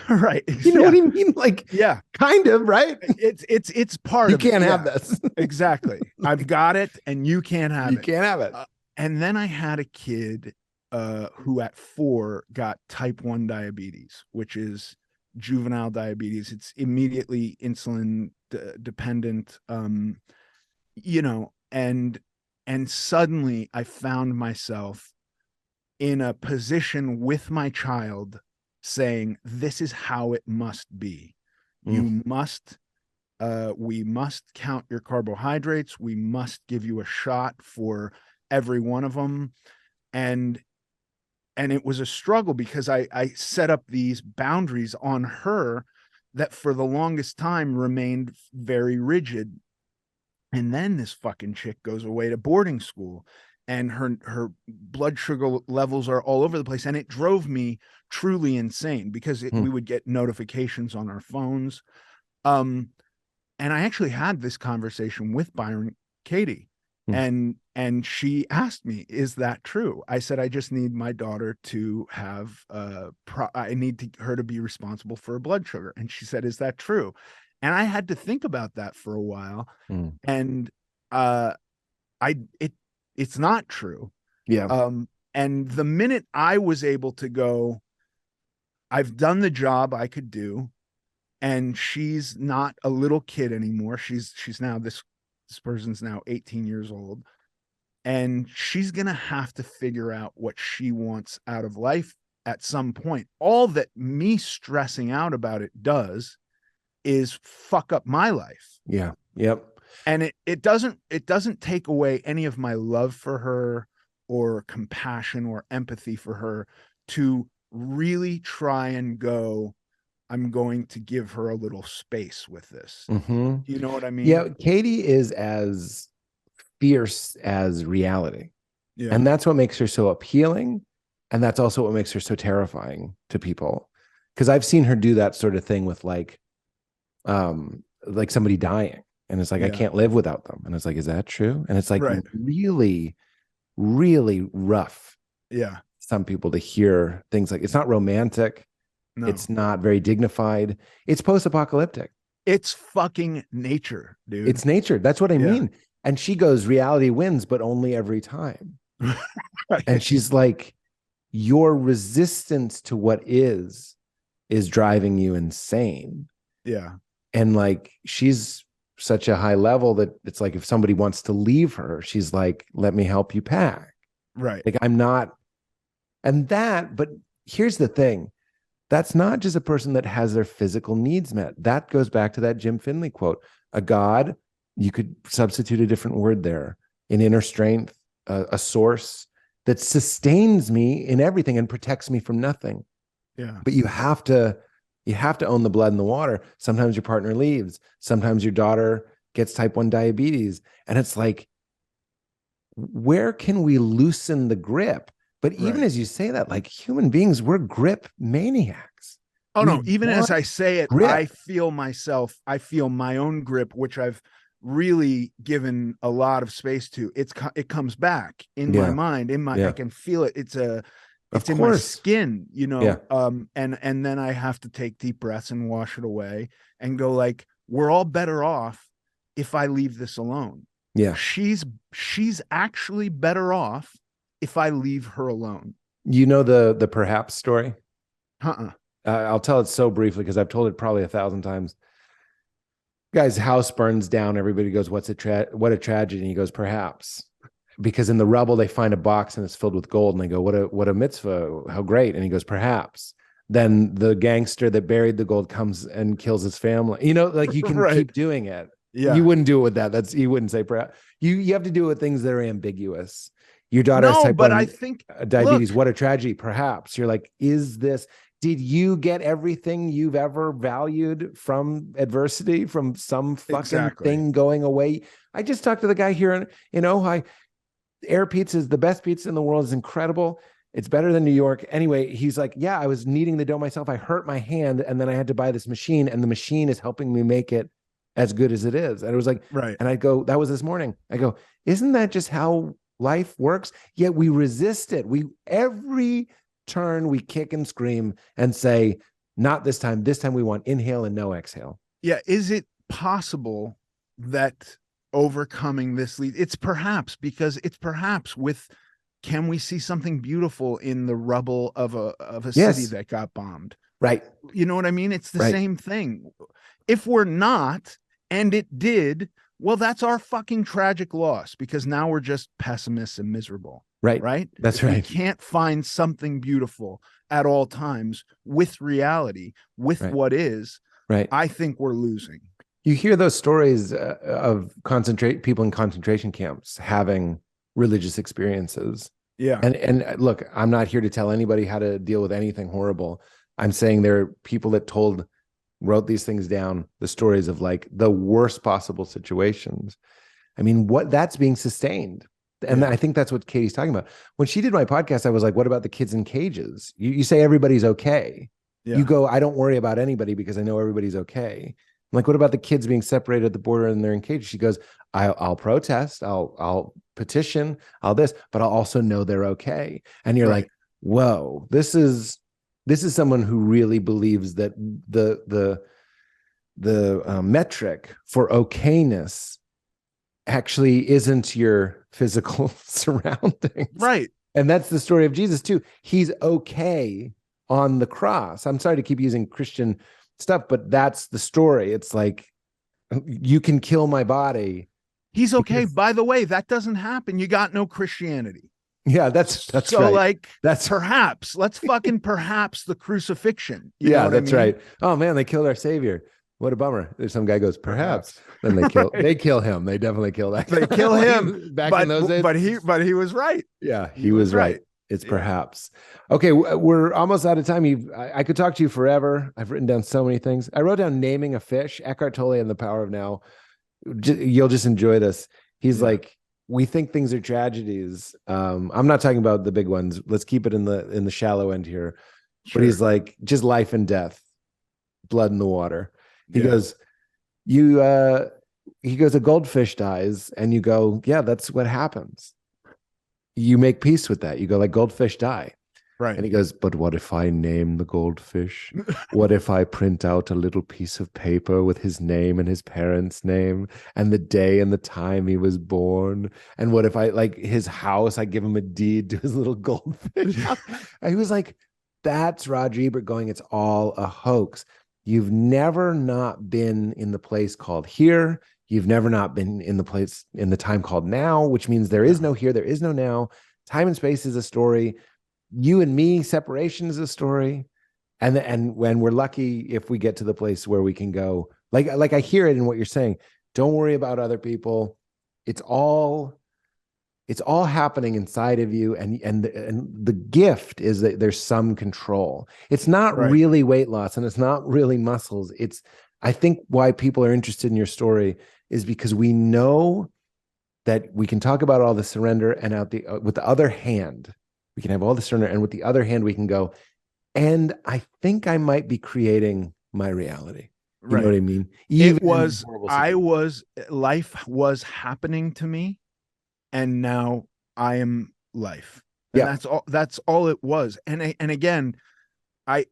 S3: right.
S2: You know
S3: Yeah.
S2: what I mean? Like,
S3: Yeah.
S2: kind of, right?
S3: It's part
S2: You
S3: of it.
S2: can't have
S3: Yeah.
S2: this.
S3: Exactly. I've got it and you can't have
S2: You
S3: it.
S2: can't have it.
S3: And then I had a kid who at 4 got type 1 diabetes, which is juvenile diabetes. It's immediately insulin dependent. You know, and suddenly I found myself in a position with my child saying, this is how it must be.
S2: Mm.
S3: You must we must count your carbohydrates. We must give you a shot for every one of them. And it was a struggle because I set up these boundaries on her that for the longest time remained very rigid. And then this fucking chick goes away to boarding school and her blood sugar levels are all over the place. And it drove me truly insane because we would get notifications on our phones. And I actually had this conversation with Byron Katie, and she asked me, "Is that true?" I said, "I just need my daughter to have I need her to be responsible for her blood sugar." And she said, "Is that true?" And I had to think about that for a while, and it's not true.
S2: Yeah.
S3: And the minute I was able to go, I've done the job I could do. And she's not a little kid anymore. She's now this person's now 18 years old. And she's going to have to figure out what she wants out of life at some point. All that me stressing out about it does is fuck up my life.
S2: Yeah. Yep.
S3: And it doesn't take away any of my love for her or compassion or empathy for her to really try and go, I'm going to give her a little space with this.
S2: Mm-hmm.
S3: You know what I mean?
S2: Yeah. Katie is as fierce as reality.
S3: Yeah.
S2: And that's what makes her so appealing. And that's also what makes her so terrifying to people. Because I've seen her do that sort of thing with like somebody dying. And it's like, I can't live without them. And it's like, is that true? And it's like really, really rough.
S3: Yeah.
S2: Some people to hear things like, it's not romantic. No. It's not very dignified. It's post-apocalyptic.
S3: It's fucking nature, dude.
S2: It's nature. That's what I mean. And she goes, reality wins, but only every time. And she's like, your resistance to what is driving you insane.
S3: Yeah.
S2: And like, she's such a high level that it's like, if somebody wants to leave her, she's like, let me help you pack.
S3: Right.
S2: Like, I'm not. And that, but here's the thing. That's not just a person that has their physical needs met. That goes back to that Jim Finley quote. A God, you could substitute a different word there, an inner strength, a source that sustains me in everything and protects me from nothing.
S3: Yeah.
S2: But you have to own the blood in the water. Sometimes your partner leaves. Sometimes your daughter gets type 1 diabetes. And it's like, where can we loosen the grip? But even as you say that, like human beings, we're grip maniacs.
S3: Oh, no. Even as I say it,
S2: grip.
S3: I feel my own grip, which I've really given a lot of space to. It comes back in my mind, I can feel it. It's in my skin, you know? And then I have to take deep breaths and wash it away and go like, we're all better off if I leave this alone.
S2: Yeah.
S3: She's actually better off if I leave her alone.
S2: You know the perhaps story?
S3: I'll
S2: tell it so briefly because I've told it probably 1,000 times. Guy's house burns down. Everybody goes, what a tragedy. And he goes, perhaps. Because in the rubble, they find a box and it's filled with gold. And they go, what a mitzvah. How great. And he goes, perhaps. Then the gangster that buried the gold comes and kills his family. You know, like you can keep doing it. Yeah. You wouldn't do it with that. You wouldn't say perhaps. You have to do it with things that are ambiguous. Your daughter has type 1
S3: I think
S2: diabetes. What a tragedy. Perhaps. You're like, did you get everything you've ever valued from adversity, from some fucking thing going away? I just talked to the guy here in Ojai. Air Pizza is the best pizza in the world. It's incredible. It's better than New York. Anyway, he's like, yeah, I was kneading the dough myself. I hurt my hand and then I had to buy this machine and the machine is helping me make it as good as it is. And it was like,
S3: Right.
S2: and I go, that was this morning. I go, isn't that just how life works? Yet we resist it. We every turn we kick and scream and say, not this time. This time we want inhale and no exhale.
S3: Yeah. Is it possible that overcoming this lead, it's perhaps with, can we see something beautiful in the rubble of a
S2: Yes.
S3: city that got bombed?
S2: Right.
S3: You know what I mean? It's the
S2: Right.
S3: same thing. If we're not, and it did, well, that's our fucking tragic loss, because now we're just pessimists and miserable.
S2: Right.
S3: Right.
S2: That's
S3: If
S2: right.
S3: we can't find something beautiful at all times with reality, with
S2: Right.
S3: what is,
S2: Right.
S3: I think we're losing.
S2: You hear those stories of people in concentration camps having religious experiences.
S3: Yeah.
S2: And look, I'm not here to tell anybody how to deal with anything horrible. I'm saying there are people that wrote these things down, the stories of like the worst possible situations. I mean, what that's being sustained. And
S3: Yeah.
S2: I think that's what Katie's talking about. When she did my podcast, I was like, what about the kids in cages? You say everybody's okay.
S3: Yeah.
S2: You go, I don't worry about anybody because I know everybody's okay. I'm like, what about the kids being separated at the border and they're in cages? She goes, I'll protest, I'll petition, I'll this, but I'll also know they're okay. And you're
S3: Right.
S2: like, whoa, this is someone who really believes that the metric for okayness actually isn't your physical surroundings.
S3: Right.
S2: And that's the story of Jesus too. He's okay on the cross. I'm sorry to keep using Christian stuff, but that's the story. It's like, you can kill my body.
S3: He's okay. By the way, that doesn't happen. You got no Christianity.
S2: Yeah, that's
S3: so
S2: right.
S3: Like,
S2: that's
S3: perhaps let's fucking perhaps the crucifixion. You
S2: yeah,
S3: know what
S2: that's
S3: I mean?
S2: right. Oh man, they killed our savior. What a bummer. There's some guy goes, perhaps. Then they kill him. They definitely kill that guy.
S3: They kill him
S2: back in those days.
S3: But he was right.
S2: Yeah, he was right. It's perhaps. Okay, we're almost out of time. I could talk to you forever. I've written down so many things. I wrote down naming a fish, Eckhart Tolle and the Power of Now. You'll just enjoy this. He's like, we think things are tragedies. I'm not talking about the big ones. Let's keep it in the shallow end here. Sure. But he's like, just life and death, blood in the water. He goes, a goldfish dies, and you go, yeah, that's what happens. You make peace with that. You go, like, goldfish die.
S3: Right.
S2: And he goes, but what if I name the goldfish? What if I print out a little piece of paper with his name and his parents' name and the day and the time he was born? And what if I, like, his house, I give him a deed to his little goldfish? And he was like, that's Roger Ebert going, it's all a hoax. You've never not been in the place called here. You've never not been in the place in the time called now, which means there is no here, there is no now. Time and space is a story. You and me, separation is a story. And when we're lucky if we get to the place where we can go, like I hear it in what you're saying. Don't worry about other people. It's all happening inside of you, and the gift is that there's some control. It's not really weight loss, and it's not really muscles. It's, I think, why people are interested in your story is because we know that we can talk about all the surrender, and with the other hand, we can have all the surrender, and with the other hand, we can go, and I think I might be creating my reality. You know what I mean?
S3: Life was happening to me, and now I am life. And that's all it was. And again, I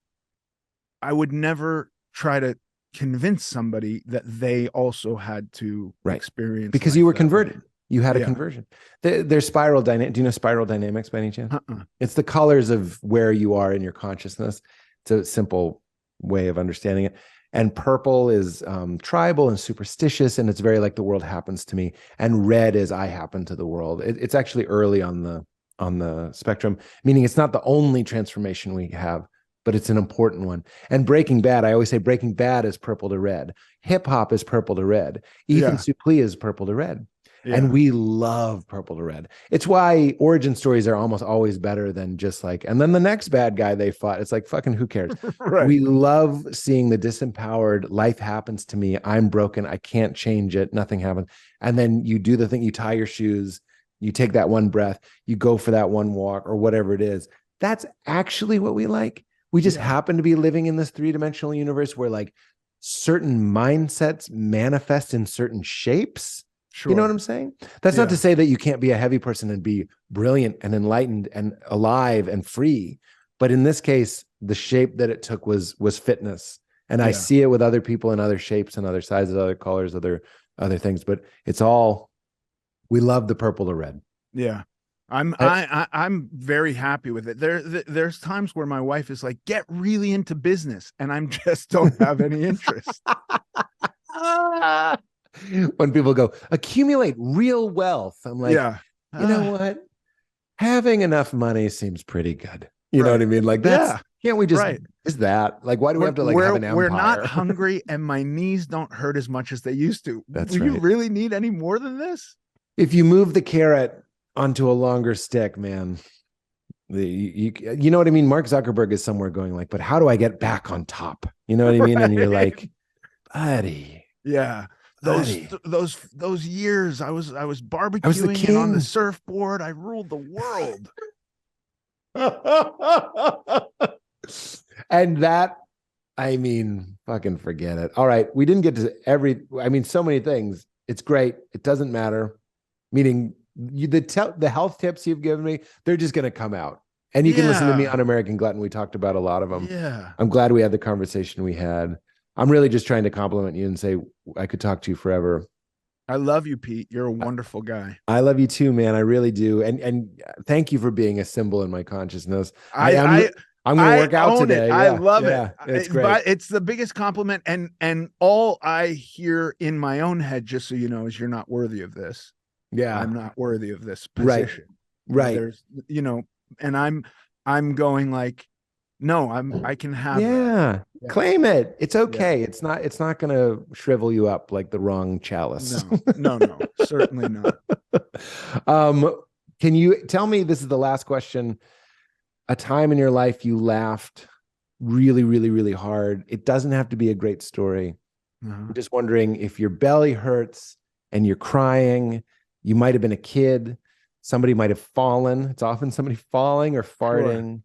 S3: would never try to convince somebody that they also had to experience,
S2: because you were converted. You had a conversion. There's spiral dynamic. Do you know spiral dynamics by any chance? It's the colors of where you are in your consciousness. It's a simple way of understanding it. And purple is tribal and superstitious, and it's very like the world happens to me. And red is I happen to the world. It's actually early on the spectrum, meaning it's not the only transformation we have, but it's an important one. And Breaking Bad, I always say Breaking Bad is purple to red. Hip hop is purple to red. Ethan Suplee is purple to red. Yeah. And we love purple to red. It's why origin stories are almost always better than just like, and then the next bad guy they fought. It's like, fucking who cares? We love seeing the disempowered, life happens to me. I'm broken. I can't change it. Nothing happens. And then you do the thing, you tie your shoes, you take that one breath, you go for that one walk or whatever it is. That's actually what we like. We just happen to be living in this 3-dimensional universe where like certain mindsets manifest in certain shapes.
S3: Sure.
S2: You know what I'm saying? That's not to say that you can't be a heavy person and be brilliant and enlightened and alive and free. But in this case, the shape that it took was fitness. And I see it with other people in other shapes and other sizes, other colors, other things. But it's all, we love the purple to red.
S3: Yeah. I'm very happy with it. There's times where my wife is like, get really into business, and I'm just don't have any interest.
S2: When people go, accumulate real wealth, I'm like, you know what? Having enough money seems pretty good. You know what I mean? Like, can't we just, is that like, why do we have to like have an empire?
S3: We're not hungry and my knees don't hurt as much as they used to. Do you really need any more than this?
S2: If you move the carrot onto a longer stick, man, you know what I mean? Mark Zuckerberg is somewhere going like, but how do I get back on top? You know what I mean? And you're like, buddy.
S3: Yeah. Those years I was barbecuing and on the surfboard. I ruled the world.
S2: And that, I mean, fucking forget it. All right. We didn't get to so many things. It's great. It doesn't matter. Meaning the health tips you've given me, they're just going to come out. And you can listen to me on American Glutton. We talked about a lot of them.
S3: Yeah.
S2: I'm glad we had the conversation we had. I'm really just trying to compliment you and say I could talk to you forever.
S3: I love you, Pete. You're a wonderful guy.
S2: I love you too, man. I really do. And thank you for being a symbol in my consciousness. I'm going to work out today.
S3: I love it.
S2: It's great.
S3: But it's the biggest compliment. And all I hear in my own head, just so you know, is you're not worthy of this.
S2: Yeah.
S3: I'm not worthy of this position.
S2: Right.
S3: There's, and I'm going like, no, I can have
S2: that. Claim it. It's okay. Yeah. It's not going to shrivel you up like the wrong chalice.
S3: No, certainly not.
S2: Can you tell me, this is the last question, a time in your life you laughed really, really, really hard? It doesn't have to be a great story. I'm just wondering if your belly hurts and you're crying, you might have been a kid, somebody might have fallen. It's often somebody falling or farting.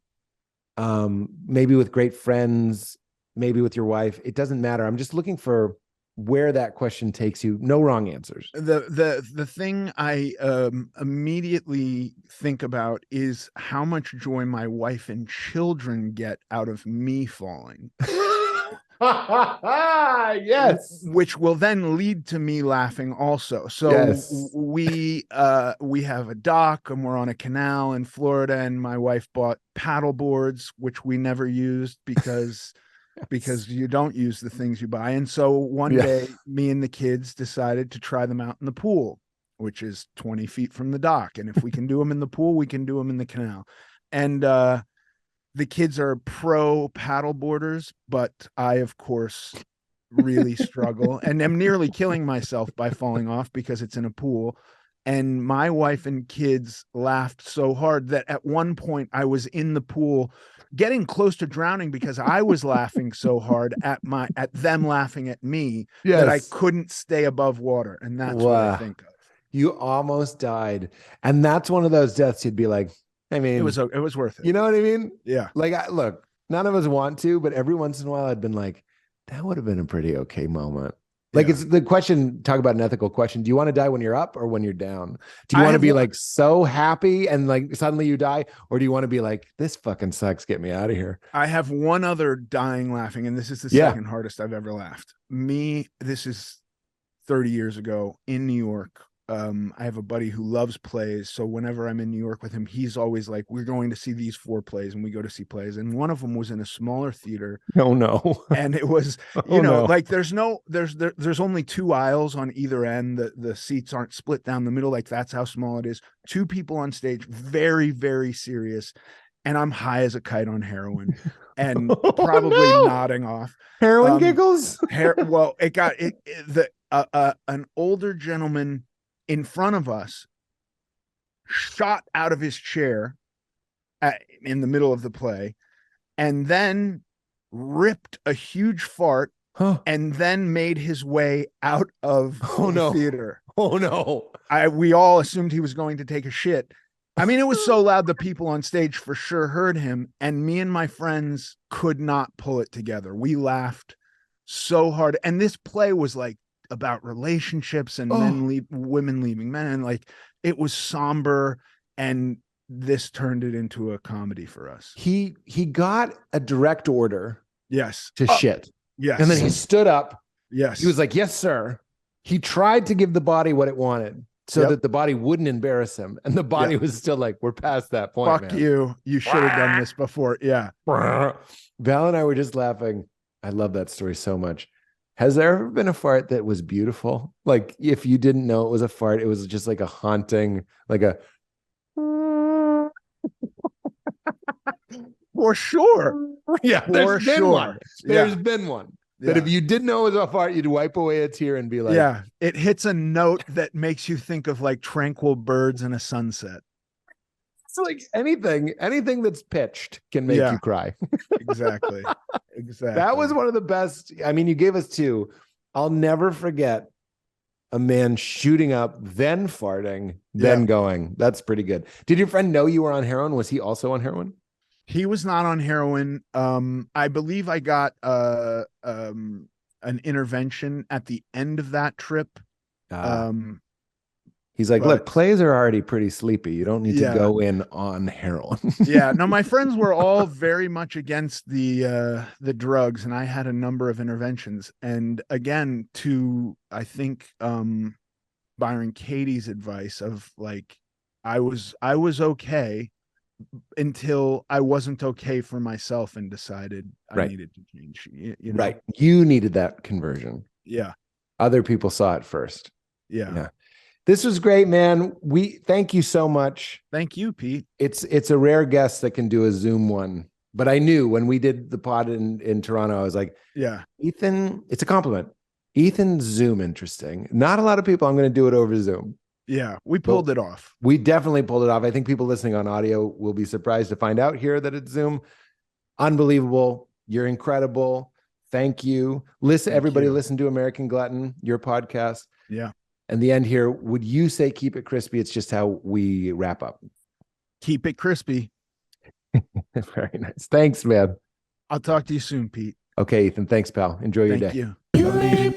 S2: Sure. Maybe with great friends, maybe with your wife. It doesn't matter. I'm just looking for where that question takes you. No wrong answers.
S3: The thing I immediately think about is how much joy my wife and children get out of me falling.
S2: Yes.
S3: Which will then lead to me laughing also. So we have a dock and we're on a canal in Florida, and my wife bought paddle boards, which we never used because you don't use the things you buy. And so one day me and the kids decided to try them out in the pool, which is 20 feet from the dock. And if we can do them in the pool, we can do them in the canal. And the kids are pro paddle boarders, but I, of course, really struggle and am nearly killing myself by falling off because it's in a pool. And my wife and kids laughed so hard that at one point I was in the pool getting close to drowning because I was laughing so hard at them laughing at me that I couldn't stay above water. And that's what I think of.
S2: You almost died. And that's one of those deaths you'd be like, I mean,
S3: it was worth it.
S2: You know what I mean?
S3: Yeah.
S2: Like, look, none of us want to, but every once in a while I'd been like, that would have been a pretty okay moment. Like, it's the question, talk about an ethical question. Do you want to die when you're up or when you're down? Do you want to be like so happy and like suddenly you die? Or do you want to be like, this fucking sucks, get me out of here?
S3: I have one other dying laughing, and this is the second hardest I've ever laughed. This is 30 years ago in New York. I have a buddy who loves plays. So whenever I'm in New York with him, he's always like, we're going to see these 4 plays, and we go to see plays. And one of them was in a smaller theater.
S2: Oh no.
S3: And it was, like there's only 2 aisles on either end. The seats aren't split down the middle. Like that's how small it is. 2 people on stage, very, very serious. And I'm high as a kite on heroin and probably nodding off.
S2: Heroin giggles?
S3: An older gentleman in front of us shot out of his chair in the middle of the play, and then ripped a huge fart and then made his way out of the theater.
S2: Oh no.
S3: We all assumed he was going to take a shit. I mean, it was so loud the people on stage for sure heard him, and me and my friends could not pull it together. We laughed so hard. And this play was like about relationships and women leaving men. And like, it was somber, and this turned it into a comedy for us.
S2: He got a direct order.
S3: Yes.
S2: To shit.
S3: Yes.
S2: And then he stood up.
S3: Yes.
S2: He was like, yes, sir. He tried to give the body what it wanted so that the body wouldn't embarrass him. And the body was still like, we're past that point.
S3: Fuck
S2: man.
S3: you should have done this before. Yeah.
S2: Val and I were just laughing. I love that story so much. Has there ever been a fart that was beautiful? Like, if you didn't know it was a fart, it was just like a haunting, like a
S3: for sure.
S2: Yeah, there's been one. There's
S3: Yeah.
S2: been one. That if you didn't know it was a fart, you'd wipe away a tear and be like,
S3: yeah, it hits a note that makes you think of like tranquil birds in a sunset.
S2: It's like anything that's pitched can make you cry.
S3: Exactly.
S2: That was one of the best. I mean, you gave us two. I'll never forget a man shooting up, then farting, then going. That's pretty good. Did your friend know you were on heroin? Was he also on heroin?
S3: He was not on heroin. I believe I got an intervention at the end of that trip.
S2: He's like, look, plays are already pretty sleepy. You don't need to go in on heroin.
S3: Yeah. No, my friends were all very much against the drugs, and I had a number of interventions. And again, I think Byron Katie's advice of like, I was okay until I wasn't okay for myself and decided I needed to change. You know?
S2: Right. You needed that conversion.
S3: Yeah.
S2: Other people saw it first.
S3: Yeah.
S2: This was great, man. We thank you so much.
S3: Thank you, Pete.
S2: It's a rare guest that can do a Zoom one. But I knew when we did the pod in Toronto, I was like,
S3: yeah,
S2: Ethan, it's a compliment. Ethan's Zoom interesting. Not a lot of people. I'm going to do it over Zoom.
S3: Yeah, we pulled it off.
S2: We definitely pulled it off. I think people listening on audio will be surprised to find out here that it's Zoom. Unbelievable. You're incredible. Thank you. Listen to American Glutton, your podcast.
S3: Yeah.
S2: And the end here, would you say keep it crispy? It's just how we wrap up.
S3: Keep it crispy.
S2: Very nice. Thanks, man.
S3: I'll talk to you soon, Pete.
S2: Okay, Ethan. Thanks, pal. Enjoy your day.
S3: Thank you.
S1: You made it